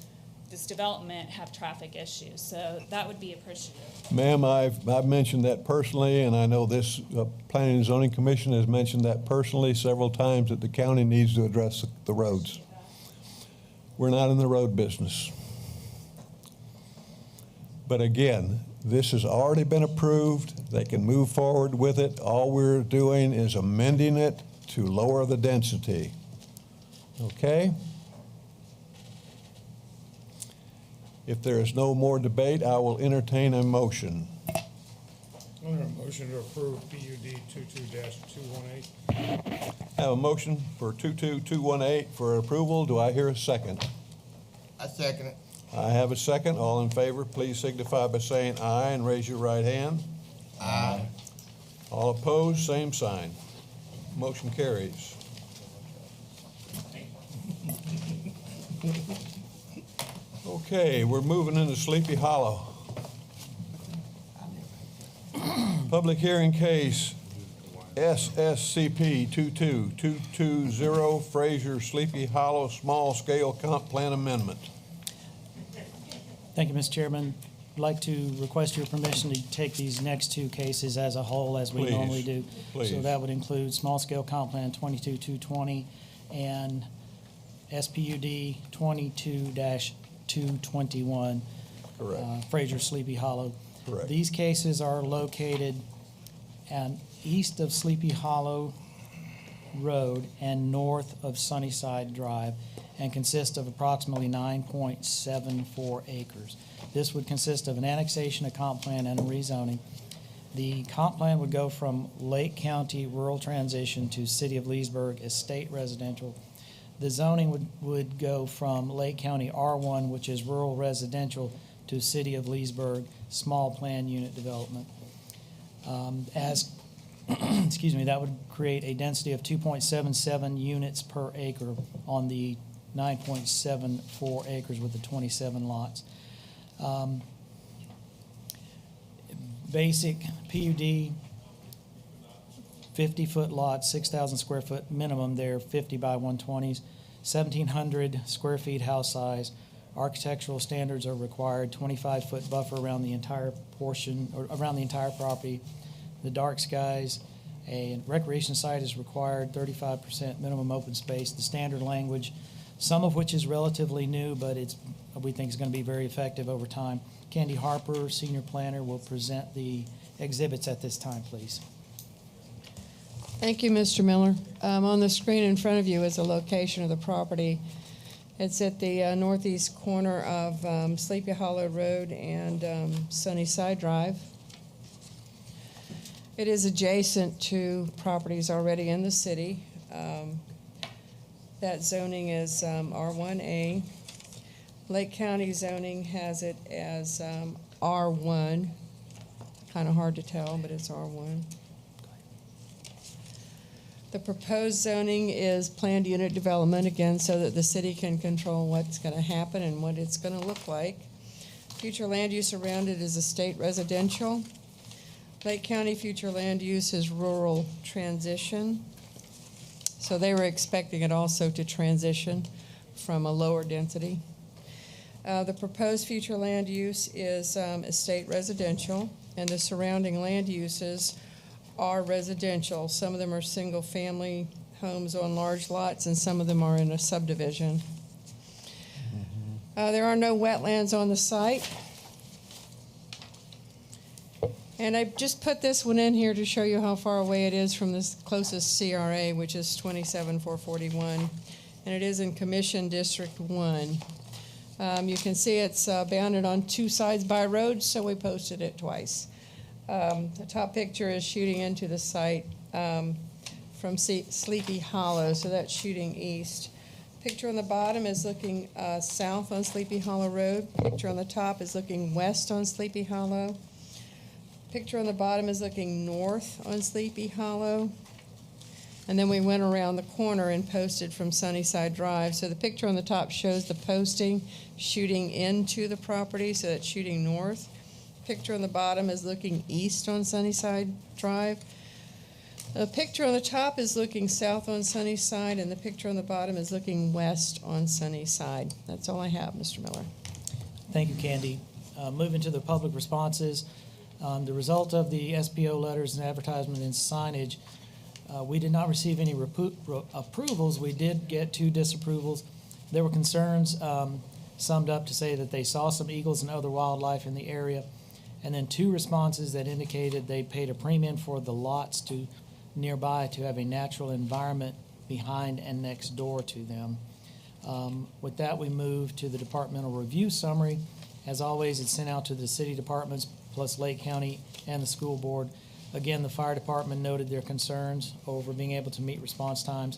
[SPEAKER 13] this development, have traffic issues. So that would be appreciative.
[SPEAKER 4] Ma'am, I've mentioned that personally, and I know this Planning and Zoning Commission has mentioned that personally several times, that the county needs to address the roads. We're not in the road business. But again, this has already been approved. They can move forward with it. All we're doing is amending it to lower the density. Okay? If there is no more debate, I will entertain a motion.
[SPEAKER 2] Under a motion to approve PUD 22-218.
[SPEAKER 4] I have a motion for 22218 for approval. Do I hear a second?
[SPEAKER 3] I second it.
[SPEAKER 4] I have a second. All in favor, please signify by saying aye and raise your right hand.
[SPEAKER 3] Aye.
[SPEAKER 4] All opposed, same sign. Motion carries. Okay, we're moving into Sleepy Hollow. Public hearing case Sscp 22220 Fraser Sleepy Hollow Small Scale Comp Plan Amendment.
[SPEAKER 6] Thank you, Mr. Chairman. I'd like to request your permission to take these next two cases as a whole, as we
[SPEAKER 4] Please.
[SPEAKER 6] normally do.
[SPEAKER 4] Please.
[SPEAKER 6] So that would include Small Scale Comp Plan 22220 and SPUD 22-221.
[SPEAKER 4] Correct.
[SPEAKER 6] Fraser Sleepy Hollow.
[SPEAKER 4] Correct.
[SPEAKER 6] These cases are located east of Sleepy Hollow Road and north of Sunnyside Drive, and consist of approximately 9.74 acres. This would consist of an annexation, a comp plan, and a rezoning. The comp plan would go from Lake County Rural Transition to City of Leesburg Estate Residential. The zoning would go from Lake County R1, which is Rural Residential, to City of Leesburg Small Plan Unit Development. Excuse me, that would create a density of 2.77 units per acre on the 9.74 acres with the 27 lots. basic PUD, 50-foot lots, 6,000 square foot minimum there, 50 by 120s, 1,700 square feet house size. Architectural standards are required, 25-foot buffer around the entire portion, or around the entire property. The dark skies, a recreation site is required, 35% minimum open space. The standard language, some of which is relatively new, but we think is going to be very effective over time. Candy Harper, senior planner, will present the exhibits at this time, please.
[SPEAKER 9] Thank you, Mr. Miller. On the screen in front of you is a location of the property. It's at the northeast corner of Sleepy Hollow Road and Sunnyside Drive. It is adjacent to properties already in the city. That zoning is R1A. Lake County zoning has it as R1. Kind of hard to tell, but it's R1. The proposed zoning is planned unit development, again, so that the city can control what's going to happen and what it's going to look like. Future land use around it is estate residential. Lake County future land use is rural transition. So they were expecting it also to transition from a lower density. The proposed future land use is estate residential, and the surrounding land uses are residential. Some of them are single-family homes on large lots, and some of them are in a subdivision. There are no wetlands on the site. And I just put this one in here to show you how far away it is from this closest CRA, which is 27,441, and it is in Commission District 1. You can see it's bounded on two sides by roads, so we posted it twice. The top picture is shooting into the site from Sleepy Hollow, so that's shooting east. Picture on the bottom is looking south on Sleepy Hollow Road. Picture on the top is looking west on Sleepy Hollow. Picture on the bottom is looking north on Sleepy Hollow. And then we went around the corner and posted from Sunnyside Drive. So the picture on the top shows the posting shooting into the property, so that's shooting north. Picture on the bottom is looking east on Sunnyside Drive. The picture on the top is looking south on Sunnyside, and the picture on the bottom is looking west on Sunnyside. That's all I have, Mr. Miller.
[SPEAKER 6] Thank you, Candy. Moving to the public responses. The result of the SPO letters and advertisement and signage, we did not receive any approvals. We did get 2 disapprovals. There were concerns summed up to say that they saw some eagles and other wildlife in the area, and then 2 responses that indicated they paid a premium for the lots to nearby to have a natural environment behind and next door to them. With that, we move to the departmental review summary. As always, it's sent out to the city departments plus Lake County and the school board. Again, the fire department noted their concerns over being able to meet response times,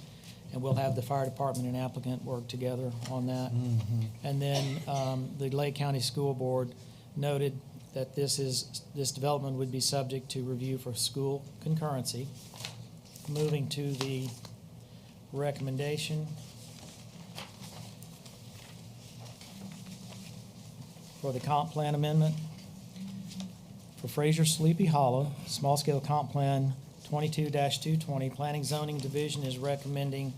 [SPEAKER 6] and we'll have the fire department and applicant work together on that. And then the Lake County School Board noted that this development would be subject to review for school concurrency. Moving to the recommendation for the comp plan amendment. For Fraser Sleepy Hollow, small-scale comp plan 22-220, Planning Zoning Division is recommending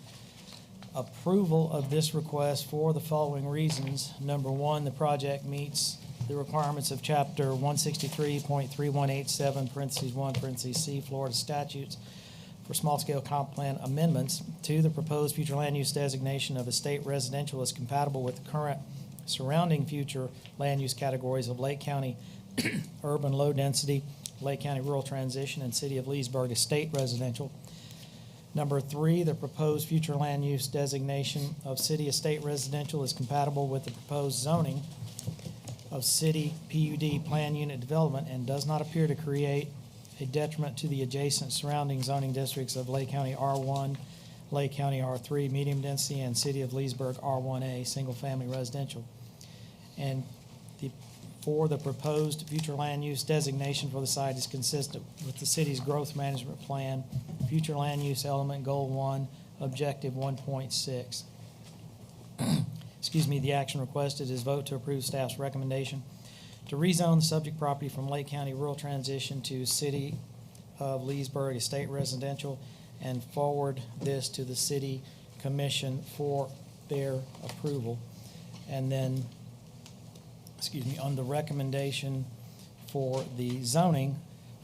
[SPEAKER 6] approval of this request for the following reasons. Number 1, the project meets the requirements of Chapter 163.3187, parentheses 1, parentheses C, Florida statutes for small-scale comp plan amendments. 2, the proposed future land use designation of estate residential is compatible with the current surrounding future land use categories of Lake County urban low density, Lake County rural transition, and City of Leesburg estate residential. Number 3, the proposed future land use designation of city estate residential is compatible with the proposed zoning of city PUD plan unit development and does not appear to create a detriment to the adjacent surrounding zoning districts of Lake County R1, Lake County R3 medium density, and City of Leesburg R1A single family residential. And the proposed future land use designation for the site is consistent with the city's growth management plan, future land use element goal 1, objective 1.6. Excuse me, the action requested is vote to approve staff's recommendation to rezone the subject property from Lake County Rural Transition to City of Leesburg Estate Residential and forward this to the City Commission for their approval. And then, on the recommendation for the zoning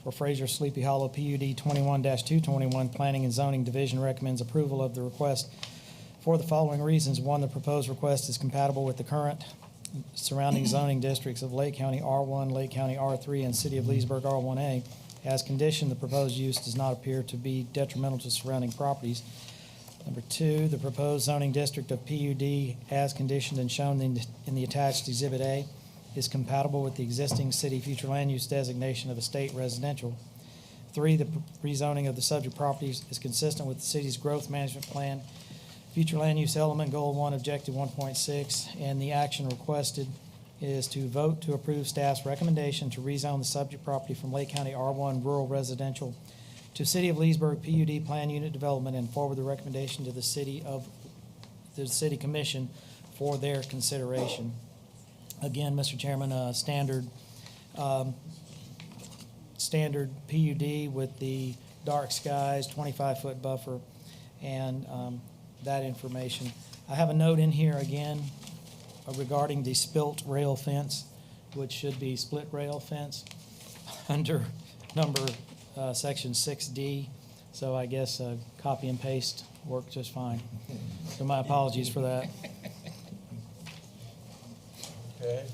[SPEAKER 6] for Fraser Sleepy Hollow PUD 21-221, Planning and Zoning Division recommends approval of the request for the following reasons. One, the proposed request is compatible with the current surrounding zoning districts of Lake County R1, Lake County R3, and City of Leesburg R1A. As conditioned, the proposed use does not appear to be detrimental to surrounding properties. Number two, the proposed zoning district of PUD, as conditioned and shown in the attached Exhibit A, is compatible with the existing city future land use designation of estate residential. Three, the rezoning of the subject properties is consistent with the city's growth management plan, future land use element, Goal 1, Objective 1.6, and the action requested is to vote to approve staff's recommendation to rezone the subject property from Lake County R1 Rural Residential to City of Leesburg PUD Plan Unit Development and forward the recommendation to the City Commission for their consideration. Again, Mr. Chairman, standard PUD with the dark skies, 25-foot buffer, and that information. I have a note in here again regarding the spilt rail fence, which should be split rail fence under section 6D. So I guess copy and paste worked just fine. So my apologies for that.
[SPEAKER 4] Okay.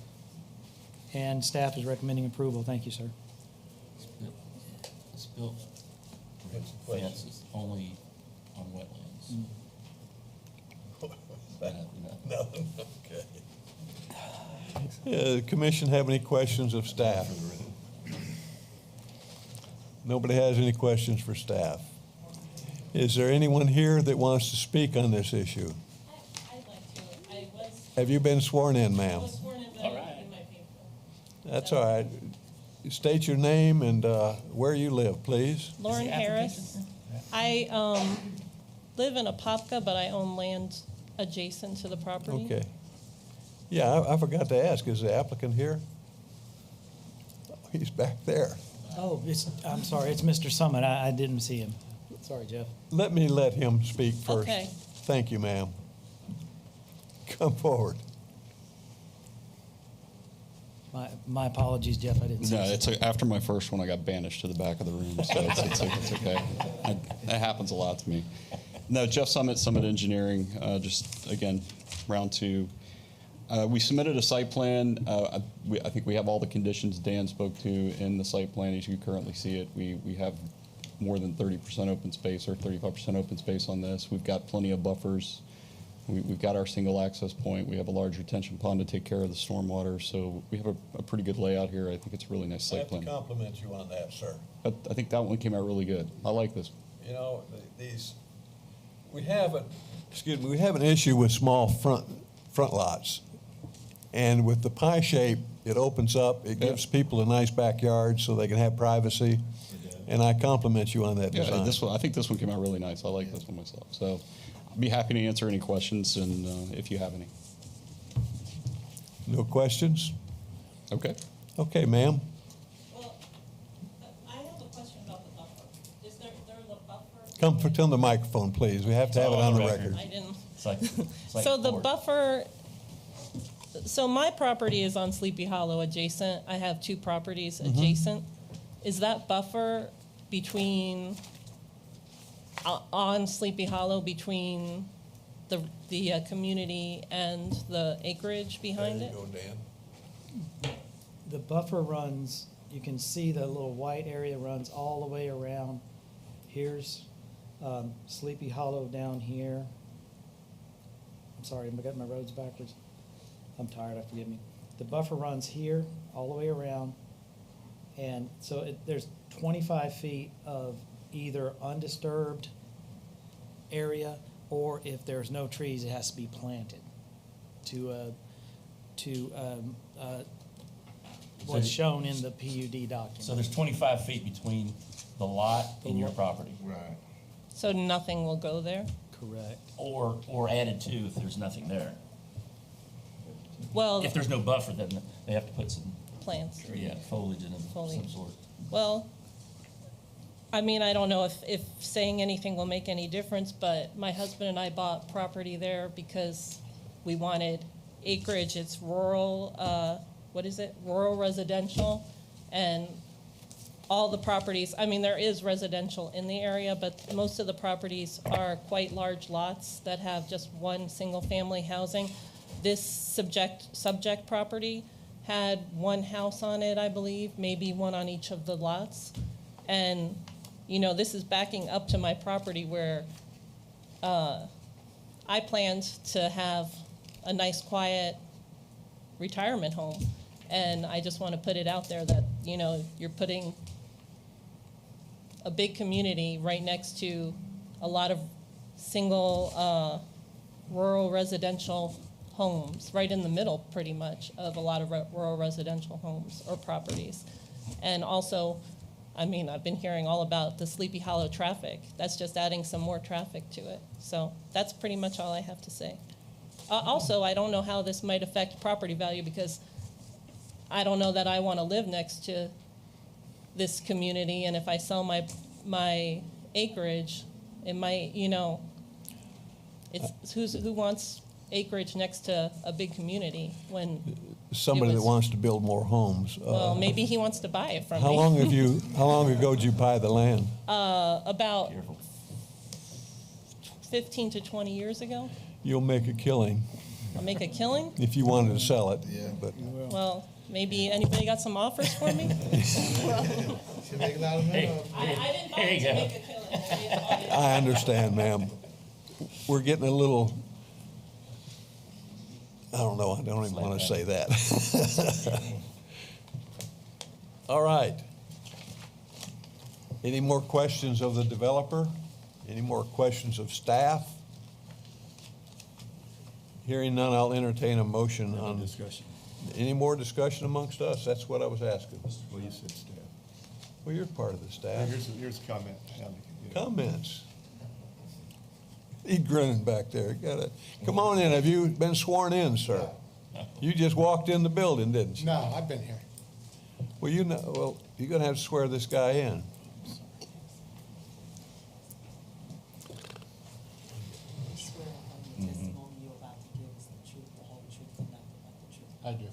[SPEAKER 6] And staff is recommending approval. Thank you, sir.
[SPEAKER 1] Spilt fence is only on wetlands.
[SPEAKER 4] Nothing, okay. The commission have any questions of staff? Nobody has any questions for staff. Is there anyone here that wants to speak on this issue?
[SPEAKER 5] I'd like to.
[SPEAKER 4] Have you been sworn in, ma'am?
[SPEAKER 5] All right.
[SPEAKER 4] That's all right. State your name and where you live, please.
[SPEAKER 5] Lauren Harris. I live in Apopka, but I own land adjacent to the property.
[SPEAKER 4] Okay. Yeah, I forgot to ask, is the applicant here? He's back there.
[SPEAKER 6] Oh, I'm sorry, it's Mr. Summit. I didn't see him. Sorry, Jeff.
[SPEAKER 4] Let him speak first.
[SPEAKER 5] Okay.
[SPEAKER 4] Thank you, ma'am. Come forward.
[SPEAKER 6] My apologies, Jeff, I didn't see
[SPEAKER 10] No,
[SPEAKER 6] him.
[SPEAKER 10] it's after my first one, I got banished to the back of the room, so it's okay. That happens a lot to me. No, Jeff Summit, Summit Engineering, just again, round two. We submitted a site plan. I think we have all the conditions Dan spoke to in the site plan as you currently see it. We have more than 30% open space or 35% open space on this. We've got plenty of buffers. We've got our single access point. We have a large retention pond to take care of the stormwater. So we have a pretty good layout here. I think it's a really nice site plan.
[SPEAKER 4] I have to compliment you on that, sir.
[SPEAKER 10] I think that one came out really good. I like this.
[SPEAKER 4] You know, we have an issue with small front lots. And with the pie shape, it opens up, it gives people a nice backyard so they can have privacy. And I compliment you on that design.
[SPEAKER 10] Yeah, this one, I think this one came out really nice. I like this one myself. So I'd be happy to answer any questions and if you have any.
[SPEAKER 4] No questions?
[SPEAKER 10] Okay.
[SPEAKER 4] Okay, ma'am.
[SPEAKER 5] Well, I have a question about the buffer. Is there the buffer?
[SPEAKER 4] Come to the microphone, please. We have to have it on the record.
[SPEAKER 5] I didn't.
[SPEAKER 1] It's like
[SPEAKER 5] So the buffer, so my property is on Sleepy Hollow adjacent. I have two properties adjacent. Is that buffer between, on Sleepy Hollow, between the community and the acreage behind it?
[SPEAKER 4] There you go, Dan.
[SPEAKER 6] The buffer runs, you can see the little white area runs all the way around. Here's Sleepy Hollow down here. I'm sorry, I got my roads backwards. I'm tired, forgive me. The buffer runs here, all the way around. And so there's 25 feet of either undisturbed area, or if there's no trees, it has to be planted to what's shown in the PUD document.
[SPEAKER 1] So there's 25 feet between the lot and your property.
[SPEAKER 3] Right.
[SPEAKER 5] So nothing will go there?
[SPEAKER 6] Correct.
[SPEAKER 1] Or added to if there's nothing there.
[SPEAKER 5] Well,
[SPEAKER 1] If there's no buffer, then they have to put some
[SPEAKER 5] plants.
[SPEAKER 1] Yeah, foliage of some
[SPEAKER 5] Foliage.
[SPEAKER 1] sort.
[SPEAKER 5] Well, I mean, I don't know if saying anything will make any difference, but my husband and I bought property there because we wanted acreage. It's rural, what is it? Rural residential. And all the properties, I mean, there is residential in the area, but most of the properties are quite large lots that have just one single-family housing. This subject property had one house on it, I believe, maybe one on each of the lots. And, you know, this is backing up to my property where I planned to have a nice, quiet retirement home. And I just want to put it out there that, you know, you're putting a big community right next to a lot of single rural residential homes, right in the middle pretty much of a lot of rural residential homes or properties. And also, I mean, I've been hearing all about the Sleepy Hollow traffic. That's just adding some more traffic to it. So that's pretty much all I have to say. Also, I don't know how this might affect property value because I don't know that I want to live next to this community, and if I sell my acreage, it might, you know, it's who wants acreage next to a big community when
[SPEAKER 4] Somebody that wants to build more homes.
[SPEAKER 5] well, maybe he wants to buy it from me.
[SPEAKER 4] How long ago did you buy the land?
[SPEAKER 5] About 15 to 20 years ago.
[SPEAKER 4] You'll make a killing.
[SPEAKER 5] I'll make a killing?
[SPEAKER 4] If you wanted to sell it. Yeah, but.
[SPEAKER 5] Well, maybe anybody got some offers for me?
[SPEAKER 3] Should make a lot of money.
[SPEAKER 5] I didn't buy it to make a killing.
[SPEAKER 4] I understand, ma'am. We're getting a little, I don't know, I don't even want to say that. All right. Any more questions of the developer? Any more questions of staff? Hearing none, I'll entertain a motion on.
[SPEAKER 14] Discussion.
[SPEAKER 4] Any more discussion amongst us? That's what I was asking.
[SPEAKER 14] Well, you said staff.
[SPEAKER 4] Well, you're part of the staff.
[SPEAKER 14] Here's a comment.
[SPEAKER 4] Comments. He's grinning back there. Come on in. Have you been sworn in, sir? You just walked in the building, didn't you?
[SPEAKER 15] No, I've been here.
[SPEAKER 4] Well, you're going to have to swear this guy in.
[SPEAKER 15] I do.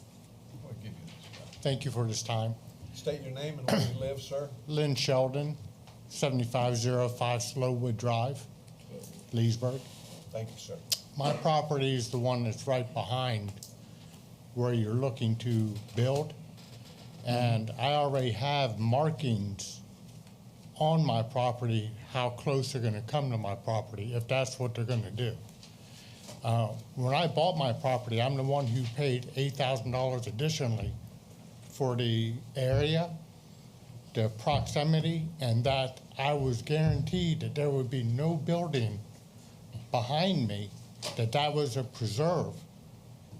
[SPEAKER 15] Thank you for this time.
[SPEAKER 4] State your name and where you live, sir.
[SPEAKER 15] Lynn Sheldon, 7505 Slowwood Drive, Leesburg.
[SPEAKER 4] Thank you, sir.
[SPEAKER 15] My property is the one that's right behind where you're looking to build. And I already have markings on my property, how close they're gonna come to my property, if that's what they're gonna do. When I bought my property, I'm the one who paid $8,000 additionally for the area, the proximity, and that I was guaranteed that there would be no building behind me, that was a preserve,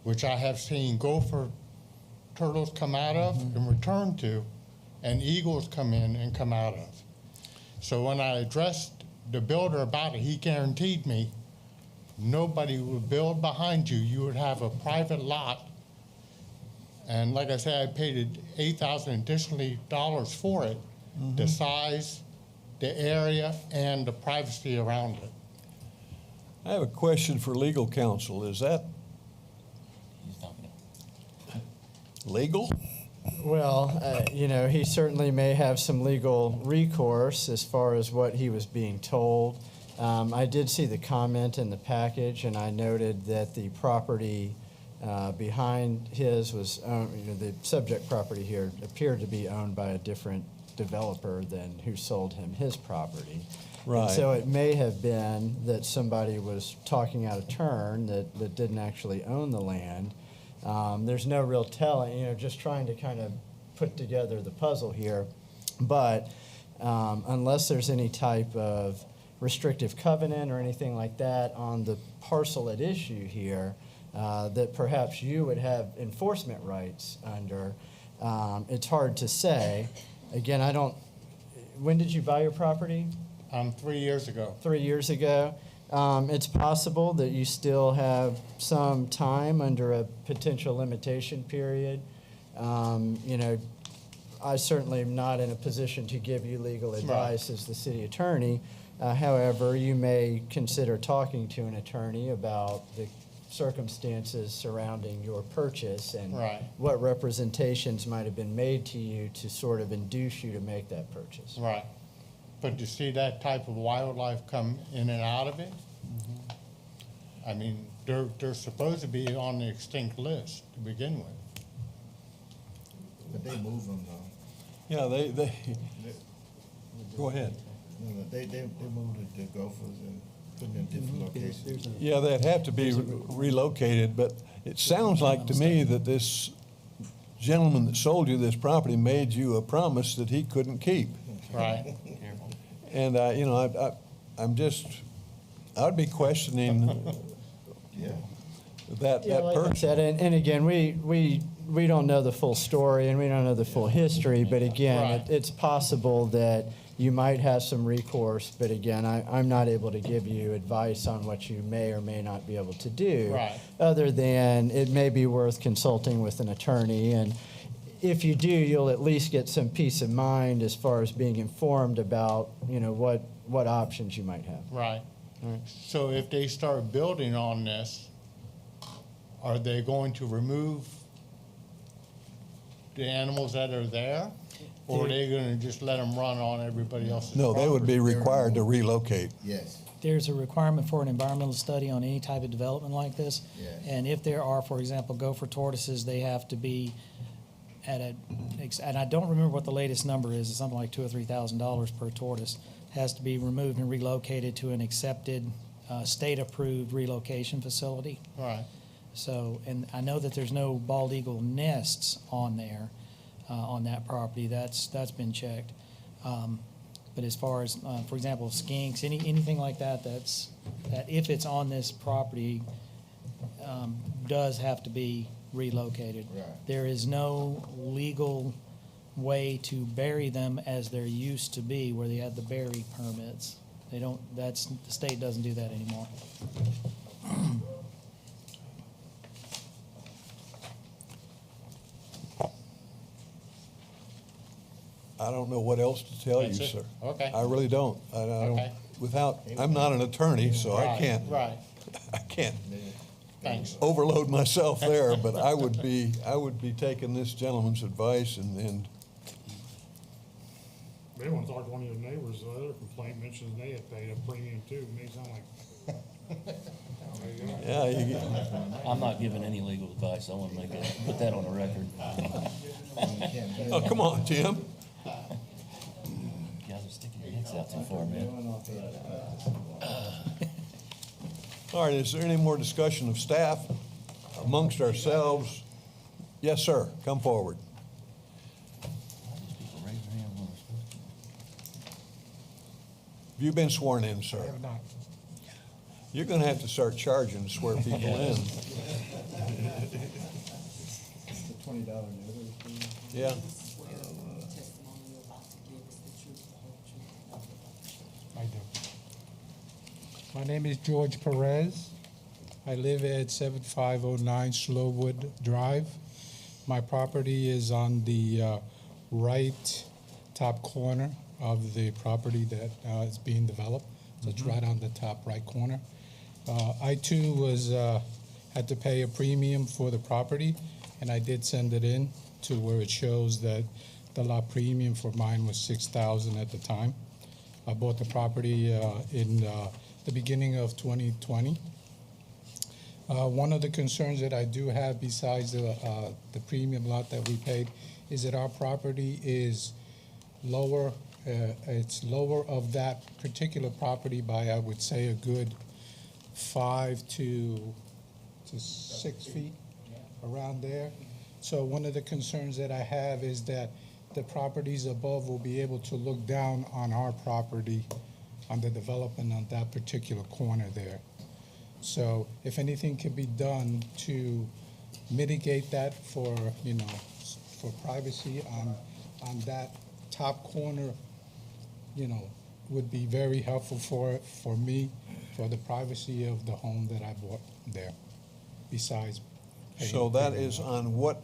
[SPEAKER 15] which I have seen gopher turtles come out of and return to, and eagles come in and come out of. So when I addressed the builder about it, he guaranteed me nobody would build behind you. You would have a private lot. And like I said, I paid $8,000 additionally for it, the size, the area, and the privacy around it.
[SPEAKER 4] I have a question for legal counsel. Is that legal?
[SPEAKER 16] Well, you know, he certainly may have some legal recourse as far as what he was being told. I did see the comment in the package, and I noted that the property behind his was owned, you know, the subject property here appeared to be owned by a different developer than who sold him his property.
[SPEAKER 4] Right.
[SPEAKER 16] And so it may have been that somebody was talking out of turn that didn't actually own the land. There's no real telling, you know, just trying to kind of put together the puzzle here. But unless there's any type of restrictive covenant or anything like that on the parcel at issue here, that perhaps you would have enforcement rights under, it's hard to say. Again, when did you buy your property?
[SPEAKER 15] 3 years ago.
[SPEAKER 16] 3 years ago. It's possible that you still have some time under a potential limitation period You know, I certainly am not in a position to give you legal advice as the city attorney. However, you may consider talking to an attorney about the circumstances surrounding your purchase and what representations might have been made to you to sort of induce you to make that purchase.
[SPEAKER 15] Right. But to see that type of wildlife come in and out of it, I mean, they're supposed to be on the extinct list to begin with.
[SPEAKER 3] But they move them though.
[SPEAKER 4] Yeah, they go ahead.
[SPEAKER 3] No, they moved the gophers and put them in different locations.
[SPEAKER 4] Yeah, they'd have to be relocated, but it sounds like to me that this gentleman that sold you this property made you a promise that he couldn't keep.
[SPEAKER 15] Right.
[SPEAKER 4] And, you know, I'd be questioning that
[SPEAKER 16] Like I
[SPEAKER 4] person.
[SPEAKER 16] said, and again, we don't know the full story and we don't know the full history, but again, it's possible that you might have some recourse, but again, I'm not able to give you advice on what you may or may not be able to do.
[SPEAKER 15] Right.
[SPEAKER 16] Other than it may be worth consulting with an attorney, and if you do, you'll at least get some peace of mind as far as being informed about, you know, what options you might have.
[SPEAKER 15] Right. So if they start building on this, are they going to remove the animals that are there? Or are they gonna just let them run on everybody else's
[SPEAKER 4] No,
[SPEAKER 15] property?
[SPEAKER 4] they would be required to relocate.
[SPEAKER 3] Yes.
[SPEAKER 6] There's a requirement for an environmental study on any type of development like this.
[SPEAKER 3] Yes.
[SPEAKER 6] And if there are, for example, gopher tortoises, they have to be at and I don't remember what the latest number is, it's something like $2,000 or $3,000 per tortoise, has to be removed and relocated to an accepted, state-approved relocation facility.
[SPEAKER 15] Right.
[SPEAKER 6] So, and I know that there's no bald eagle nests on there, on that property. That's been checked. But as far as, for example, skinks, anything like that, that if it's on this property, does have to be relocated.
[SPEAKER 3] Right.
[SPEAKER 6] There is no legal way to bury them as there used to be, where they had the bury permits. They don't. The state doesn't do that anymore.
[SPEAKER 4] I don't know what else to tell you,
[SPEAKER 15] That's it?
[SPEAKER 4] sir.
[SPEAKER 15] Okay.
[SPEAKER 4] I really don't. I don't.
[SPEAKER 15] Okay.
[SPEAKER 4] I'm not an attorney, so I can't.
[SPEAKER 15] Right.
[SPEAKER 4] I can't
[SPEAKER 15] Thanks.
[SPEAKER 4] overload myself there, but I would be taking this gentleman's advice and
[SPEAKER 2] They want to talk to one of your neighbors, the other complaint mentions they had paid a premium too, it may sound like.
[SPEAKER 4] yeah,
[SPEAKER 1] I'm not giving any legal advice. I want to put that on the record.
[SPEAKER 4] oh, come on, Tim.
[SPEAKER 1] You guys are sticking your necks out too far, man.
[SPEAKER 4] All right, is there any more discussion of staff amongst ourselves? Yes, sir, come forward.
[SPEAKER 1] People raise their hands when they're supposed to.
[SPEAKER 4] Have you been sworn in, sir?
[SPEAKER 2] I have not.
[SPEAKER 4] You're gonna have to start charging to swear people in.
[SPEAKER 16] The $20 notary fee.
[SPEAKER 4] Yeah.
[SPEAKER 8] Swear the testimony you're about to give is the truth, the whole truth, and nothing but the truth.
[SPEAKER 17] I do. My name is George Perez. I live at 7509 Slowwood Drive. My property is on the right top corner of the property that is being developed. So it's right on the top right corner. I too had to pay a premium for the property, and I did send it in to where it shows that the lot premium for mine was $6,000 at the time. I bought the property in the beginning of 2020. One of the concerns that I do have, besides the premium lot that we paid, is that our property is lower. It's lower of that particular property by, I would say, a good 5 to 6 feet, around there. So one of the concerns that I have is that the properties above will be able to look down on our property, on the development on that particular corner there. So if anything can be done to mitigate that for, you know, for privacy on that top corner, you know, would be very helpful for me, for the privacy of the home that I bought there, besides paying.
[SPEAKER 4] So that is on what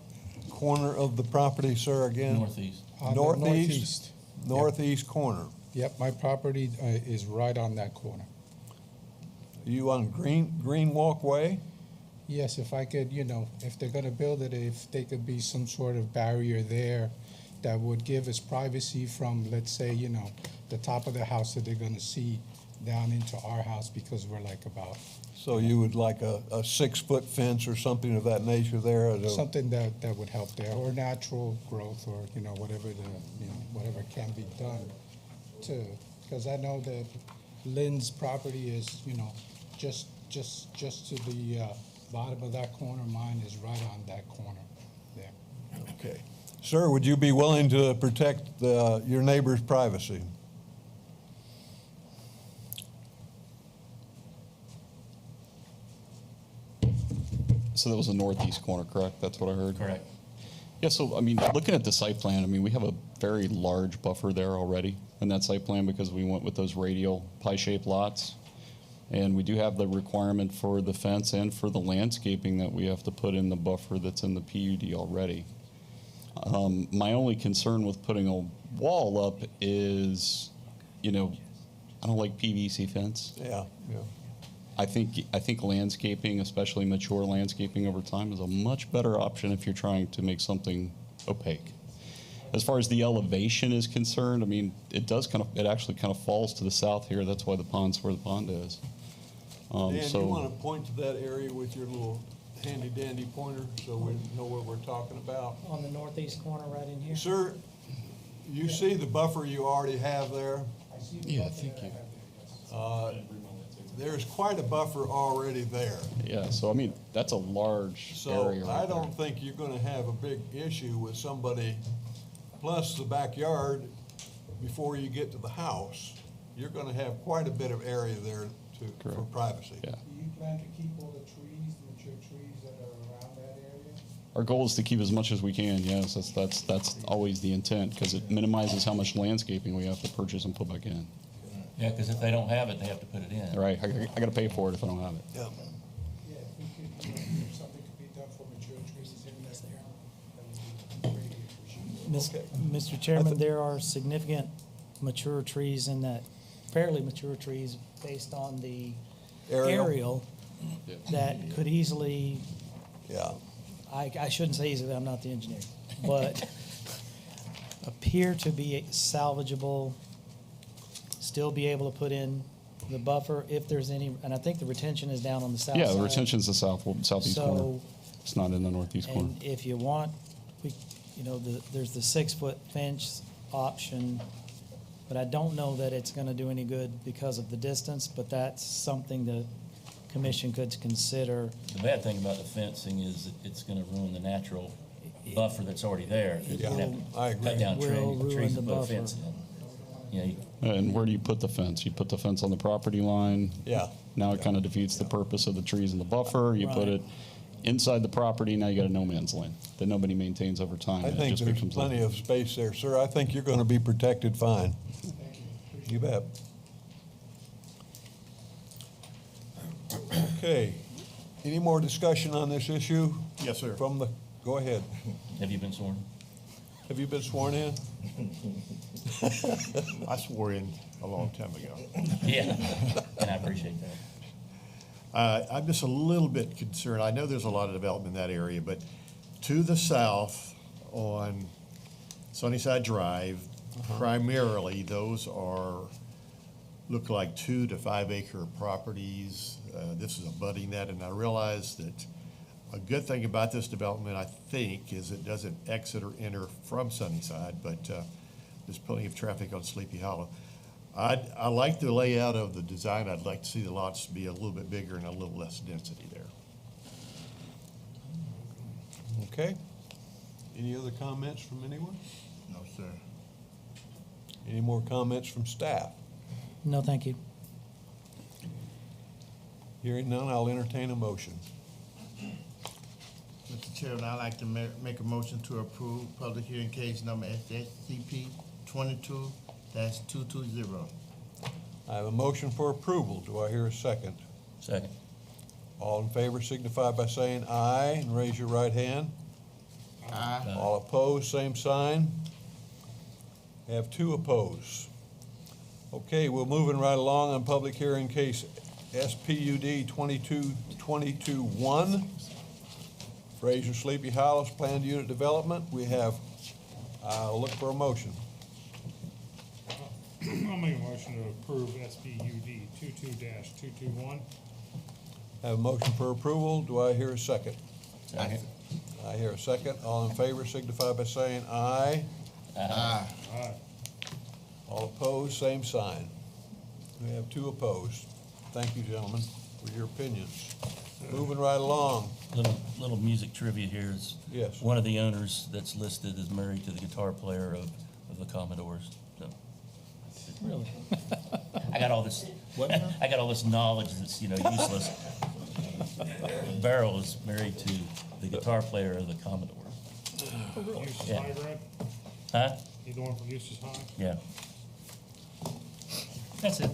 [SPEAKER 4] corner of the property, sir, again?
[SPEAKER 1] Northeast.
[SPEAKER 17] On the
[SPEAKER 4] Northeast? Northeast corner.
[SPEAKER 17] Yep, my property is right on that corner.
[SPEAKER 4] You on Green Walkway?
[SPEAKER 17] Yes, if I could, if they're gonna build it, if there could be some sort of barrier there that would give us privacy from, let's say, the top of the house that they're gonna see down into our house, because we're like about.
[SPEAKER 4] So you would like a 6-foot fence or something of that nature there? as a-
[SPEAKER 17] Something that would help there, or natural growth, or, whatever whatever can be done to, because I know that Lynn's property is, just to the bottom of that corner. Mine is right on that corner there.
[SPEAKER 4] Okay. Sir, would you be willing to protect your neighbor's privacy?
[SPEAKER 10] So that was the northeast corner, correct? That's what I heard?
[SPEAKER 1] Correct.
[SPEAKER 10] Yeah, so, I mean, looking at the site plan, I mean, we have a very large buffer there already in that site plan because we went with those radial pie-shaped lots. And we do have the requirement for the fence and for the landscaping that we have to put in the buffer that's in the PUD already. My only concern with putting a wall up is, I don't like PVC fence.
[SPEAKER 4] Yeah.
[SPEAKER 10] I think landscaping, especially mature landscaping over time, is a much better option if you're trying to make something opaque. As far as the elevation is concerned, I mean, it actually kind of falls to the south here. That's why the pond's where the pond is.
[SPEAKER 4] Dan, you want to point to that area with your little handy-dandy pointer so we know what we're talking about?
[SPEAKER 6] On the northeast corner right in here?
[SPEAKER 4] Sir, you see the buffer you already have there?
[SPEAKER 10] Yeah, thank you.
[SPEAKER 4] There's quite a buffer already there.
[SPEAKER 10] Yeah, so I mean, that's a large area
[SPEAKER 4] So
[SPEAKER 10] right
[SPEAKER 4] I don't think you're going to have a big issue with somebody, plus the backyard, before you get to the house. You're going to have quite a bit of area there for privacy.
[SPEAKER 10] Yeah.
[SPEAKER 17] Do you plan to keep all the trees, the mature trees that are around that area?
[SPEAKER 10] Our goal is to keep as much as we can, yes. That's always the intent, because it minimizes how much landscaping we have to purchase and put back in.
[SPEAKER 1] Yeah, because if they don't have it, they have to put it in.
[SPEAKER 10] Right, I got to pay for it if I don't have it.
[SPEAKER 4] Yeah.
[SPEAKER 17] Yeah, if we could, if something could be done for mature trees, that's there. That would be greatly appreciated.
[SPEAKER 6] Mr. Chairman, there are significant mature trees in that, fairly mature trees based on the aerial that could easily, I shouldn't say easily, I'm not the engineer, but appear to be salvageable, still be able to put in the buffer if there's any, and I think the retention is down on the south side.
[SPEAKER 10] Yeah, the retention's the southeast corner.
[SPEAKER 6] So-
[SPEAKER 10] It's not in the northeast corner.
[SPEAKER 6] And if you want, there's the 6-foot fence option, but I don't know that it's gonna do any good because of the distance, but that's something the commission could consider.
[SPEAKER 1] The bad thing about the fencing is that it's gonna ruin the natural buffer that's already there.
[SPEAKER 6] It
[SPEAKER 1] You'd have
[SPEAKER 6] will-
[SPEAKER 1] to
[SPEAKER 4] I agree.
[SPEAKER 1] cut down
[SPEAKER 6] Will ruin
[SPEAKER 1] trees
[SPEAKER 6] the
[SPEAKER 1] and put a
[SPEAKER 6] buffer.
[SPEAKER 1] fence in.
[SPEAKER 10] And where do you put the fence? You put the fence on the property line.
[SPEAKER 4] Yeah.
[SPEAKER 10] Now it kind of defeats the purpose of the trees and the buffer. You put
[SPEAKER 6] Right.
[SPEAKER 10] it inside the property, now you got a no man's land that nobody maintains over time.
[SPEAKER 4] I
[SPEAKER 10] and it
[SPEAKER 4] think
[SPEAKER 10] just
[SPEAKER 4] there's
[SPEAKER 10] becomes
[SPEAKER 4] plenty of space there, sir. I think you're going to be protected fine. You bet. Okay. Any more discussion on this issue?
[SPEAKER 14] Yes, sir.
[SPEAKER 4] Go ahead.
[SPEAKER 1] Have you been sworn?
[SPEAKER 4] Have you been sworn in?
[SPEAKER 14] I swore in a long time ago.
[SPEAKER 1] Yeah, and I appreciate that.
[SPEAKER 14] I'm just a little bit concerned. I know there's a lot of development in that area, but to the south on Sunnyside Drive, primarily, those look like 2 to 5 acre properties. This is abutting that, and I realize that a good thing about this development, I think, is it doesn't exit or enter from Sunnyside, but there's plenty of traffic on Sleepy Hollow. I like the layout of the design. I'd like to see the lots be a little bit bigger and a little less density there.
[SPEAKER 4] Okay. Any other comments from anyone?
[SPEAKER 3] No, sir.
[SPEAKER 4] Any more comments from staff?
[SPEAKER 6] No, thank you.
[SPEAKER 4] Hearing none, I'll entertain a motion.
[SPEAKER 3] Mr. Chairman, I'd like to make a motion to approve public hearing case number Sscp 22-220.
[SPEAKER 4] I have a motion for approval. Do I hear a second?
[SPEAKER 1] Second.
[SPEAKER 4] All in favor signify by saying aye and raise your right hand.
[SPEAKER 3] Aye.
[SPEAKER 4] All opposed, same sign. We have 2 opposed. Okay, we're moving right along on public hearing case SPUD 2222-1. Fraser Sleepy House Planned Unit Development. We have, I'll look for a motion.
[SPEAKER 2] I'll make a motion to approve SPUD 22-221.
[SPEAKER 4] Have a motion for approval. Do I hear a second?
[SPEAKER 1] Second.
[SPEAKER 4] I hear a second. All in favor signify by saying aye.
[SPEAKER 3] Aye.
[SPEAKER 2] Aye.
[SPEAKER 4] All opposed, same sign. We have 2 opposed. Thank you, gentlemen, for your opinions. Moving right along.
[SPEAKER 1] Little music trivia here is.
[SPEAKER 4] Yes.
[SPEAKER 1] One of the owners that's listed is married to the guitar player of the Commodores, so.
[SPEAKER 6] Really?
[SPEAKER 1] I got all this, I got all this knowledge that's, useless. Barrel is married to the guitar player of the Commodore.
[SPEAKER 2] Eustace
[SPEAKER 1] Yeah.
[SPEAKER 2] High, Brad?
[SPEAKER 1] Huh?
[SPEAKER 2] You the one from Eustace High?
[SPEAKER 1] Yeah. That's it.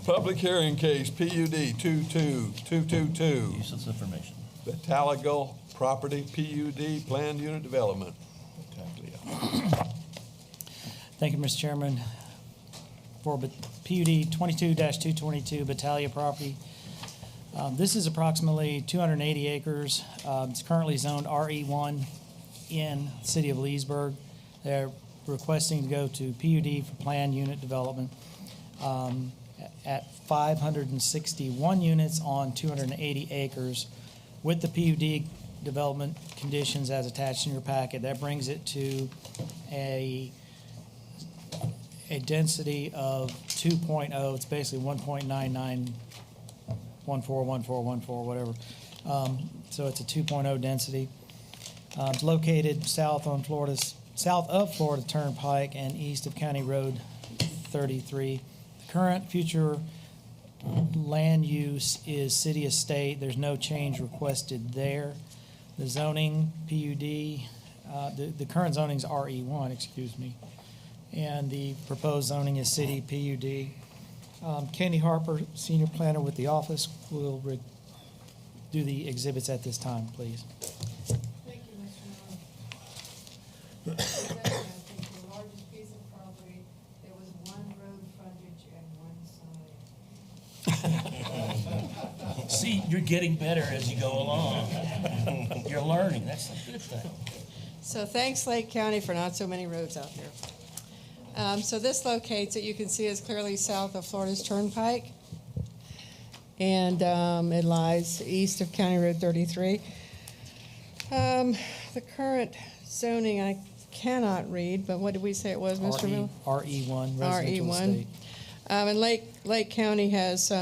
[SPEAKER 4] Public hearing case PUD 22222.
[SPEAKER 1] Useless information.
[SPEAKER 4] Bataligal Property PUD Planned Unit Development.
[SPEAKER 6] Thank you, Mr. Chairman. For PUD 22-222 Battaglia property, this is approximately 280 acres. It's currently zoned RE1 in the city of Leesburg. They're requesting to go to PUD for planned unit development at 561 units on 280 acres with the PUD development conditions as attached in your packet. That brings it to a density of 2.0. It's basically 1.99141414, whatever. So it's a 2.0 density. It's located south of Florida Turnpike and east of County Road 33. The current future land use is city estate. There's no change requested there. The zoning PUD, the current zoning is RE1, excuse me. And the proposed zoning is city PUD. Candy Harper, senior planner with the office, will do the exhibits at this time, please.
[SPEAKER 9] Thank you, Mr. Miller. I think the largest piece of property, there was one road frontage and one side.
[SPEAKER 1] See, you're getting better as you go along. You're learning. That's a good thing.
[SPEAKER 9] So thanks, Lake County, for not so many roads out there. So this locates, that you can see, is clearly south of Florida's Turnpike. And it lies east of County Road 33. The current zoning, I cannot read, but what did we say it was, Mr. Miller?
[SPEAKER 6] RE1, residential
[SPEAKER 9] RE1.
[SPEAKER 6] estate.
[SPEAKER 9] And Lake County has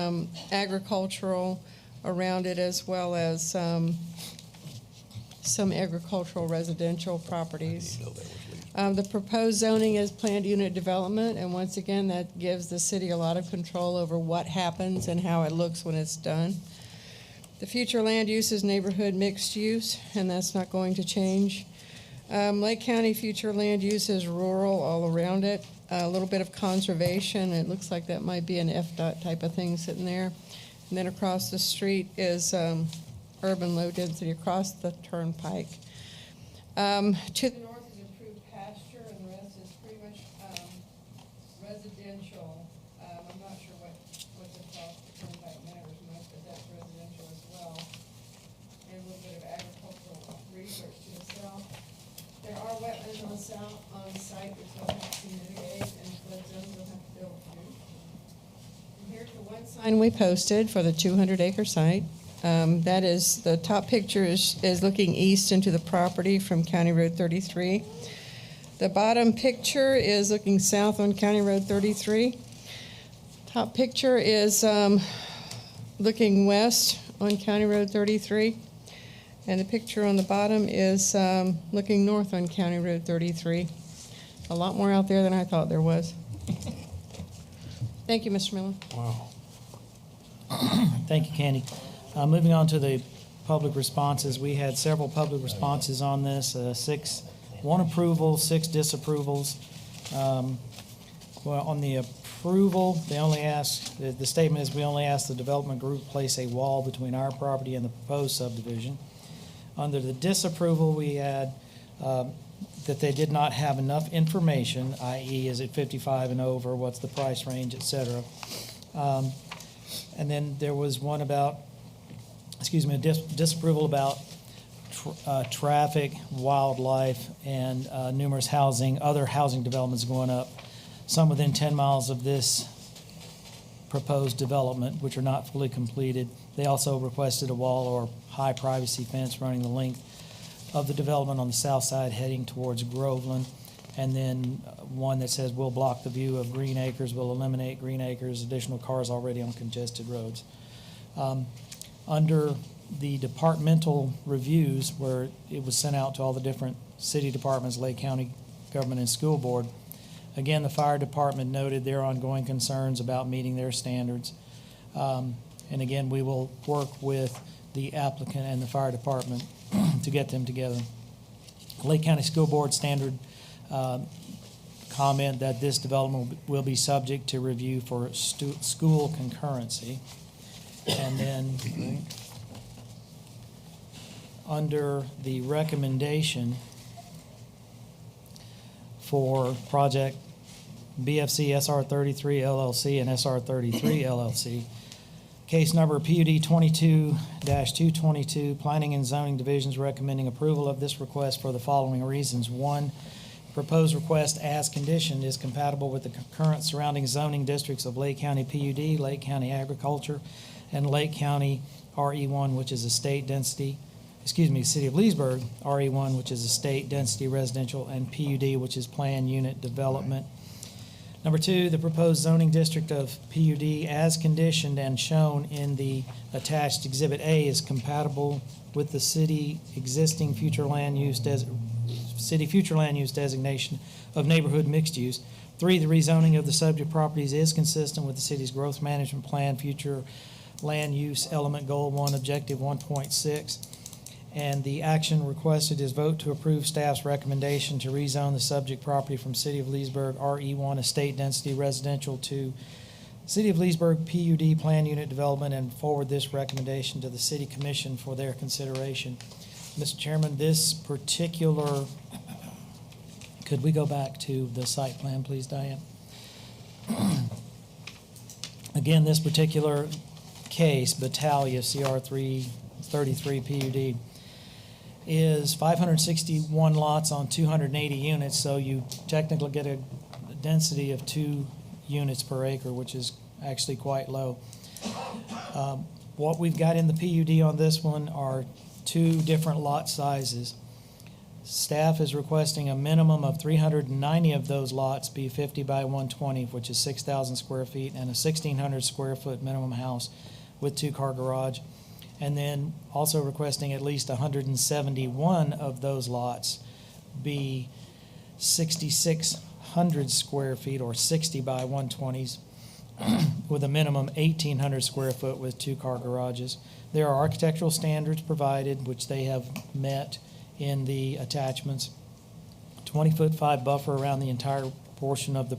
[SPEAKER 9] agricultural around it, as well as some agricultural residential properties. The proposed zoning is planned unit development, and once again, that gives the city a lot of control over what happens and how it looks when it's done. The future land use is neighborhood mixed use, and that's not going to change. Lake County future land use is rural all around it. A little bit of conservation. It looks like that might be an FDOT type of thing sitting there. And then across the street is urban low density across the turnpike. To the north is improved pasture, and the rest is pretty much residential. I'm not sure what's across the turnpike matters much, but that's residential as well. And a little bit of agricultural research to the south. There are wetlands on the site, which they'll have to mitigate, and flood zones will have to build through. And here's the one sign we posted for the 200-acre site. That is, the top picture is looking east into the property from County Road 33. The bottom picture is looking south on County Road 33. Top picture is looking west on County Road 33. And the picture on the bottom is looking north on County Road 33. A lot more out there than I thought there was. Thank you, Mr. Miller.
[SPEAKER 4] Wow.
[SPEAKER 6] Thank you, Candy. Moving on to the public responses, we had several public responses on this, 1 approval, 6 disapprovals. Well, on the approval, they only asked, the statement is we only asked the development group to place a wall between our property and the proposed subdivision. Under the disapproval, we had that they did not have enough information, i.e. is it 55 and over, what's the price range, et cetera. And then there was one about, a disapproval about traffic, wildlife, and numerous other housing developments going up, some within 10 miles of this proposed development, which are not fully completed. They also requested a wall or high privacy fence running the length of the development on the south side heading towards Groveland. And then one that says we'll block the view of Green Acres, we'll eliminate Green Acres, additional cars already on congested roads. Under the departmental reviews, where it was sent out to all the different city departments, Lake County Government and School Board, again, the fire department noted their ongoing concerns about meeting their standards. And again, we will work with the applicant and the fire department to get them together. Lake County School Board standard comment that this development will be subject to review for school concurrency. And then under the recommendation for project BFC SR 33 LLC and SR 33 LLC, case number PUD 22-222, Planning and Zoning Divisions recommending approval of this request for the following reasons. One, proposed request as conditioned is compatible with the current surrounding zoning districts of Lake County PUD, Lake County Agriculture, and Lake County RE1, which is a state density, City of Leesburg, RE1, which is a state density residential, and PUD, which is planned unit development. Number two, the proposed zoning district of PUD as conditioned and shown in the attached Exhibit A is compatible with the city existing future land use designation of neighborhood mixed use. Three, the rezoning of the subject properties is consistent with the city's growth management plan, future land use element goal 1, objective 1.6. And the action requested is vote to approve staff's recommendation to rezone the subject property from City of Leesburg RE1 estate density residential to City of Leesburg PUD plan unit development and forward this recommendation to the City Commission for their consideration. Mr. Chairman, this particular, could we go back to the site plan, please, Diane? Again, this particular case, Battaglia CR 333 PUD, is 561 lots on 280 units, so you technically get a density of 2 units per acre, which is actually quite low. What we've got in the PUD on this one are 2 different lot sizes. Staff is requesting a minimum of 390 of those lots be 50 by 120, which is 6,000 square feet, and a 1,600 square foot minimum house with 2-car garage. And then also requesting at least 171 of those lots be 6,600 square feet or 60 by 120s with a minimum 1,800 square foot with 2-car garages. There are architectural standards provided, which they have met in the attachments. 20-foot 5 buffer around the entire portion of the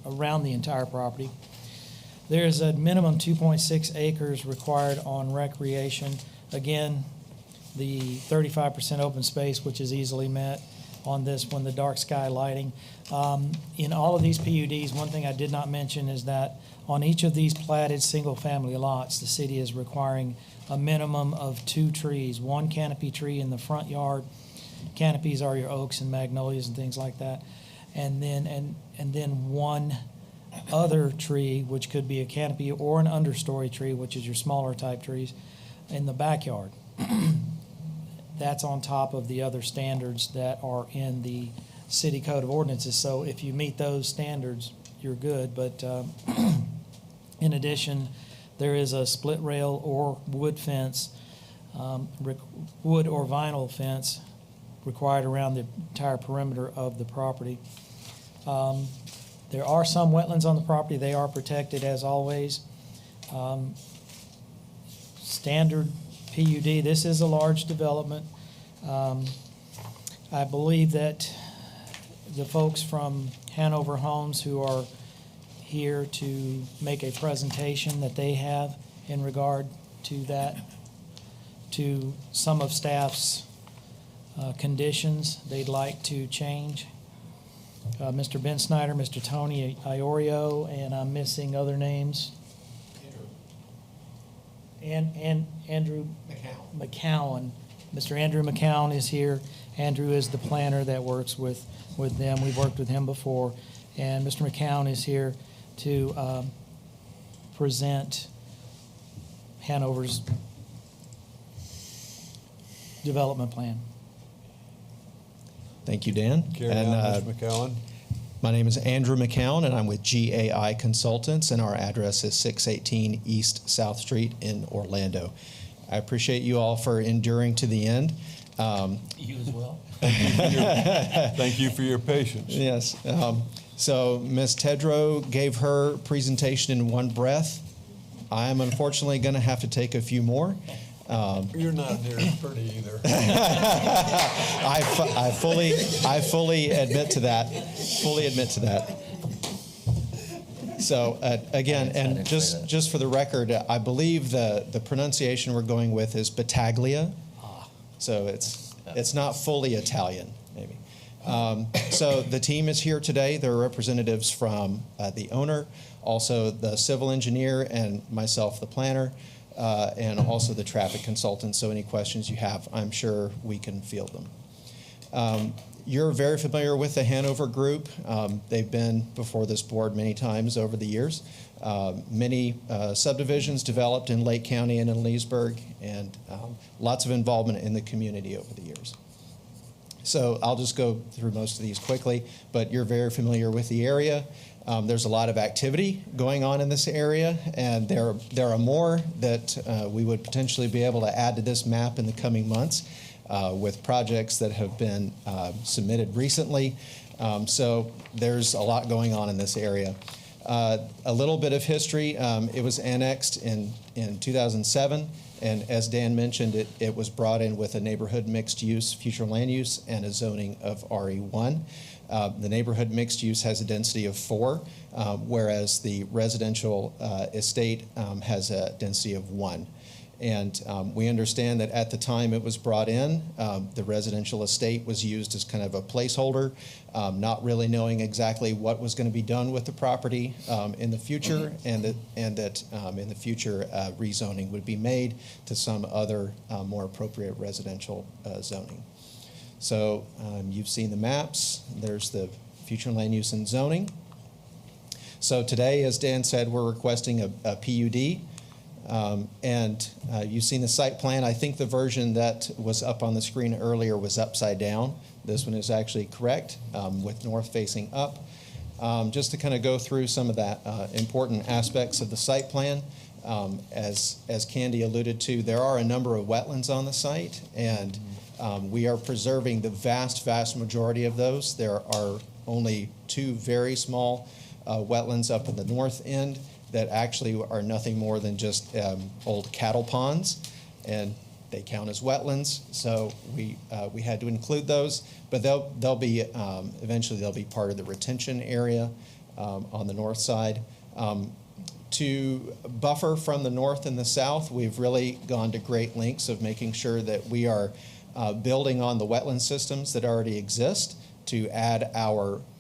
[SPEAKER 6] around the entire property. There's a minimum 2.6 acres required on recreation. Again, the 35% open space, which is easily met on this one, the dark sky lighting. In all of these PUDs, one thing I did not mention is that on each of these platted single-family lots, the city is requiring a minimum of 2 trees, 1 canopy tree in the front yard. Canopies are your oaks and magnolias and things like that. And then 1 other tree, which could be a canopy or an understory tree, which is your smaller type trees, in the backyard. That's on top of the other standards that are in the city code of ordinances. So if you meet those standards, you're good. But in addition, there is a split rail or wood fence, wood or vinyl fence required around the entire perimeter of the property. There are some wetlands on the property. They are protected as always. Standard PUD. This is a large development. I believe that the folks from Hanover Homes who are here to make a presentation that they have in regard to that to some of staff's conditions they'd like to change. Mr. Ben Snyder, Mr. Tony Iorio, and I'm missing other names. And Andrew McCowan. Mr. Andrew McCowan is here. Andrew is the planner that works with them. We've worked with him before. And Mr. McCowan is here to present Hanover's development plan.
[SPEAKER 12] Thank you, Dan.
[SPEAKER 4] Carry on, Mr. McCowan.
[SPEAKER 12] My name is Andrew McCowan, and I'm with GAI Consultants, and our address is 618 East South Street in Orlando. I appreciate you all for enduring to the end.
[SPEAKER 1] You as well.
[SPEAKER 4] Thank you for your patience.
[SPEAKER 12] Yes. So Ms. Tedrow gave her presentation in one breath. I am unfortunately going to have to take a few more.
[SPEAKER 4] You're not near as pretty either.
[SPEAKER 12] I fully admit to that. Fully admit to that. So again, and just for the record, I believe the pronunciation we're going with is Battaglia. So it's not fully Italian, maybe. So the team is here today. There are representatives from the owner, also the civil engineer, and myself, the planner. And also the traffic consultant. So any questions you have, I'm sure we can field them. You're very familiar with the Hanover Group. They've been before this board many times over the years. Many subdivisions developed in Lake County and in Leesburg, and lots of involvement in the community over the years. So I'll just go through most of these quickly, but you're very familiar with the area. There's a lot of activity going on in this area, and there are more that we would potentially be able to add to this map in the coming months with projects that have been submitted recently. So there's a lot going on in this area. A little bit of history. It was annexed in 2007, and as Dan mentioned, it was brought in with a neighborhood mixed use, future land use, and a zoning of RE1. The neighborhood mixed use has a density of 4, whereas the residential estate has a density of 1. And we understand that at the time it was brought in, the residential estate was used as kind of a placeholder, not really knowing exactly what was going to be done with the property in the future, and that in the future rezoning would be made to some other more appropriate residential zoning. So you've seen the maps. There's the future land use and zoning. So today, as Dan said, we're requesting a PUD. And you've seen the site plan. I think the version that was up on the screen earlier was upside down. This one is actually correct, with north facing up. Just to kind of go through some of that important aspects of the site plan. As Candy alluded to, there are a number of wetlands on the site, and we are preserving the vast majority of those. There are only 2 very small wetlands up in the north end that actually are nothing more than just old cattle ponds, and they count as wetlands. So we had to include those, but they'll be eventually they'll be part of the retention area on the north side. To buffer from the north and the south, we've really gone to great lengths of making sure that we are building on the wetland systems that already exist to add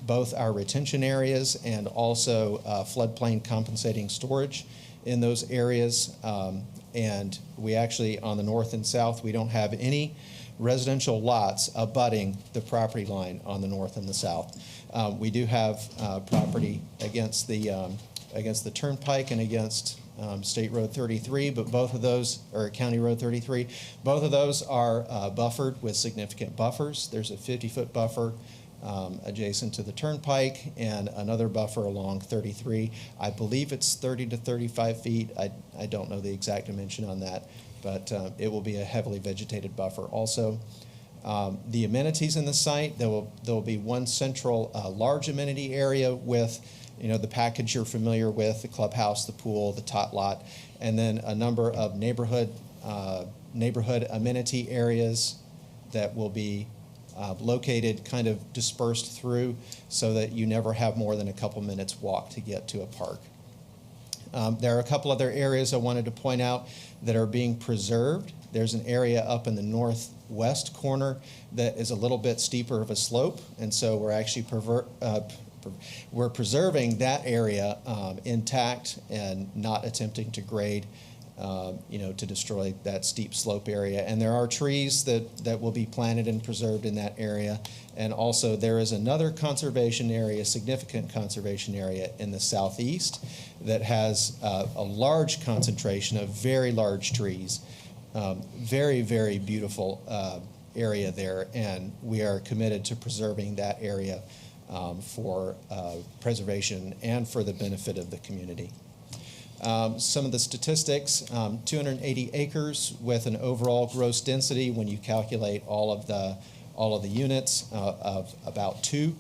[SPEAKER 12] both our retention areas and also floodplain compensating storage in those areas. And we actually, on the north and south, we don't have any residential lots abutting the property line on the north and the south. We do have property against the turnpike and against State Road 33, but both of those, or County Road 33, both of those are buffered with significant buffers. There's a 50-foot buffer adjacent to the turnpike and another buffer along 33. I believe it's 30 to 35 feet. I don't know the exact dimension on that, but it will be a heavily vegetated buffer also. The amenities in the site, there will be one central large amenity area with the package you're familiar with, the clubhouse, the pool, the tot lot, and then a number of neighborhood amenity areas that will be located kind of dispersed through so that you never have more than a couple minutes walk to get to a park. There are a couple other areas I wanted to point out that are being preserved. There's an area up in the northwest corner that is a little bit steeper of a slope, and so we're actually we're preserving that area intact and not attempting to grade, to destroy that steep slope area. And there are trees that will be planted and preserved in that area. And also there is another conservation area, significant conservation area in the southeast that has a large concentration of very large trees. Very, very beautiful area there, and we are committed to preserving that area for preservation and for the benefit of the community. Some of the statistics, 280 acres with an overall gross density when you calculate all of the units of about 2.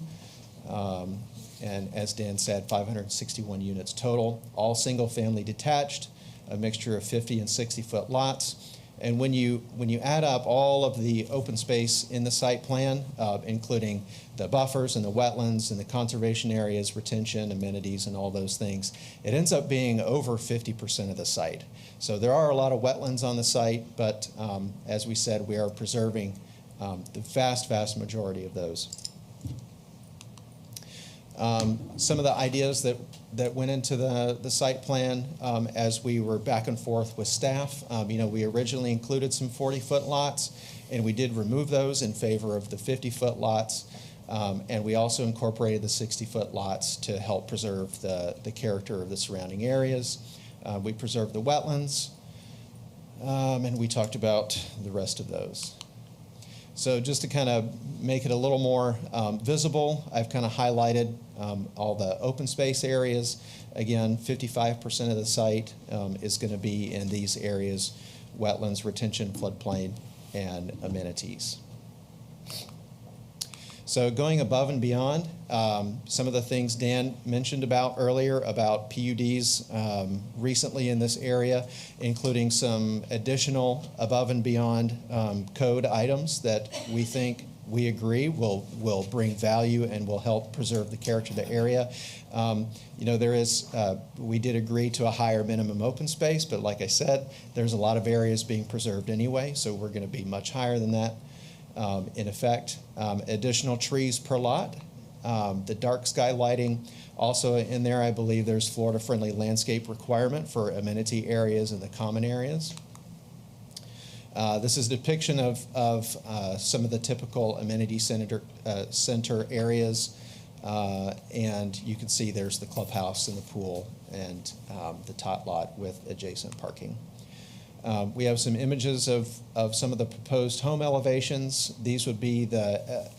[SPEAKER 12] And as Dan said, 561 units total, all single-family detached, a mixture of 50 and 60-foot lots. And when you add up all of the open space in the site plan, including the buffers and the wetlands and the conservation areas, retention, amenities, and all those things, it ends up being over 50% of the site. So there are a lot of wetlands on the site, but as we said, we are preserving the vast, vast majority of those. Some of the ideas that went into the site plan as we were back and forth with staff, we originally included some 40-foot lots, and we did remove those in favor of the 50-foot lots. And we also incorporated the 60-foot lots to help preserve the character of the surrounding areas. We preserved the wetlands, and we talked about the rest of those. So just to kind of make it a little more visible, I've kind of highlighted all the open space areas. Again, 55% of the site is going to be in these areas: wetlands, retention, floodplain, and amenities. So going above and beyond, some of the things Dan mentioned about earlier about PUDs recently in this area, including some additional above and beyond code items that we agree will bring value and will help preserve the character of the area. We did agree to a higher minimum open space, but like I said, there's a lot of areas being preserved anyway, so we're going to be much higher than that. In effect, additional trees per lot. The dark sky lighting also in there. I believe there's Florida-friendly landscape requirement for amenity areas and the common areas. This is a depiction of some of the typical amenity center areas. And you can see there's the clubhouse and the pool and the tot lot with adjacent parking. We have some images of some of the proposed home elevations. These would be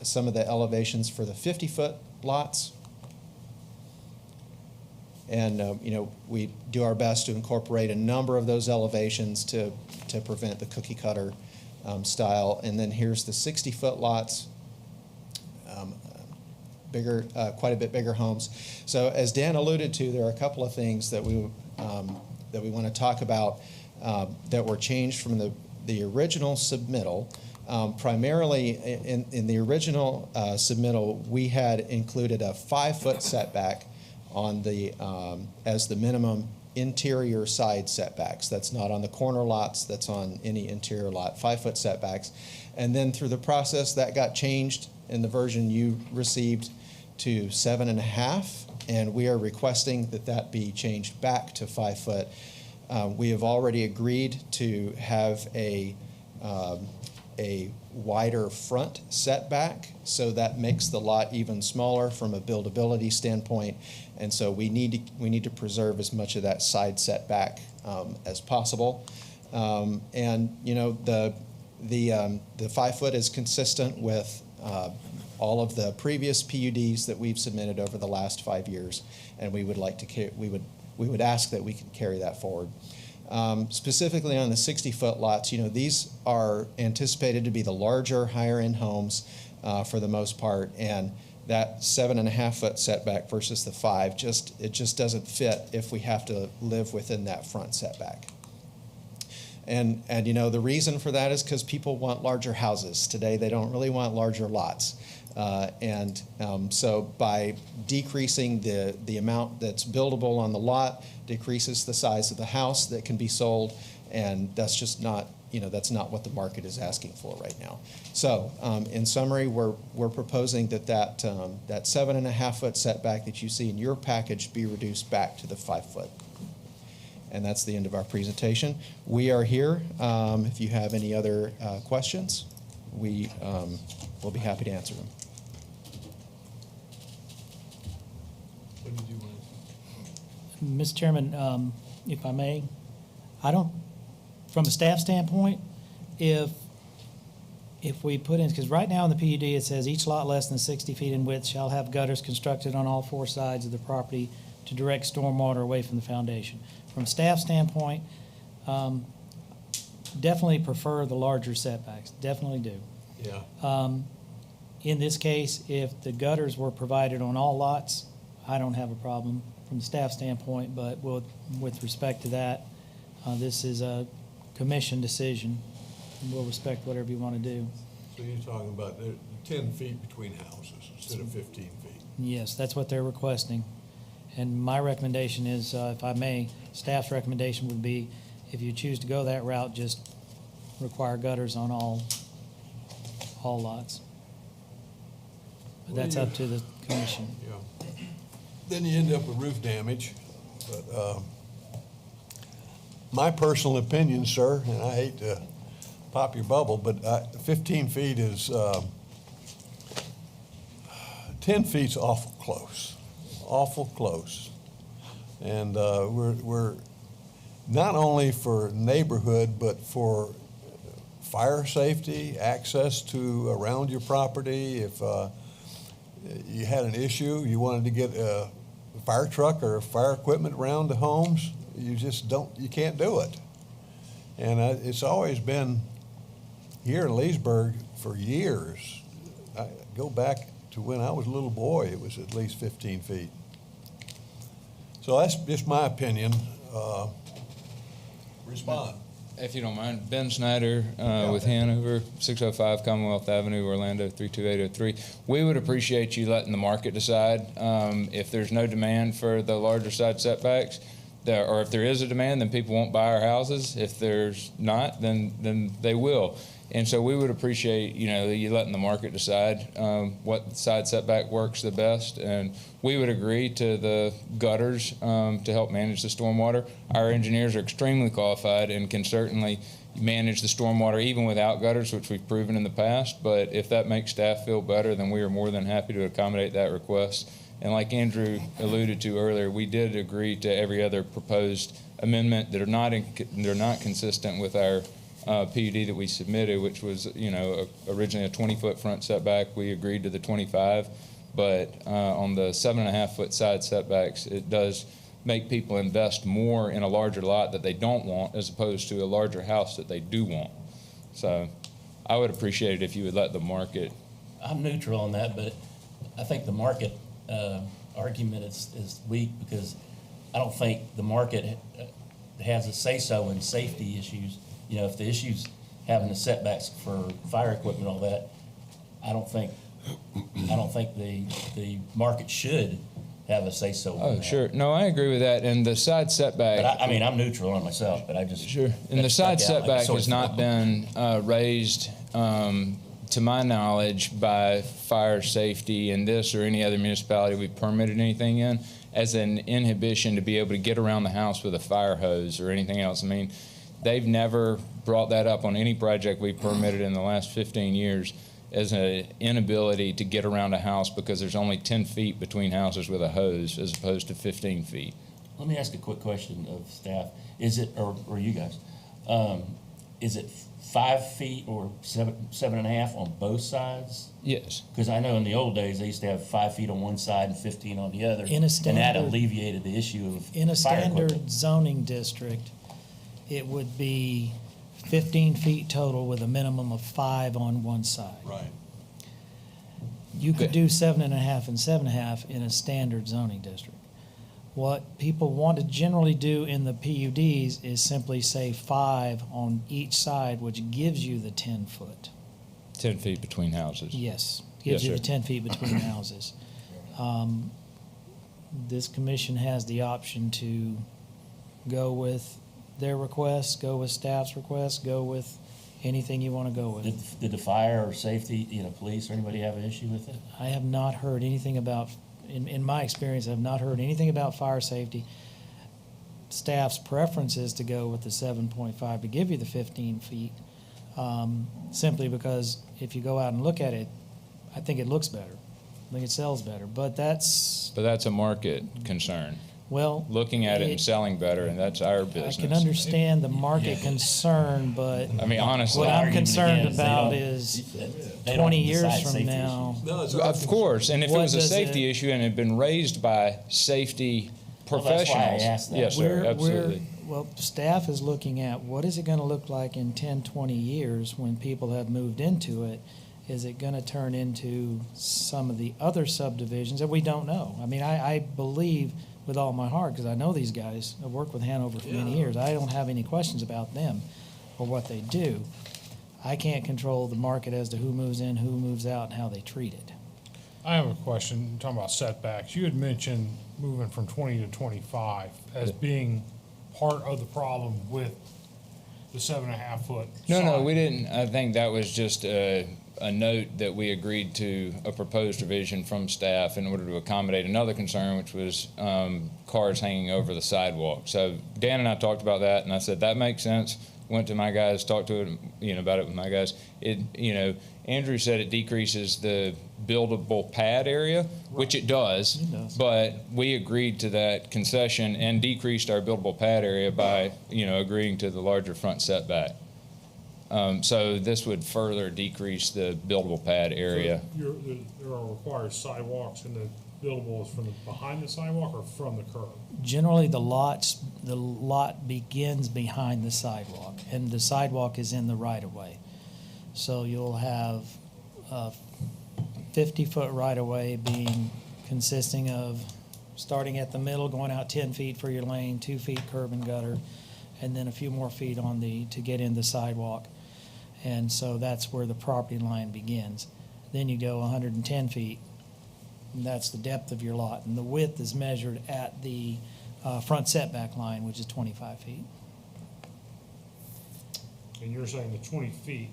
[SPEAKER 12] some of the elevations for the 50-foot lots. And we do our best to incorporate a number of those elevations to prevent the cookie cutter style. And then here's the 60-foot lots, quite a bit bigger homes. So as Dan alluded to, there are a couple of things that we want to talk about that were changed from the original submittal. Primarily in the original submittal, we had included a 5-foot setback on as the minimum interior side setbacks. That's not on the corner lots, that's on any interior lot, 5-foot setbacks. And then through the process, that got changed in the version you received to 7.5, and we are requesting that be changed back to 5 foot. We have already agreed to have a wider front setback, so that makes the lot even smaller from a buildability standpoint, and so we need to preserve as much of that side setback as possible. And the 5 foot is consistent with all of the previous PUDs that we've submitted over the last 5 years, and we would ask that we can carry that forward. Specifically on the 60-foot lots, these are anticipated to be the larger, higher-end homes for the most part, and that 7.5-foot setback versus the 5 it just doesn't fit if we have to live within that front setback. And you know, the reason for that is because people want larger houses. Today, they don't really want larger lots. So by decreasing the amount that's buildable on the lot, decreases the size of the house that can be sold, and that's just not, you know, that's not what the market is asking for right now. So in summary, we're proposing that 7.5-foot setback that you see in your package be reduced back to the 5-foot. And that's the end of our presentation. We are here. If you have any other questions, we'll be happy to answer them.
[SPEAKER 4] What did you want to say?
[SPEAKER 6] Mr. Chairman, if I may, from a staff standpoint, if we put in, because right now in the PUD it says each lot less than 60 feet in width shall have gutters constructed on all 4 sides of the property to direct stormwater away from the foundation. From a staff standpoint, definitely prefer the larger setbacks, definitely do.
[SPEAKER 4] Yeah.
[SPEAKER 6] In this case, if the gutters were provided on all lots, I don't have a problem from the staff standpoint, but with respect to that, this is a commission decision, and we'll respect whatever you want to do.
[SPEAKER 4] So you're talking about 10 feet between houses instead of 15 feet?
[SPEAKER 6] Yes, that's what they're requesting. And my recommendation is, if I may, staff's recommendation would be, if you choose to go that route, just require gutters on all lots. But that's up to the commission.
[SPEAKER 4] Yeah. Then you end up with roof damage. But my personal opinion, sir, and I hate to pop your bubble, but 15 feet is, 10 feet's awful close. Awful close. And we're not only for neighborhood, but for fire safety, access to around your property. If you had an issue, you wanted to get a fire truck or fire equipment around the homes, you can't do it. And it's always been here in Leesburg for years. I go back to when I was a little boy, it was at least 15 feet. So that's just my opinion. Respond.
[SPEAKER 18] If you don't mind, Ben Snyder with Hanover, 605 Commonwealth Avenue, Orlando, 32803. We would appreciate you letting the market decide. If there's no demand for the larger side setbacks, or if there is a demand, then people won't buy our houses. If there's not, then they will. And so we would appreciate, you letting the market decide what side setback works the best. And we would agree to the gutters to help manage the stormwater. Our engineers are extremely qualified and can certainly manage the stormwater even without gutters, which we've proven in the past. But if that makes staff feel better, then we are more than happy to accommodate that request. And like Andrew alluded to earlier, we did agree to every other proposed amendment that they're not consistent with our PUD that we submitted, which was, originally a 20-foot front setback. We agreed to the 25, but on the 7.5-foot side setbacks, it does make people invest more in a larger lot that they don't want as opposed to a larger house that they do want. So I would appreciate it if you would let the market.
[SPEAKER 1] I'm neutral on that, but I think the market argument is weak because I don't think the market has a say-so in safety issues. If the issue's having the setbacks for fire equipment and all that, I don't think the market should have a say-so.
[SPEAKER 18] Oh, sure. No, I agree with that. And the side setback.
[SPEAKER 1] But I mean, I'm neutral on myself, but I just.
[SPEAKER 18] Sure. And the side setback has not been raised, to my knowledge, by fire safety in this or any other municipality we've permitted anything in as an inhibition to be able to get around the house with a fire hose or anything else. I mean, they've never brought that up on any project we've permitted in the last 15 years as an inability to get around a house because there's only 10 feet between houses with a hose as opposed to 15 feet.
[SPEAKER 1] Let me ask a quick question of staff. Is it, or you guys, is it 5 feet or 7.5 on both sides?
[SPEAKER 18] Yes.
[SPEAKER 1] Because I know in the old days, they used to have 5 feet on one side and 15 on the other.
[SPEAKER 6] In a standard,
[SPEAKER 1] and that alleviated the issue of
[SPEAKER 6] in a
[SPEAKER 1] fire
[SPEAKER 6] standard
[SPEAKER 1] equipment.
[SPEAKER 6] zoning district, it would be 15 feet total with a minimum of 5 on one side.
[SPEAKER 4] Right.
[SPEAKER 6] You could do 7.5 and 7.5 in a standard zoning district. What people want to generally do in the PUDs is simply say 5 on each side, which gives you the 10-foot.
[SPEAKER 18] 10 feet between houses.
[SPEAKER 6] Yes, gives
[SPEAKER 18] Yes,
[SPEAKER 6] you
[SPEAKER 18] sir.
[SPEAKER 6] the 10 feet between houses. This commission has the option to go with their request, go with staff's request, go with anything you want to go with.
[SPEAKER 1] Did the fire or safety, police or anybody have an issue with it?
[SPEAKER 6] I have not heard anything about, in my experience, I have not heard anything about fire safety. Staff's preference is to go with the 7.5 to give you the 15 feet, simply because if you go out and look at it, I think it looks better. I think it sells better, but that's,
[SPEAKER 18] a market concern.
[SPEAKER 6] well.
[SPEAKER 18] Looking at it and selling better, and that's our
[SPEAKER 6] I
[SPEAKER 18] business.
[SPEAKER 6] can understand the market concern, but
[SPEAKER 18] I mean, honestly.
[SPEAKER 6] what I'm concerned
[SPEAKER 1] They
[SPEAKER 6] about
[SPEAKER 1] don't-
[SPEAKER 6] is
[SPEAKER 1] they don't
[SPEAKER 6] 20 years
[SPEAKER 1] decide
[SPEAKER 6] from
[SPEAKER 1] safety
[SPEAKER 6] now.
[SPEAKER 18] Of course, and if it
[SPEAKER 6] What
[SPEAKER 18] was a
[SPEAKER 6] does
[SPEAKER 18] safety
[SPEAKER 6] it-
[SPEAKER 18] issue and had been raised by safety
[SPEAKER 1] Well, that's why I
[SPEAKER 18] professionals.
[SPEAKER 1] asked that.
[SPEAKER 18] Yes, sir, absolutely.
[SPEAKER 6] Well, staff is looking at what is it going to look like in 10, 20 years when people have moved into it? Is it going to turn into some of the other subdivisions that we don't know? I mean, I believe with all my heart, because I know these guys. I've worked with Hanover for many years. I don't have any questions about them or what they do. I can't control the market as to who moves in, who moves out, and how they treat it.
[SPEAKER 2] I have a question, talking about setbacks. You had mentioned moving from 20 to 25 as being part of the problem with the 7.5 foot.
[SPEAKER 18] No,
[SPEAKER 2] side.
[SPEAKER 18] we didn't. I think that was just a note that we agreed to a proposed revision from staff in order to accommodate another concern, which was cars hanging over the sidewalk. So Dan and I talked about that, and I said, that makes sense. Went to my guys, talked to it, about it with my guys. Andrew said it decreases the buildable pad area, which it does.
[SPEAKER 6] It does.
[SPEAKER 18] But we agreed to that concession and decreased our buildable pad area by, agreeing to the larger front setback. So this would further decrease the buildable pad area.
[SPEAKER 2] So there are required sidewalks, and the buildable is from behind the sidewalk or from the curb?
[SPEAKER 6] Generally, the lot begins behind the sidewalk, and the sidewalk is in the right-of-way. So you'll have a 50-foot right-of-way consisting of starting at the middle, going out 10 feet for your lane, 2 feet curb and gutter, and then a few more feet to get in the sidewalk. And so that's where the property line begins. Then you go 110 feet, and that's the depth of your lot. And the width is measured at the front setback line, which is 25 feet.
[SPEAKER 2] And you're saying the 20 feet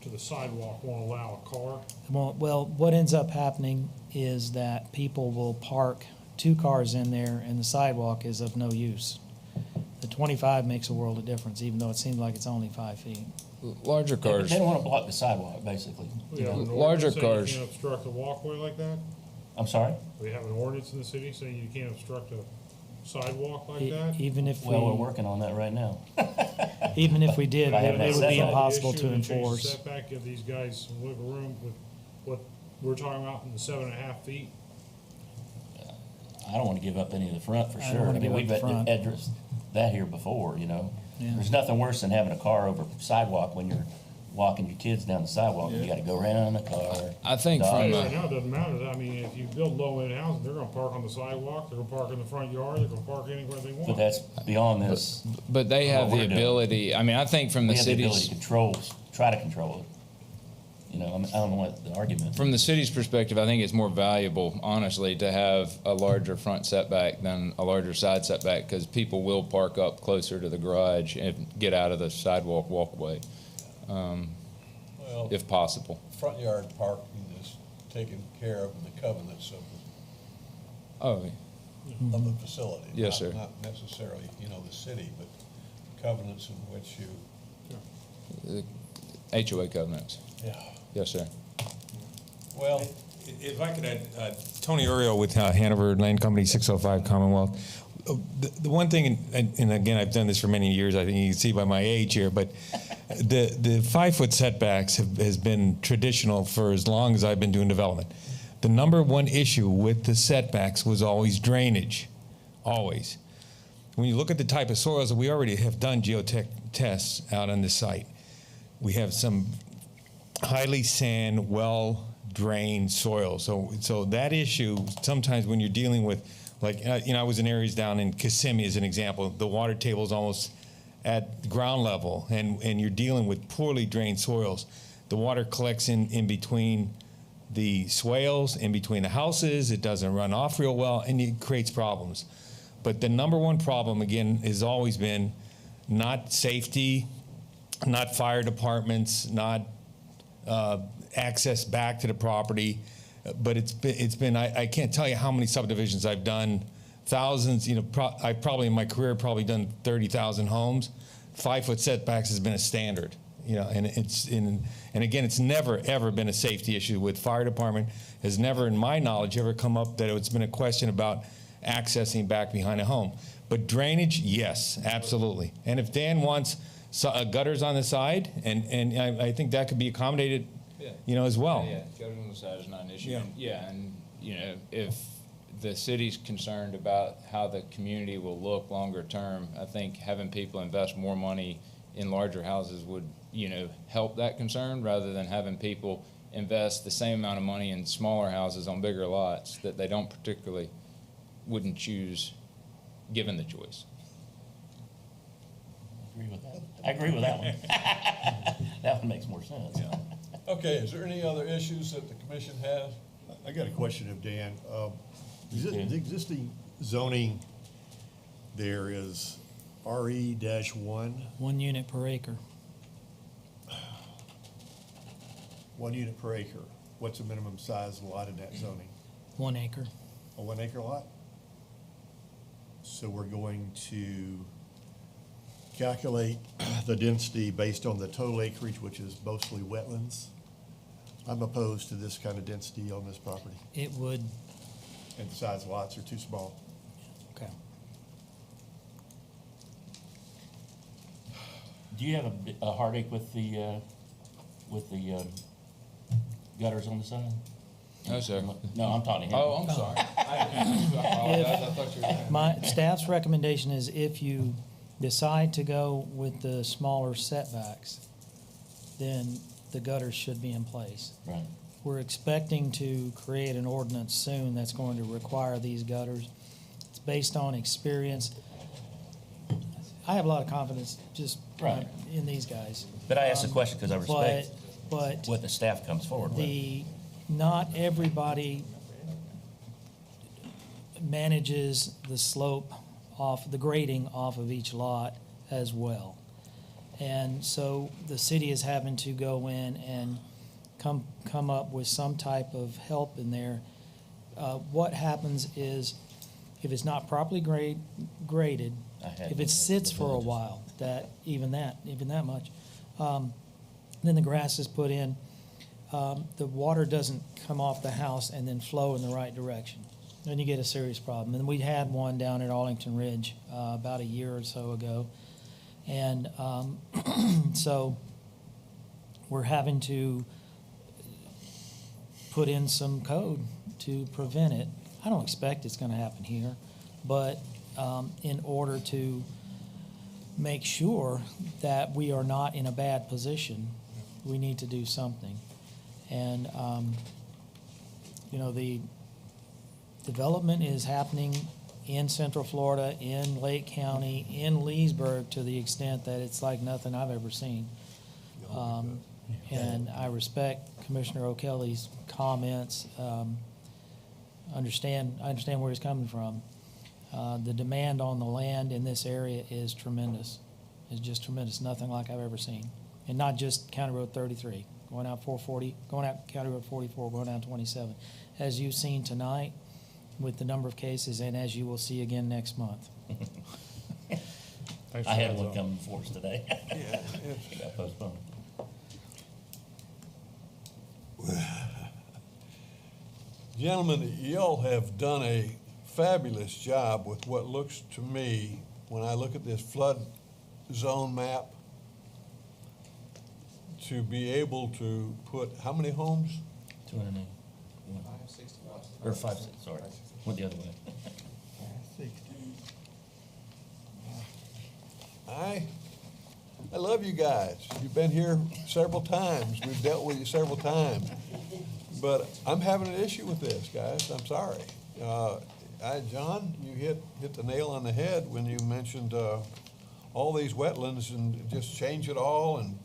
[SPEAKER 2] to the sidewalk won't allow a car?
[SPEAKER 6] Well, what ends up happening is that people will park 2 cars in there, and the sidewalk is of no use. The 25 makes a world of difference, even though it seems like it's only 5 feet.
[SPEAKER 18] Larger cars.
[SPEAKER 1] They don't want to block the sidewalk, basically.
[SPEAKER 2] We have an
[SPEAKER 18] Larger
[SPEAKER 2] ordinance saying
[SPEAKER 18] cars.
[SPEAKER 2] You can't obstruct a walkway like that?
[SPEAKER 1] I'm sorry?
[SPEAKER 2] We have an ordinance in the city saying you can't obstruct a sidewalk like that?
[SPEAKER 6] Even if
[SPEAKER 1] Well, we're working on that right now.
[SPEAKER 6] Even if we did,
[SPEAKER 1] I have
[SPEAKER 6] it
[SPEAKER 1] that
[SPEAKER 6] would be
[SPEAKER 1] setback.
[SPEAKER 6] impossible
[SPEAKER 2] Issue
[SPEAKER 6] to
[SPEAKER 2] and change the
[SPEAKER 6] enforce.
[SPEAKER 2] Setback, give these guys some wiggle room with what we're talking about in the 7.5 feet?
[SPEAKER 1] I don't want to give up any of the front for
[SPEAKER 6] I don't
[SPEAKER 1] sure.
[SPEAKER 6] wanna give up
[SPEAKER 1] We've
[SPEAKER 6] the front.
[SPEAKER 1] addressed that here before,
[SPEAKER 6] Yeah.
[SPEAKER 1] There's nothing worse than having a car over sidewalk when you're walking your kids down the sidewalk, and you gotta go around the car.
[SPEAKER 18] I think
[SPEAKER 1] dodge.
[SPEAKER 18] from
[SPEAKER 2] Right now, it doesn't matter. I mean, if you build low-end housing, they're gonna park on the sidewalk, they're gonna park in the front yard, they're gonna park anywhere they want.
[SPEAKER 1] But that's beyond this.
[SPEAKER 18] But they have
[SPEAKER 1] what
[SPEAKER 18] the
[SPEAKER 1] we're doing.
[SPEAKER 18] ability, I think from the
[SPEAKER 1] We have the ability
[SPEAKER 18] city's,
[SPEAKER 1] to try to control it. I don't know what the argument is.
[SPEAKER 18] from the city's perspective, I think it's more valuable, honestly, to have a larger front setback than a larger side setback, because people will park up closer to the garage and get out of the sidewalk walkway, if possible.
[SPEAKER 4] Front yard parking is taken care of in the covenants
[SPEAKER 18] Oh,
[SPEAKER 4] of the facility.
[SPEAKER 18] Yes,
[SPEAKER 4] Not-
[SPEAKER 18] sir.
[SPEAKER 4] Not necessarily, the city, but covenants in which you,
[SPEAKER 18] HOA covenants.
[SPEAKER 4] yeah.
[SPEAKER 18] Yes, sir.
[SPEAKER 4] Well,
[SPEAKER 7] If I could add, Tony Oriole with Hanover Land Company, 605 Commonwealth. The one thing, and again, I've done this for many years, I think you can see by my age here, but the 5-foot setbacks has been traditional for as long as I've been doing development. The number one issue with the setbacks was always drainage, always. When you look at the type of soils that we already have done geotech tests out on the site, we have some highly sand, well-drained soil. So that issue, sometimes when you're dealing with Like, I was in areas down in Kissimmee as an example. The water table is almost at ground level, and you're dealing with poorly drained soils. The water collects in between the swales, in between the houses. It doesn't run off real well, and it creates problems. But the number one problem, again, has always been not safety, not fire departments, not access back to the property. But it's been I can't tell you how many subdivisions I've done, thousands. I've probably in my career probably done 30,000 homes. 5-foot setbacks has been a standard. And again, it's never ever been a safety issue with fire department. Has never, in my knowledge, ever come up that it's been a question about accessing back behind a home. But drainage, yes, absolutely. And if Dan wants gutters on the side, and I think that could be accommodated. As well.
[SPEAKER 18] Yeah, gutters on the side is not an issue. And if the city's concerned about how the community will look longer term, I think having people invest more money in larger houses would, help that concern rather than having people invest the same amount of money in smaller houses on bigger lots that they wouldn't choose given the choice.
[SPEAKER 1] I agree with that one. That one makes more sense.
[SPEAKER 4] Yeah. Okay, is there any other issues that the commission has?
[SPEAKER 14] I got a question of Dan. The existing zoning there is RE-1.
[SPEAKER 6] 1 unit per acre.
[SPEAKER 14] 1 unit per acre. What's the minimum size lot in that zoning?
[SPEAKER 6] 1 acre.
[SPEAKER 14] A 1 acre lot? So we're going to calculate the density based on the total acreage, which is mostly wetlands. I'm opposed to this kind of density on this property.
[SPEAKER 6] It would.
[SPEAKER 14] And the size lots are too small.
[SPEAKER 6] Okay.
[SPEAKER 1] Do you have a heartache with the gutters on the side?
[SPEAKER 18] No, sir.
[SPEAKER 1] No, I'm talking to him.
[SPEAKER 18] Oh, I'm sorry. I thought you were.
[SPEAKER 6] My staff's recommendation is if you decide to go with the smaller setbacks, then the gutters should be in place.
[SPEAKER 1] Right.
[SPEAKER 6] We're expecting to create an ordinance soon that's going to require these gutters. It's based on experience. I have a lot of confidence just
[SPEAKER 1] Right.
[SPEAKER 6] in these guys.
[SPEAKER 1] But I asked the question because I respect
[SPEAKER 6] but
[SPEAKER 1] what the staff comes forward with.
[SPEAKER 6] Not everybody manages the slope off, the grading off of each lot as well. And so the city is having to go in and come up with some type of help in there. What happens is if it's not properly graded, if it sits for a while, even that much, then the grass is put in. The water doesn't come off the house and then flow in the right direction. Then you get a serious problem. And we had one down at Arlington Ridge about a year or so ago. And so we're having to put in some code to prevent it. I don't expect it's going to happen here, but in order to make sure that we are not in a bad position, we need to do something. And, the development is happening in Central Florida, in Lake County, in Leesburg, to the extent that it's like nothing I've ever seen. And I respect Commissioner O'Kelly's comments. I understand where he's coming from. The demand on the land in this area is tremendous. It's just tremendous, nothing like I've ever seen. And not just County Road 33, going out 440, going out County Road 44, going down 27. As you've seen tonight with the number of cases, and as you will see again next month.
[SPEAKER 1] I had one come before us today. It got postponed.
[SPEAKER 4] Gentlemen, y'all have done a fabulous job with what looks to me, when I look at this flood zone map, to be able to put how many homes?
[SPEAKER 1] 280. 561. Or 56, sorry. Went the other way.
[SPEAKER 4] I love you guys. You've been here several times. We've dealt with you several times. But I'm having an issue with this, guys. I'm sorry. John, you hit the nail on the head when you mentioned all these wetlands and just change it all and.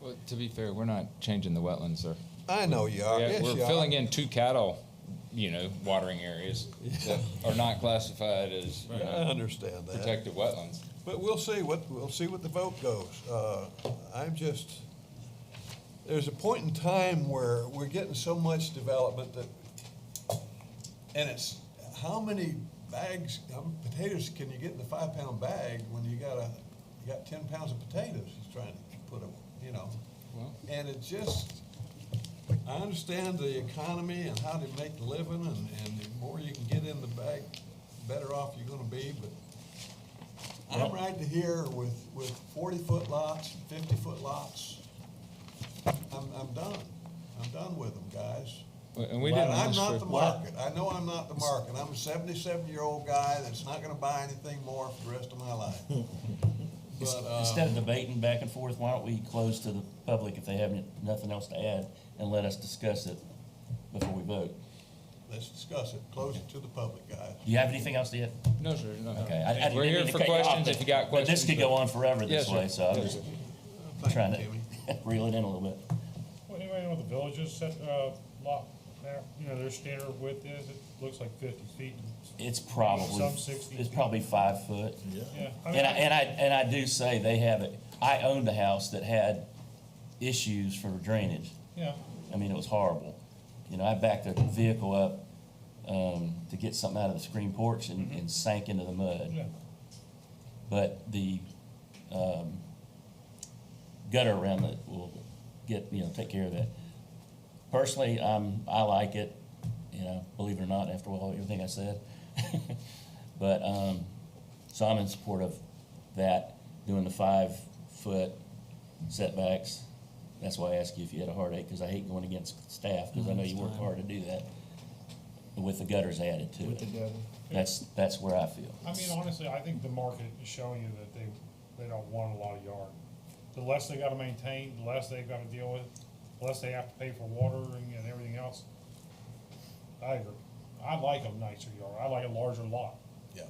[SPEAKER 18] Well, to be fair, we're not changing the wetlands, sir.
[SPEAKER 4] I know you are. Yes,
[SPEAKER 18] We're
[SPEAKER 4] you are.
[SPEAKER 18] filling in 2 cattle, watering areas that are not classified as,
[SPEAKER 4] I understand that.
[SPEAKER 18] protected wetlands.
[SPEAKER 4] But we'll see what the vote goes. There's a point in time where we're getting so much development and it's how many bags, how many potatoes can you get in a 5-pound bag when you got 10 pounds of potatoes he's trying to put them, and it just, I understand the economy and how to make a living and the more you can get in the bag, better off you're gonna be, but I'm right to here with 40-foot lots, 50-foot lots. I'm done. I'm done with them, guys.
[SPEAKER 18] And we
[SPEAKER 4] But
[SPEAKER 18] didn't
[SPEAKER 4] I'm
[SPEAKER 18] ask
[SPEAKER 4] not
[SPEAKER 18] for-
[SPEAKER 4] the market. I know I'm not the market. I'm a 77-year-old guy that's not gonna buy anything more for the rest of my life. But,
[SPEAKER 1] Instead of debating back and forth, why don't we close to the public if they have nothing else to add and let us discuss it before we vote?
[SPEAKER 4] let's discuss it. Close it to the public, guys.
[SPEAKER 1] Do you have anything else to add?
[SPEAKER 18] No, sir, no.
[SPEAKER 1] Okay. I didn't
[SPEAKER 18] We're
[SPEAKER 1] mean
[SPEAKER 18] here
[SPEAKER 1] to
[SPEAKER 18] for
[SPEAKER 1] cut you off,
[SPEAKER 18] questions if you got
[SPEAKER 1] but this
[SPEAKER 18] questions.
[SPEAKER 1] could go on forever this
[SPEAKER 18] Yes,
[SPEAKER 1] way,
[SPEAKER 18] sir.
[SPEAKER 1] so I'm
[SPEAKER 18] Yes,
[SPEAKER 1] just
[SPEAKER 18] sir.
[SPEAKER 1] trying to reel it in a little bit.
[SPEAKER 2] Well, anybody know what the village's set, lot there? Their standard width is, it looks like 50 feet.
[SPEAKER 1] It's probably,
[SPEAKER 2] Some 60
[SPEAKER 1] it's
[SPEAKER 2] feet.
[SPEAKER 1] probably 5 foot.
[SPEAKER 2] Yeah.
[SPEAKER 1] And I do say they have it, I owned a house that had issues for drainage.
[SPEAKER 2] Yeah.
[SPEAKER 1] I mean, it was horrible. I backed a vehicle up, to get something out of the screen porch and sank into the mud.
[SPEAKER 2] Yeah.
[SPEAKER 1] But the, gutter around it will get, take care of that. Personally, I like it, believe it or not, after all, everything I said. But, so I'm in support of that, doing the 5-foot setbacks. That's why I asked you if you had a heartache, because I hate going against staff, because I know you work hard to do that. With the gutters added to it. That's where I feel.
[SPEAKER 2] I mean, honestly, I think the market is showing you that they don't want a lot of yard. The less they gotta maintain, the less they've gotta deal with, the less they have to pay for watering and everything else. I agree. I like a nicer yard. I like a larger lot.
[SPEAKER 4] Yeah.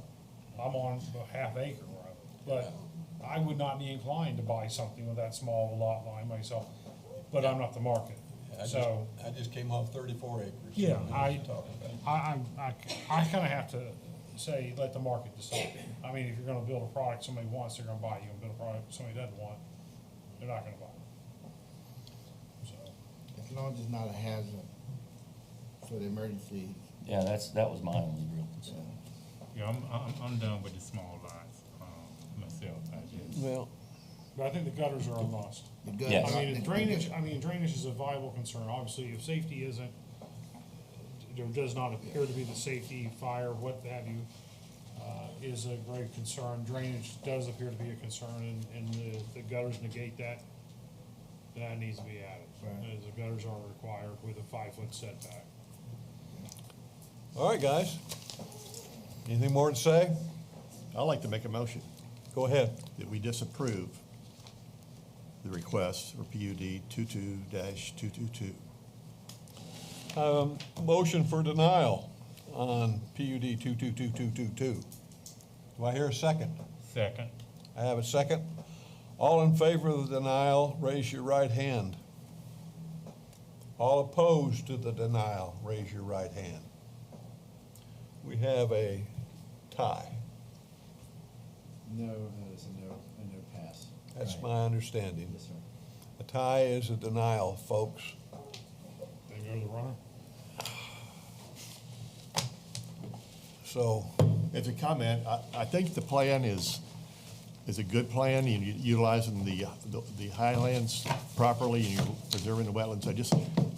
[SPEAKER 2] I'm on a half acre where I live, but I would not be inclined to buy something with that small of a lot line myself, but I'm not the market. So,
[SPEAKER 4] I just came off 34 acres.
[SPEAKER 2] yeah,
[SPEAKER 4] I
[SPEAKER 2] I kinda have to say, let the market decide. I mean, if you're gonna build a product somebody wants, they're gonna buy it. You're gonna build a product somebody doesn't want, they're not gonna buy it. So,
[SPEAKER 3] As long as it's not a hazard for the emergency.
[SPEAKER 1] Yeah, that was my only real concern.
[SPEAKER 19] Yeah, I'm done with the small lots, myself, I guess.
[SPEAKER 1] Well,
[SPEAKER 2] but I think the gutters are a must.
[SPEAKER 3] The gutters.
[SPEAKER 1] Yes.
[SPEAKER 2] I mean, drainage is a viable concern. Obviously, if safety isn't, there does not appear to be the safety, fire, what have you, is a great concern. Drainage does appear to be a concern, and the gutters negate that. That needs to be added.
[SPEAKER 3] Right.
[SPEAKER 2] The gutters are required with a 5-foot setback.
[SPEAKER 4] All right, guys. Anything more to say?
[SPEAKER 14] I'd like to make a motion
[SPEAKER 4] Go ahead.
[SPEAKER 14] that we disapprove the request for PUD 22-222.
[SPEAKER 4] Motion for denial on PUD 222222. Do I hear a second?
[SPEAKER 19] Second.
[SPEAKER 4] I have a second. All in favor of the denial, raise your right hand. All opposed to the denial, raise your right hand. We have a tie.
[SPEAKER 12] No, that is a no pass.
[SPEAKER 4] That's my understanding.
[SPEAKER 12] Yes, sir.
[SPEAKER 4] A tie is a denial, folks.
[SPEAKER 2] Then go to the runner.
[SPEAKER 4] So,
[SPEAKER 14] As a comment, I think the plan is a good plan, and you're utilizing the highlands properly, and you're preserving the wetlands.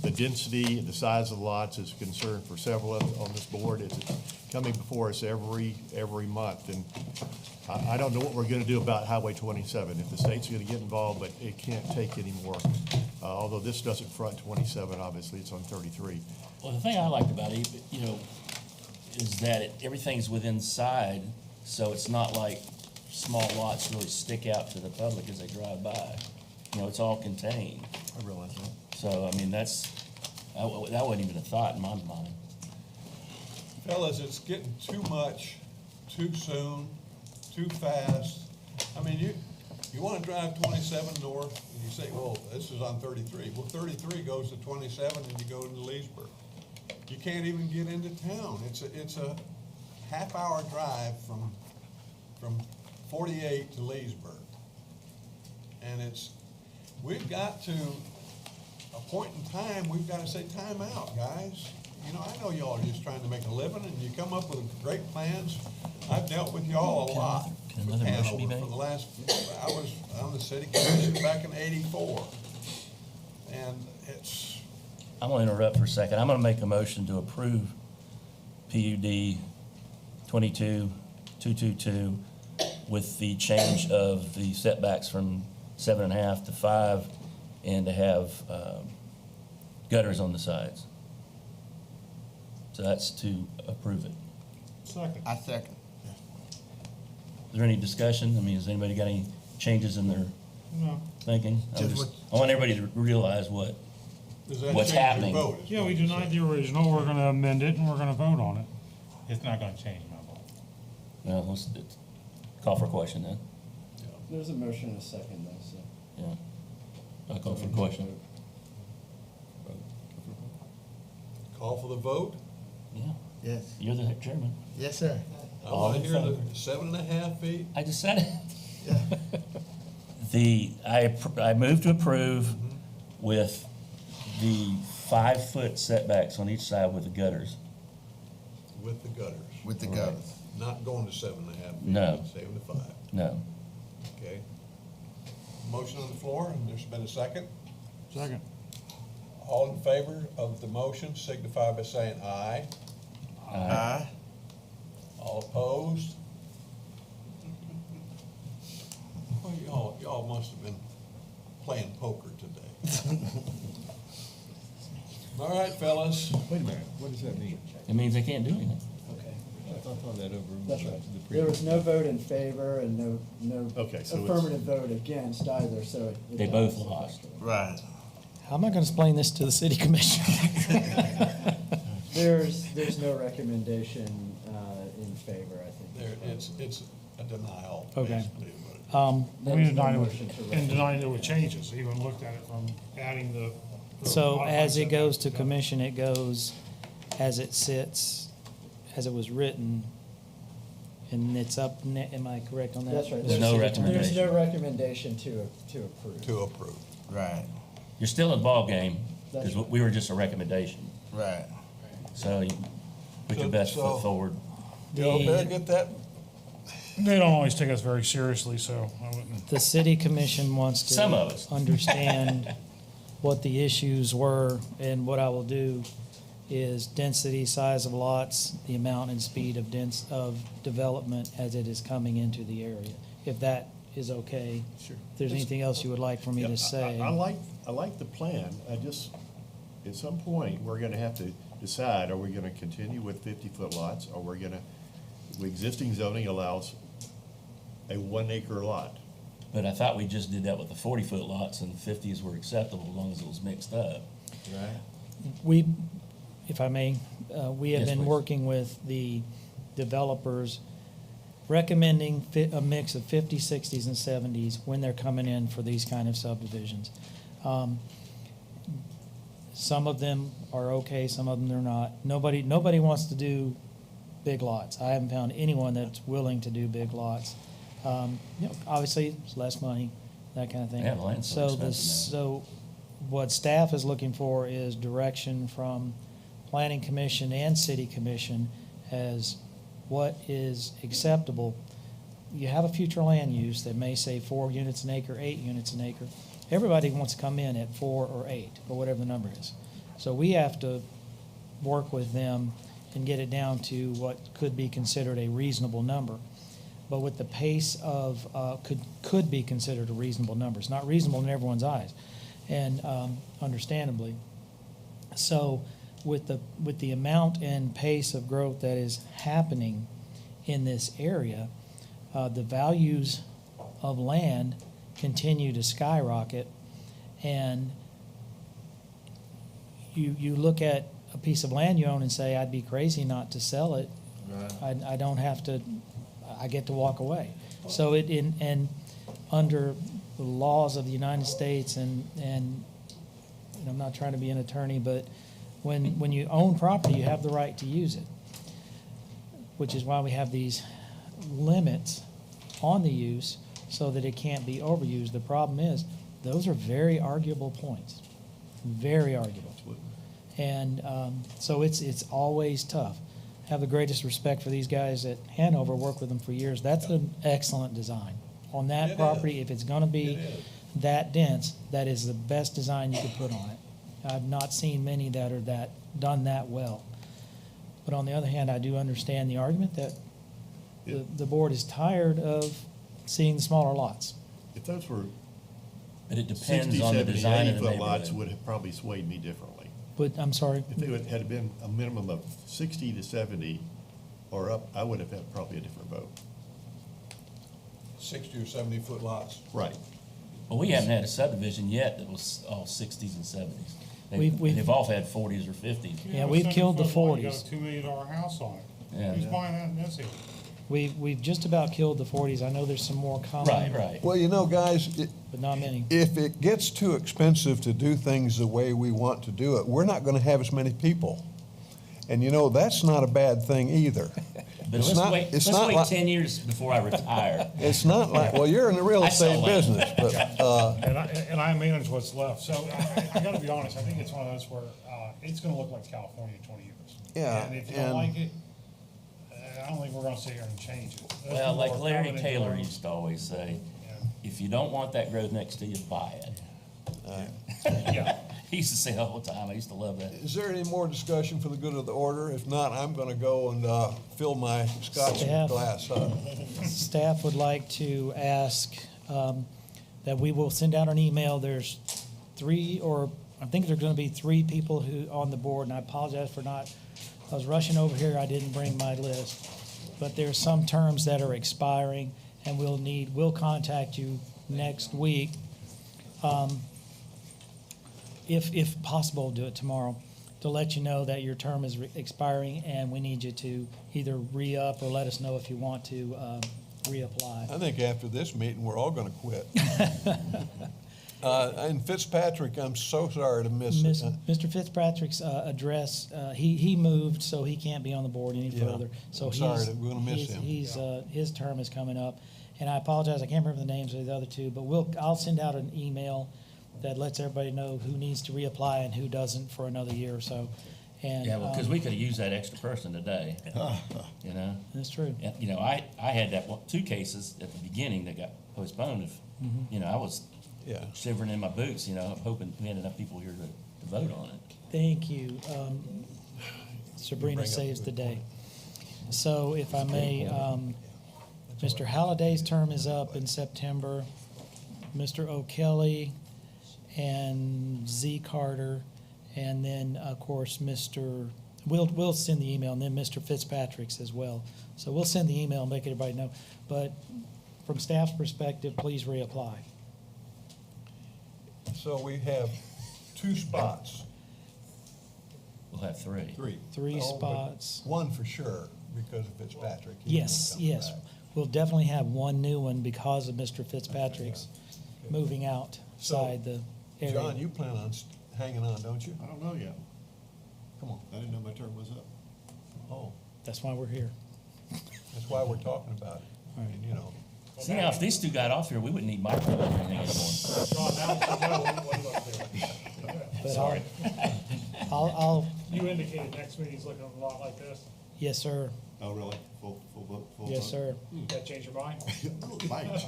[SPEAKER 14] The density and the size of the lots is a concern for several of us on this board. It's coming before us every month, and I don't know what we're gonna do about Highway 27. If the state's gonna get involved, but it can't take any more. Although this doesn't front 27, obviously, it's on 33.
[SPEAKER 1] Well, the thing I liked about it, is that everything's within side, so it's not like small lots really stick out to the public as they drive by. It's all contained.
[SPEAKER 14] I realize that.
[SPEAKER 1] So, I mean, that wasn't even a thought in my mind.
[SPEAKER 4] Fellas, it's getting too much, too soon, too fast. I mean, you want to drive 27 north, and you say, well, this is on 33. Well, 33 goes to 27, and you go into Leesburg. You can't even get into town. It's a half-hour drive from 48 to Leesburg. And we've got to, a point in time, we've got to say, time out, guys. You know, I know y'all are just trying to make a living, and you come up with great plans. I've dealt with y'all a lot.
[SPEAKER 1] Can another motion be made?
[SPEAKER 4] For the last, I was on the city commission back in '84. And
[SPEAKER 1] I'm gonna interrupt for a second. I'm gonna make a motion to approve PUD 22-222 with the change of the setbacks from 7.5 to 5 and to have gutters on the sides. So that's to approve it.
[SPEAKER 2] Second.
[SPEAKER 3] I second.
[SPEAKER 1] Is there any discussion? I mean, has anybody got any changes in their
[SPEAKER 2] No.
[SPEAKER 1] thinking? I want everybody to realize
[SPEAKER 4] Does that
[SPEAKER 1] what's
[SPEAKER 4] change your
[SPEAKER 1] happening.
[SPEAKER 4] vote?
[SPEAKER 2] Yeah, we denied the original, we're gonna amend it, and we're gonna vote on it.
[SPEAKER 19] It's not gonna change my vote.
[SPEAKER 1] Well, let's call for a question then.
[SPEAKER 16] There's a motion and a second, though, so.
[SPEAKER 1] Yeah. I'll call for a question.
[SPEAKER 4] Call for the vote?
[SPEAKER 1] Yeah.
[SPEAKER 3] Yes.
[SPEAKER 1] You're the chairman.
[SPEAKER 3] Yes, sir.
[SPEAKER 4] I
[SPEAKER 1] All
[SPEAKER 4] want
[SPEAKER 1] in
[SPEAKER 4] to hear the
[SPEAKER 1] favor?
[SPEAKER 4] 7.5 feet.
[SPEAKER 1] I just said it.
[SPEAKER 3] Yeah.
[SPEAKER 1] I move to approve with the 5-foot setbacks on each side with the gutters.
[SPEAKER 4] With the gutters.
[SPEAKER 3] With the
[SPEAKER 1] Right.
[SPEAKER 3] gutters.
[SPEAKER 4] Not going to 7.5 feet.
[SPEAKER 1] No.
[SPEAKER 4] 7 to 5.
[SPEAKER 1] No.
[SPEAKER 4] Okay. Motion on the floor, and there's been a second.
[SPEAKER 2] Second.
[SPEAKER 4] All in favor of the motion signify by saying aye.
[SPEAKER 3] Aye.
[SPEAKER 4] All opposed? Well, y'all must have been playing poker today. All right, fellas.
[SPEAKER 7] Wait a minute, what does that mean?
[SPEAKER 1] It means they can't do anything.
[SPEAKER 16] Okay.
[SPEAKER 7] I thought that over.
[SPEAKER 16] That's right. There was no vote in favor and no
[SPEAKER 14] Okay, so it's-
[SPEAKER 16] affirmative vote against either, so it.
[SPEAKER 1] They both lost.
[SPEAKER 14] Right.
[SPEAKER 6] How am I gonna explain this to the city commission?
[SPEAKER 16] There's no recommendation in favor, I think.
[SPEAKER 4] It's a denial,
[SPEAKER 6] Okay.
[SPEAKER 4] basically.
[SPEAKER 2] We denied it
[SPEAKER 16] no
[SPEAKER 2] with,
[SPEAKER 16] motion to
[SPEAKER 2] and
[SPEAKER 16] recommend.
[SPEAKER 2] denied it with changes, even looked at it from adding the.
[SPEAKER 6] So as it goes to commission, it goes as it sits, as it was written, and it's up, am I correct on that?
[SPEAKER 16] That's right.
[SPEAKER 1] There's no
[SPEAKER 16] There's
[SPEAKER 1] recommendation.
[SPEAKER 16] no recommendation to approve.
[SPEAKER 4] To approve.
[SPEAKER 3] Right.
[SPEAKER 1] You're still in the ballgame,
[SPEAKER 16] That's
[SPEAKER 1] because
[SPEAKER 16] right.
[SPEAKER 1] we were just a recommendation.
[SPEAKER 3] Right.
[SPEAKER 1] So you put your best
[SPEAKER 4] So-
[SPEAKER 1] foot forward.
[SPEAKER 4] Y'all better get that.
[SPEAKER 2] They don't always take us very seriously, so I wouldn't.
[SPEAKER 6] The city commission wants to.
[SPEAKER 1] Some of us.
[SPEAKER 6] Understand what the issues were, and what I will do is density, size of lots, the amount and speed of development as it is coming into the area. If that is okay.
[SPEAKER 14] Sure.
[SPEAKER 6] If there's anything else you would like for me
[SPEAKER 14] Yeah,
[SPEAKER 6] to say.
[SPEAKER 14] I like the plan. I just, at some point, we're gonna have to decide, are we gonna continue with 50-foot lots? Or we're gonna, the existing zoning allows a 1-acre lot.
[SPEAKER 1] But I thought we just did that with the 40-foot lots, and the 50s were acceptable as long as it was mixed up.
[SPEAKER 14] Right.
[SPEAKER 6] We, if I may, we have
[SPEAKER 1] Yes,
[SPEAKER 6] been
[SPEAKER 1] please.
[SPEAKER 6] working with the developers, recommending a mix of 50s, 60s, and 70s when they're coming in for these kind of subdivisions. Some of them are okay, some of them they're not. Nobody wants to do big lots. I haven't found anyone that's willing to do big lots. Obviously, it's less money, that kind of thing.
[SPEAKER 1] Yeah, the land's so
[SPEAKER 6] So
[SPEAKER 1] expensive
[SPEAKER 6] so what staff is looking for is direction from planning commission and city commission as what is acceptable. You have a future land use that may say 4 units an acre, 8 units an acre. Everybody wants to come in at 4 or 8, or whatever the number is. So we have to work with them and get it down to what could be considered a reasonable number. But with the pace of, could be considered a reasonable number. It's not reasonable in everyone's eyes, and understandably. So with the amount and pace of growth that is happening in this area, the values of land continue to skyrocket. And you look at a piece of land you own and say, I'd be crazy not to sell it. I don't have to, I get to walk away. So and under the laws of the United States and I'm not trying to be an attorney, but when you own property, you have the right to use it, which is why we have these limits on the use so that it can't be overused. The problem is, those are very arguable points, very arguable. And so it's always tough. Have the greatest respect for these guys at Hanover, work with them for years. That's an excellent design. On that property, if it's gonna be that dense, that is the best design you could put on it. I've not seen many that are done that well. But on the other hand, I do understand the argument that the board is tired of seeing the smaller lots.
[SPEAKER 14] If those were
[SPEAKER 1] But it
[SPEAKER 14] 60,
[SPEAKER 1] depends on the
[SPEAKER 14] 70,
[SPEAKER 1] design of the
[SPEAKER 14] 80-foot lots,
[SPEAKER 1] neighborhood.
[SPEAKER 14] would have probably swayed me differently.
[SPEAKER 6] But, I'm sorry?
[SPEAKER 14] If it had been a minimum of 60 to 70 or up, I would have had probably a different vote.
[SPEAKER 4] 60 or 70-foot lots.
[SPEAKER 14] Right.
[SPEAKER 1] Well, we haven't had a subdivision yet that was all 60s and 70s.
[SPEAKER 6] We've-
[SPEAKER 1] They've all had 40s or 50s.
[SPEAKER 6] Yeah, we've killed the 40s.
[SPEAKER 2] You got a $2 million house on it.
[SPEAKER 1] Yeah.
[SPEAKER 2] Who's buying that in this area?
[SPEAKER 6] We've just about killed the 40s. I know there's some more coming.
[SPEAKER 1] Right.
[SPEAKER 4] Well, you know, guys,
[SPEAKER 6] But not many.
[SPEAKER 4] if it gets too expensive to do things the way we want to do it, we're not gonna have as many people. And you know, that's not a bad thing either.
[SPEAKER 1] But
[SPEAKER 4] It's
[SPEAKER 1] let's
[SPEAKER 4] not-
[SPEAKER 1] wait,
[SPEAKER 4] it's
[SPEAKER 1] let's
[SPEAKER 4] not
[SPEAKER 1] wait
[SPEAKER 4] like-
[SPEAKER 1] 10 years before I retire.
[SPEAKER 4] It's not like, well, you're in the real
[SPEAKER 1] I sell
[SPEAKER 4] estate
[SPEAKER 1] land.
[SPEAKER 4] business, but,
[SPEAKER 2] And I manage what's left. So I gotta be honest, I think it's one of those where, it's gonna look like California in 20 years.
[SPEAKER 4] Yeah,
[SPEAKER 2] And if you don't
[SPEAKER 4] and-
[SPEAKER 2] like it, I don't think we're gonna sit here and change it. Those
[SPEAKER 1] Well,
[SPEAKER 2] people
[SPEAKER 1] like
[SPEAKER 2] are
[SPEAKER 1] Larry
[SPEAKER 2] coming
[SPEAKER 1] Taylor
[SPEAKER 2] into
[SPEAKER 1] used to always say,
[SPEAKER 2] Yeah.
[SPEAKER 1] if you don't want that growth next to you, buy it.
[SPEAKER 2] Yeah.
[SPEAKER 1] He used to say all the time. I used to love that.
[SPEAKER 4] is there any more discussion for the good of the order? If not, I'm gonna go and, fill my scotch
[SPEAKER 6] Staff.
[SPEAKER 4] glass up.
[SPEAKER 6] Staff would like to ask that we will send out an email. There's I think there's going to be 3 people who on the board, and I apologize for not, I was rushing over here, I didn't bring my list. But there's some terms that are expiring, and we'll contact you next week. If possible, do it tomorrow, to let you know that your term is expiring, and we need you to either re-up or let us know if you want to reapply.
[SPEAKER 4] I think after this meeting, we're all gonna quit. And Fitzpatrick, I'm so sorry to miss it.
[SPEAKER 6] Mr. Fitzpatrick's address, he moved, so he can't be on the board any
[SPEAKER 4] Yeah.
[SPEAKER 6] further. So
[SPEAKER 4] I'm sorry that we're gonna miss him.
[SPEAKER 6] His term is coming up, and I apologize, I can't remember the names of the other 2, but I'll send out an email that lets everybody know who needs to reapply and who doesn't for another year or so. And,
[SPEAKER 1] Yeah, well, because we could have used that extra person today, you know?
[SPEAKER 6] That's true.
[SPEAKER 1] And, you know, I had 2 cases at the beginning that got postponed. If, you know, I was
[SPEAKER 4] Yeah.
[SPEAKER 1] shivering in my boots, you know, hoping we had enough people here to vote on it.
[SPEAKER 6] Thank you. Sabrina saves the day. So if I may, Mr. Halliday's term is up in September. Mr. O'Kelly and Z. Carter, and then, of course, we'll send the email, and then Mr. Fitzpatrick's as well. So we'll send the email and make everybody know. But from staff's perspective, please reapply.
[SPEAKER 4] So we have 2 spots.
[SPEAKER 1] We'll have 3.
[SPEAKER 6] 3
[SPEAKER 4] Oh, but
[SPEAKER 6] spots.
[SPEAKER 4] 1 for sure, because of Fitzpatrick. He's
[SPEAKER 6] Yes,
[SPEAKER 4] gonna come
[SPEAKER 6] yes.
[SPEAKER 4] back.
[SPEAKER 6] We'll definitely have 1 new one because of Mr. Fitzpatrick's moving outside the area.
[SPEAKER 4] John, you plan on hanging on, don't you?
[SPEAKER 14] I don't know yet.
[SPEAKER 4] Come on.
[SPEAKER 14] I didn't know my term was up.
[SPEAKER 4] Oh,
[SPEAKER 6] That's why we're here.
[SPEAKER 4] that's why we're talking about it. I mean, you know.
[SPEAKER 1] See, now, if these 2 got off here, we wouldn't need microphones or anything anymore.
[SPEAKER 2] John, now, what
[SPEAKER 6] But
[SPEAKER 1] Sorry.
[SPEAKER 6] I'll,
[SPEAKER 2] you indicated next meeting's looking a lot like this.
[SPEAKER 6] yes, sir.
[SPEAKER 14] Oh, really? Full vote? Full
[SPEAKER 6] Yes,
[SPEAKER 14] vote?
[SPEAKER 6] sir.
[SPEAKER 2] That change your mind?
[SPEAKER 14] Might.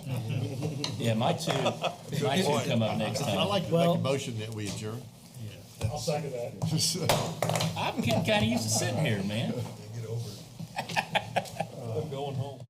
[SPEAKER 1] Yeah, my 2 come up next
[SPEAKER 14] I'd
[SPEAKER 1] time.
[SPEAKER 14] like to make a motion that we adjourn.
[SPEAKER 2] I'll second that.
[SPEAKER 1] I'm getting kind of used to sitting here, man.
[SPEAKER 4] Get over it. I'm going home.